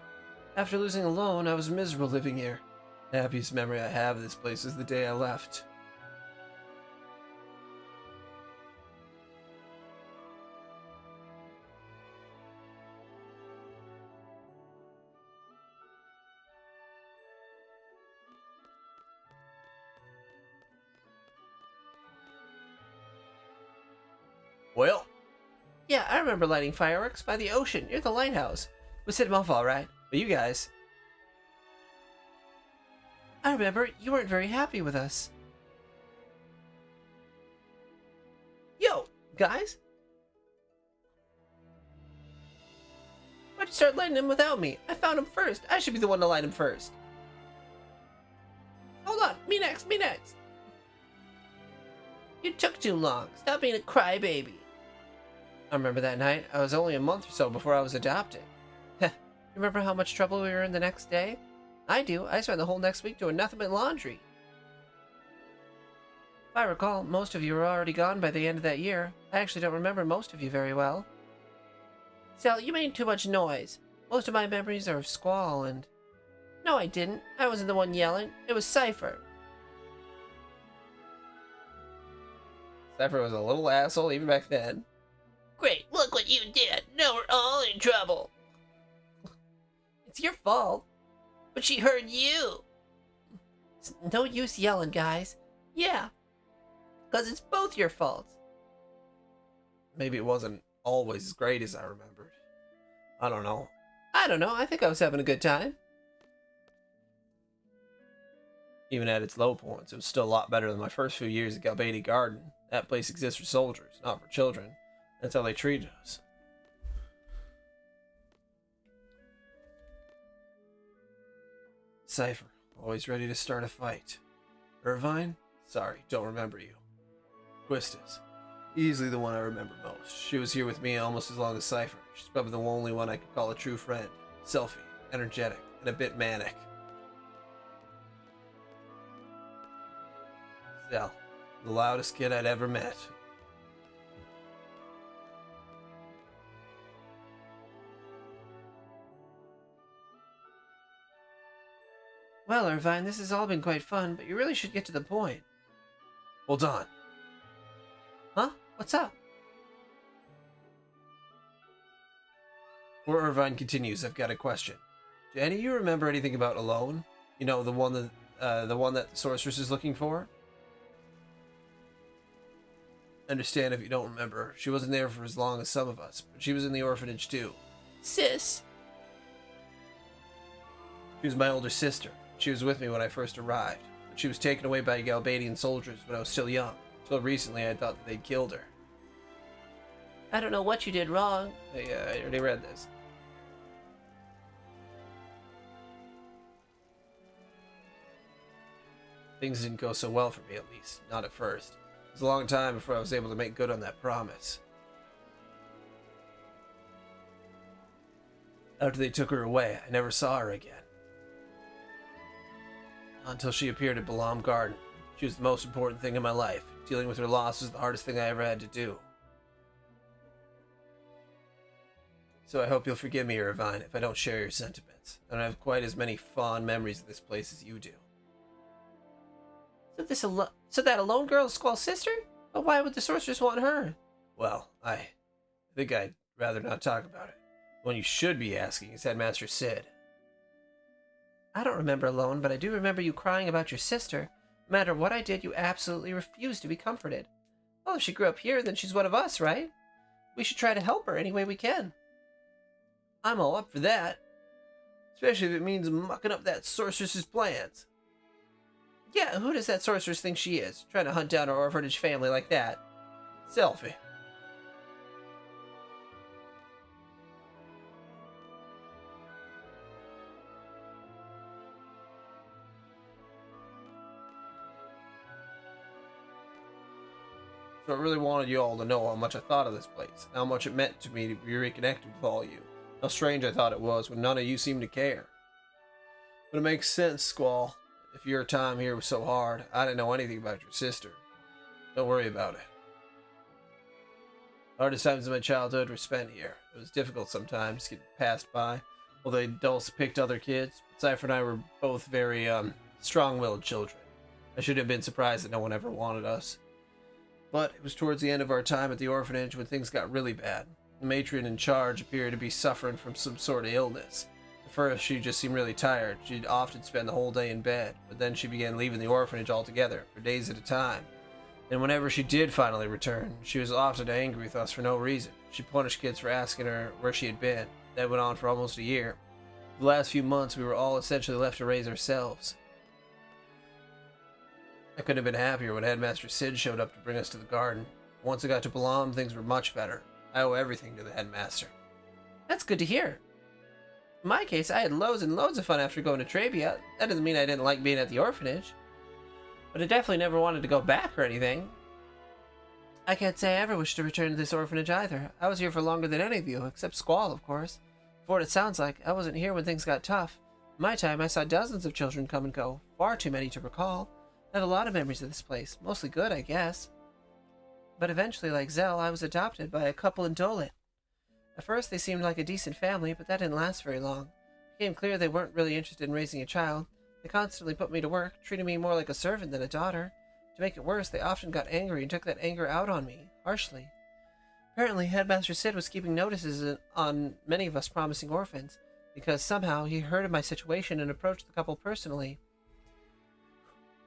After losing Alone, I was miserable living here. The happiest memory I have of this place is the day I left. Well, Yeah, I remember lighting fireworks by the ocean near the lighthouse. We set them off all right, but you guys... I remember you weren't very happy with us. Yo, guys! Why'd you start lighting them without me? I found them first. I should be the one to light them first. Hold on, me next, me next. You took too long. Stop being a crybaby. I remember that night. I was only a month or so before I was adopted. Remember how much trouble we were in the next day? I do. I spent the whole next week doing nothing but laundry. If I recall, most of you were already gone by the end of that year. I actually don't remember most of you very well. Sal, you made too much noise. Most of my memories are of Squall and... No, I didn't. I wasn't the one yelling. It was Cypher. Cypher was a little asshole even back then. Great, look what you did. Now we're all in trouble. It's your fault. But she heard you. It's no use yelling, guys. Yeah. Because it's both your faults. Maybe it wasn't always as great as I remembered. I don't know. I think I was having a good time. Even at its low points, it was still a lot better than my first few years at Galbadia Garden. That place exists for soldiers, not for children. That's how they treated us. Cypher, always ready to start a fight. Irvine? Sorry, don't remember you. Quistis, easily the one I remember most. She was here with me almost as long as Cypher. She's probably the only one I could call a true friend. Selfie, energetic, and a bit manic. Sal, the loudest kid I'd ever met. Well, Irvine, this has all been quite fun, but you really should get to the point. Hold on. Huh? What's up? Before Irvine continues, I've got a question. Do any of you remember anything about Alone? You know, the one that the sorceress is looking for? Understand if you don't remember. She wasn't there for as long as some of us, but she was in the orphanage too. Sis. She was my older sister. She was with me when I first arrived, but she was taken away by Galbadian soldiers when I was still young. Till recently I thought that they'd killed her. I don't know what you did wrong. I already read this. Things didn't go so well for me, at least. Not at first. It was a long time before I was able to make good on that promise. After they took her away, I never saw her again. Until she appeared at Balam Garden. She was the most important thing in my life. Dealing with her loss was the hardest thing I ever had to do. So I hope you'll forgive me, Irvine, if I don't share your sentiments. I don't have quite as many fond memories of this place as you do. So that alone girl is Squall's sister? But why would the sorceress want her? Well, I think I'd rather not talk about it. The one you should be asking is Headmaster Sid. I don't remember Alone, but I do remember you crying about your sister. No matter what I did, you absolutely refused to be comforted. Well, if she grew up here, then she's one of us, right? We should try to help her any way we can. I'm all up for that. Especially if it means mucking up that sorceress's plans. Yeah, who does that sorceress think she is? Trying to hunt down our orphanage family like that. Selfie. So I really wanted you all to know how much I thought of this place, how much it meant to me to be reconnected with all you. How strange I thought it was when none of you seemed to care. But it makes sense, Squall. If your time here was so hard, I didn't know anything about your sister. Don't worry about it. The hardest times of my childhood were spent here. It was difficult sometimes, getting passed by. Well, the adults picked other kids. Cypher and I were both very, strong-willed children. I should have been surprised that no one ever wanted us. But it was towards the end of our time at the orphanage when things got really bad. The matron in charge appeared to be suffering from some sort of illness. At first, she just seemed really tired. She'd often spend the whole day in bed, but then she began leaving the orphanage altogether, for days at a time. And whenever she did finally return, she was often angry with us for no reason. She punished kids for asking her where she had been. That went on for almost a year. The last few months, we were all essentially left to raise ourselves. I couldn't have been happier when Headmaster Sid showed up to bring us to the garden. Once I got to Balam, things were much better. I owe everything to the headmaster. That's good to hear. In my case, I had loads and loads of fun after going to Trabia. That doesn't mean I didn't like being at the orphanage. But I definitely never wanted to go back or anything. I can't say I ever wish to return to this orphanage either. I was here for longer than any of you, except Squall, of course. For what it sounds like, I wasn't here when things got tough. In my time, I saw dozens of children come and go, far too many to recall. I have a lot of memories of this place, mostly good, I guess. But eventually, like Zell, I was adopted by a couple in Dolet. At first, they seemed like a decent family, but that didn't last very long. It became clear they weren't really interested in raising a child. They constantly put me to work, treating me more like a servant than a daughter. To make it worse, they often got angry and took that anger out on me, harshly. Apparently, Headmaster Sid was keeping notices on many of us promising orphans, because somehow he heard of my situation and approached the couple personally.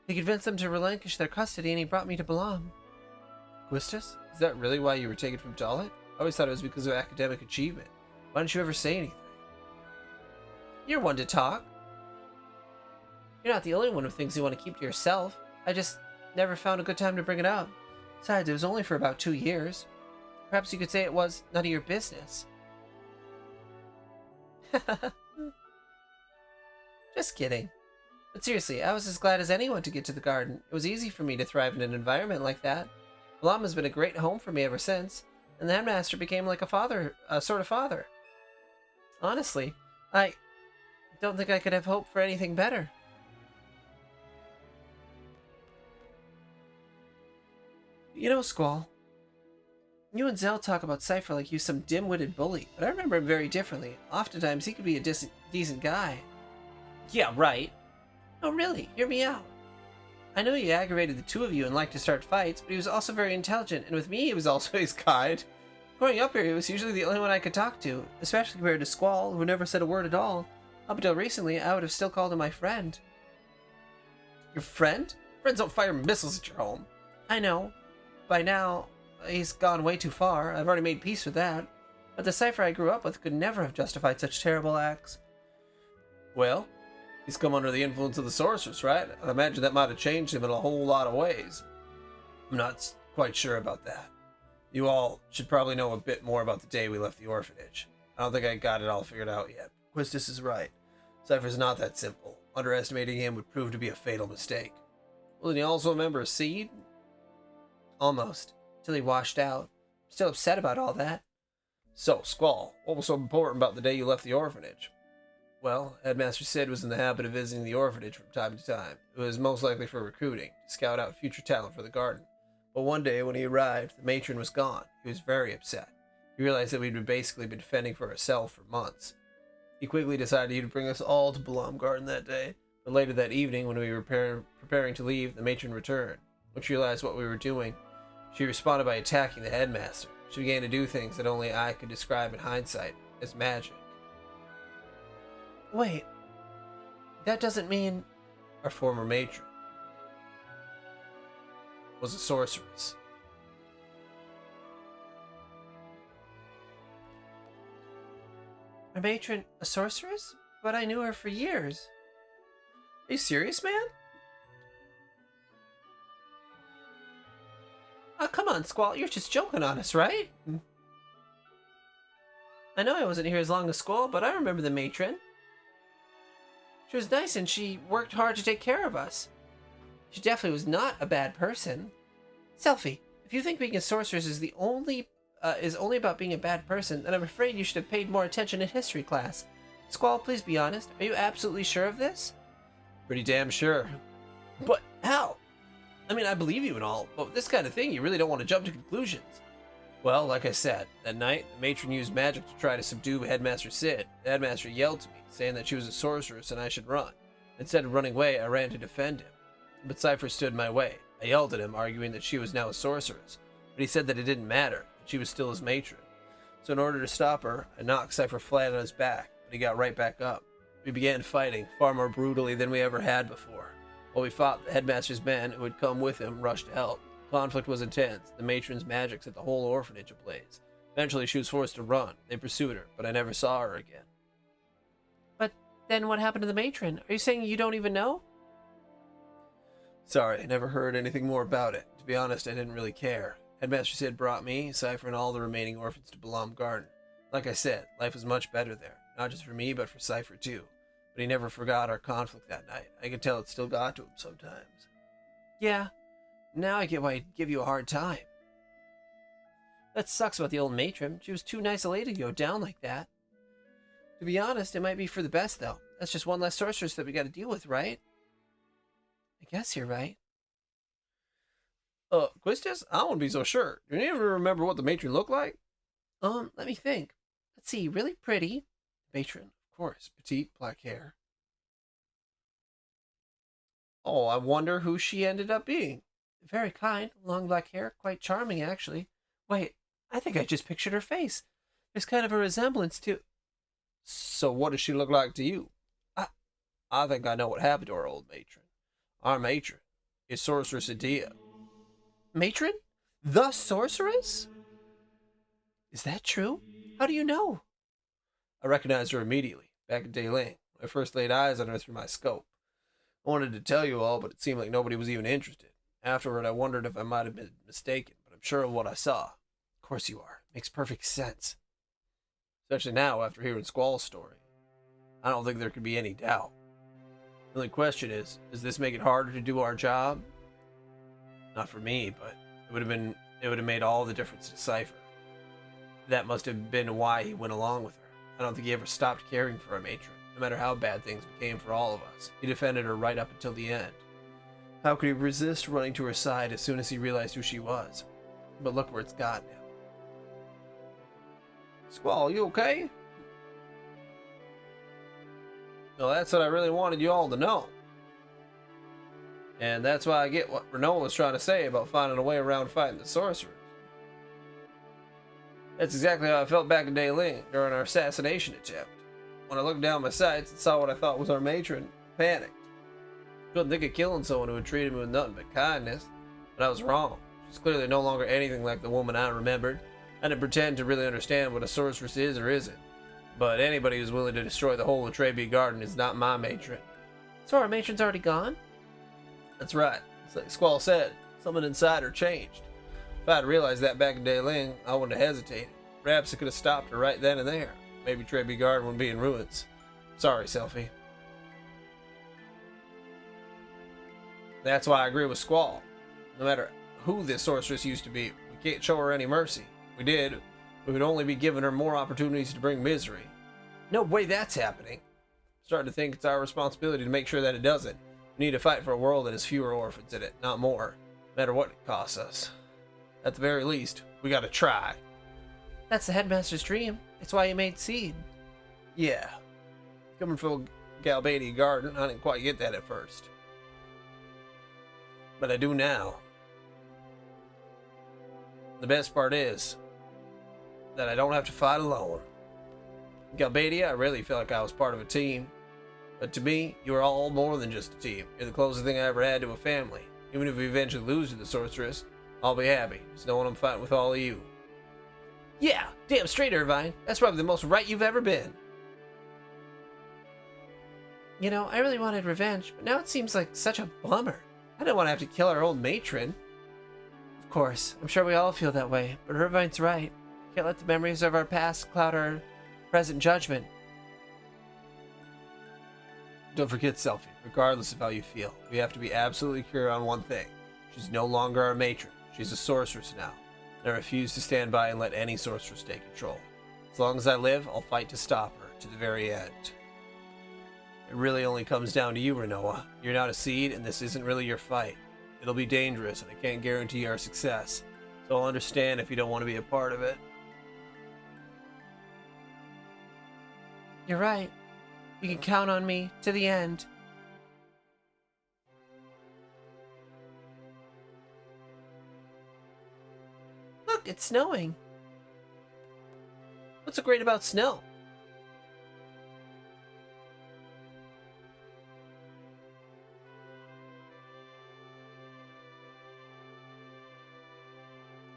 He convinced them to relinquish their custody, and he brought me to Balam. Quistis? Is that really why you were taken from Dalit? I always thought it was because of academic achievement. Why didn't you ever say anything? You're one to talk. You're not the only one who thinks you want to keep to yourself. I just never found a good time to bring it up. Besides, it was only for about 2 years. Perhaps you could say it was none of your business. Just kidding. But seriously, I was as glad as anyone to get to the garden. It was easy for me to thrive in an environment like that. Balam has been a great home for me ever since, and the headmaster became like a sort of father. Honestly, I don't think I could have hoped for anything better. You know, Squall, you and Zell talk about Cypher like he's some dim-witted bully, but I remember him very differently. Oftentimes, he could be a decent guy. Yeah, right. No, really, hear me out. I know he aggravated the two of you and liked to start fights, but he was also very intelligent, and with me, he was always kind. Growing up here, he was usually the only one I could talk to, especially compared to Squall, who never said a word at all. Up until recently, I would have still called him my friend. Your friend? Friends don't fire missiles at your home. I know. By now, he's gone way too far. I've already made peace with that. But the Cypher I grew up with could never have justified such terrible acts. Well, he's come under the influence of the sorceress, right? I imagine that might have changed him in a whole lot of ways. I'm not quite sure about that. You all should probably know a bit more about the day we left the orphanage. I don't think I got it all figured out yet. Quistis is right. Cypher's not that simple. Underestimating him would prove to be a fatal mistake. Well, did he also remember a seed? Almost. Till he washed out. Still upset about all that. So, Squall, what was so important about the day you left the orphanage? Well, Headmaster Sid was in the habit of visiting the orphanage from time to time. It was most likely for recruiting, to scout out future talent for the garden. But one day when he arrived, the matron was gone. He was very upset. He realized that we'd basically been fending for ourselves for months. He quickly decided he'd bring us all to Balam Garden that day, but later that evening, when we were preparing to leave, the matron returned. When she realized what we were doing, she responded by attacking the headmaster. She began to do things that only I could describe in hindsight as magic. Wait, that doesn't mean... Our former matron was a sorceress. Our matron, a sorceress? But I knew her for years. Are you serious, man? Oh, come on, Squall, you're just joking on us, right? I know I wasn't here as long as Squall, but I remember the matron. She was nice and she worked hard to take care of us. She definitely was not a bad person. Selphie, if you think being a sorceress is only about being a bad person, then I'm afraid you should have paid more attention in history class. Squall, please be honest. Are you absolutely sure of this? Pretty damn sure. But how? I mean, I believe you and all, but with this kind of thing, you really don't want to jump to conclusions. Well, like I said, that night, the matron used magic to try to subdue Headmaster Sid. The headmaster yelled to me, saying that she was a sorceress and I should run. Instead of running away, I ran to defend him. But Cypher stood in my way. I yelled at him, arguing that she was now a sorceress, but he said that it didn't matter, that she was still his matron. So in order to stop her, I knocked Cypher flat on his back, but he got right back up. We began fighting, far more brutally than we ever had before. While we fought, the headmaster's men, who had come with him, rushed to help. A Conflict was intense. The matron's magic set the whole orphanage ablaze. Eventually, she was forced to run. They pursued her, but I never saw her again. But then what happened to the matron? Are you saying you don't even know? Sorry, I never heard anything more about it. To be honest, I didn't really care. Headmaster Sid brought me, Cypher, and all the remaining orphans to Balam Garden. Like I said, life was much better there. Not just for me, but for Cypher too. But he never forgot our conflict that night. I could tell it still got to him sometimes. Yeah. Now I get why he'd give you a hard time. That sucks about the old matron. She was too nice a lady to go down like that. To be honest, it might be for the best, though. That's just one less sorceress that we gotta deal with, right? I guess you're right. Quistis? I wouldn't be so sure. Do you even remember what the matron looked like? Let me think. Let's see, really pretty. Matron, of course. Petite, black hair. Oh, I wonder who she ended up being. Very kind, long black hair, quite charming, actually. Wait, I think I just pictured her face. There's kind of a resemblance to... So what does she look like to you? I think I know what happened to our old matron. Our matron is Sorceress Adia. Matron? The sorceress? Is that true? How do you know? I recognized her immediately, back in Dayling, when I first laid eyes on her through my scope. I wanted to tell you all, but it seemed like nobody was even interested. Afterward, I wondered if I might have been mistaken, but I'm sure of what I saw. Of course you are. Makes perfect sense. Especially now, after hearing Squall's story. I don't think there could be any doubt. The only question is, does this make it harder to do our job? Not for me, but it would have made all the difference to Cypher. That must have been why he went along with her. I don't think he ever stopped caring for our matron, no matter how bad things became for all of us. He defended her right up until the end. How could he resist running to her side as soon as he realized who she was? But look where it's gotten him. Squall, you okay? Well, that's what I really wanted you all to know. And that's why I get what Renoa was trying to say about finding a way around fighting the sorcerers. That's exactly how I felt back in Dayling during our assassination attempt. When I looked down my sights and saw what I thought was our matron, I panicked. Couldn't think of killing someone who had treated me with nothing but kindness, but I was wrong. She's clearly no longer anything like the woman I remembered. I didn't pretend to really understand what a sorceress is or isn't. But anybody who's willing to destroy the whole of Trebi Garden is not my matron. So our matron's already gone? That's right. It's like Squall said, something inside her changed. If I'd realized that back in Dayling, I wouldn't have hesitated. Perhaps I could have stopped her right then and there. Maybe Trebi Garden would be in ruins. Sorry, Selphie. That's why I agree with Squall. No matter who this sorceress used to be, we can't show her any mercy. If we did, we would only be giving her more opportunities to bring misery. No way that's happening. I'm starting to think it's our responsibility to make sure that it doesn't. We need to fight for a world that has fewer orphans in it, not more, no matter what it costs us. At the very least, we gotta try. That's the headmaster's dream. It's why he made Seed. Yeah. Coming from Galbadia Garden, I didn't quite get that at first. But I do now. The best part is that I don't have to fight alone. In Galbadia, I really felt like I was part of a team. But to me, you are all more than just a team. You're the closest thing I ever had to a family. Even if we eventually lose to the sorceress, I'll be happy, just knowing I'm fighting with all of you. Yeah, damn straight, Irvine. That's probably the most right you've ever been. You know, I really wanted revenge, but now it seems like such a bummer. I don't want to have to kill our old matron. Of course, I'm sure we all feel that way, but Irvine's right. Can't let the memories of our past cloud our present judgment. Don't forget, Selphie, regardless of how you feel, we have to be absolutely clear on one thing. She's no longer our matron. She's a sorceress now. And I refuse to stand by and let any sorceress take control. As long as I live, I'll fight to stop her, to the very end. It really only comes down to you, Renoa. You're not a seed, and this isn't really your fight. It'll be dangerous, and I can't guarantee our success. So I'll understand if you don't want to be a part of it. You're right. You can count on me to the end. Look, it's snowing. What's so great about snow?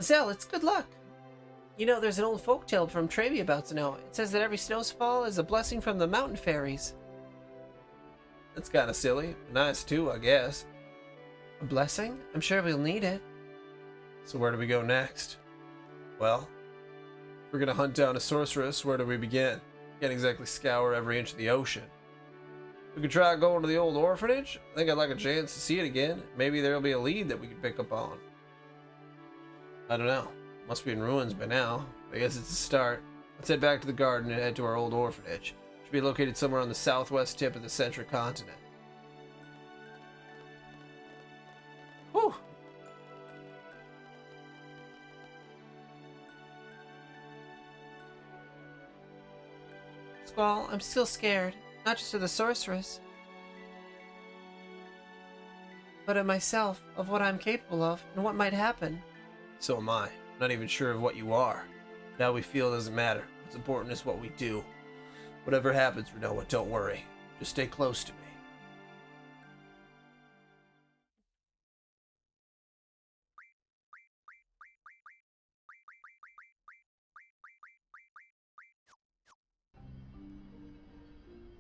Zell, it's good luck. You know, there's an old folktale from Trevi about Snow. It says that every snowfall is a blessing from the mountain fairies. That's kind of silly. Nice too, I guess. A blessing? I'm sure we'll need it. So where do we go next? Well, if we're gonna hunt down a sorceress, where do we begin? Can't exactly scour every inch of the ocean. We could try going to the old orphanage. I think I'd like a chance to see it again. Maybe there'll be a lead that we can pick up on. I don't know. Must be in ruins by now. I guess it's a start. Let's head back to the garden and head to our old orphanage. Should be located somewhere on the southwest tip of the central continent. Whew. Squall, I'm still scared. Not just of the sorceress, but of myself, of what I'm capable of, and what might happen. So am I. Not even sure of what you are. How we feel doesn't matter. What's important is what we do. Whatever happens, Rinoa, don't worry. Just stay close to me.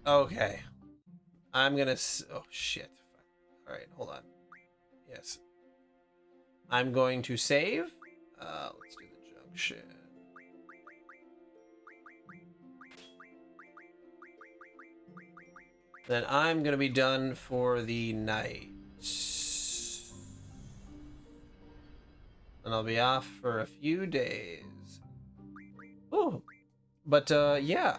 Okay. I'm gonna... Oh, shit. Alright, hold on. Yes. I'm going to save. Let's do the junction. Then I'm gonna be done for the night. And I'll be off for a few days. Oh. But yeah,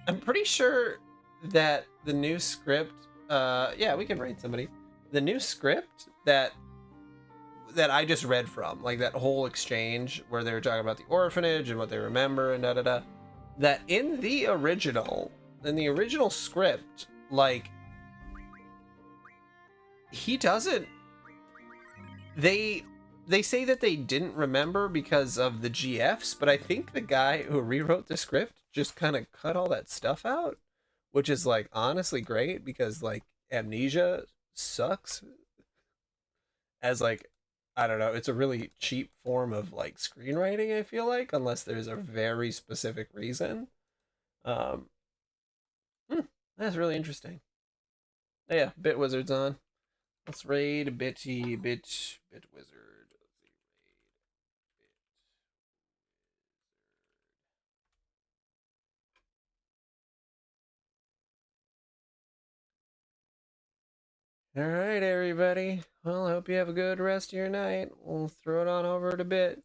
I'm pretty sure that the new script, yeah, we can rate somebody. The new script that I just read from, like that whole exchange where they were talking about the orphanage and what they remember and da-da-da, that in the original script, like, he doesn't, they say that they didn't remember because of the GFs, but I think the guy who rewrote the script just kind of cut all that stuff out, which is, like, honestly great, because, like, amnesia sucks as, like, I don't know, it's a really cheap form of, like, screenwriting, I feel like, unless there's a very specific reason. Um, that's really interesting. Oh, yeah, Bit Wizard's on. Let's raid Bit Wizard. All right, everybody. Well, I hope you have a good rest of your night. We'll throw it on over to Bit.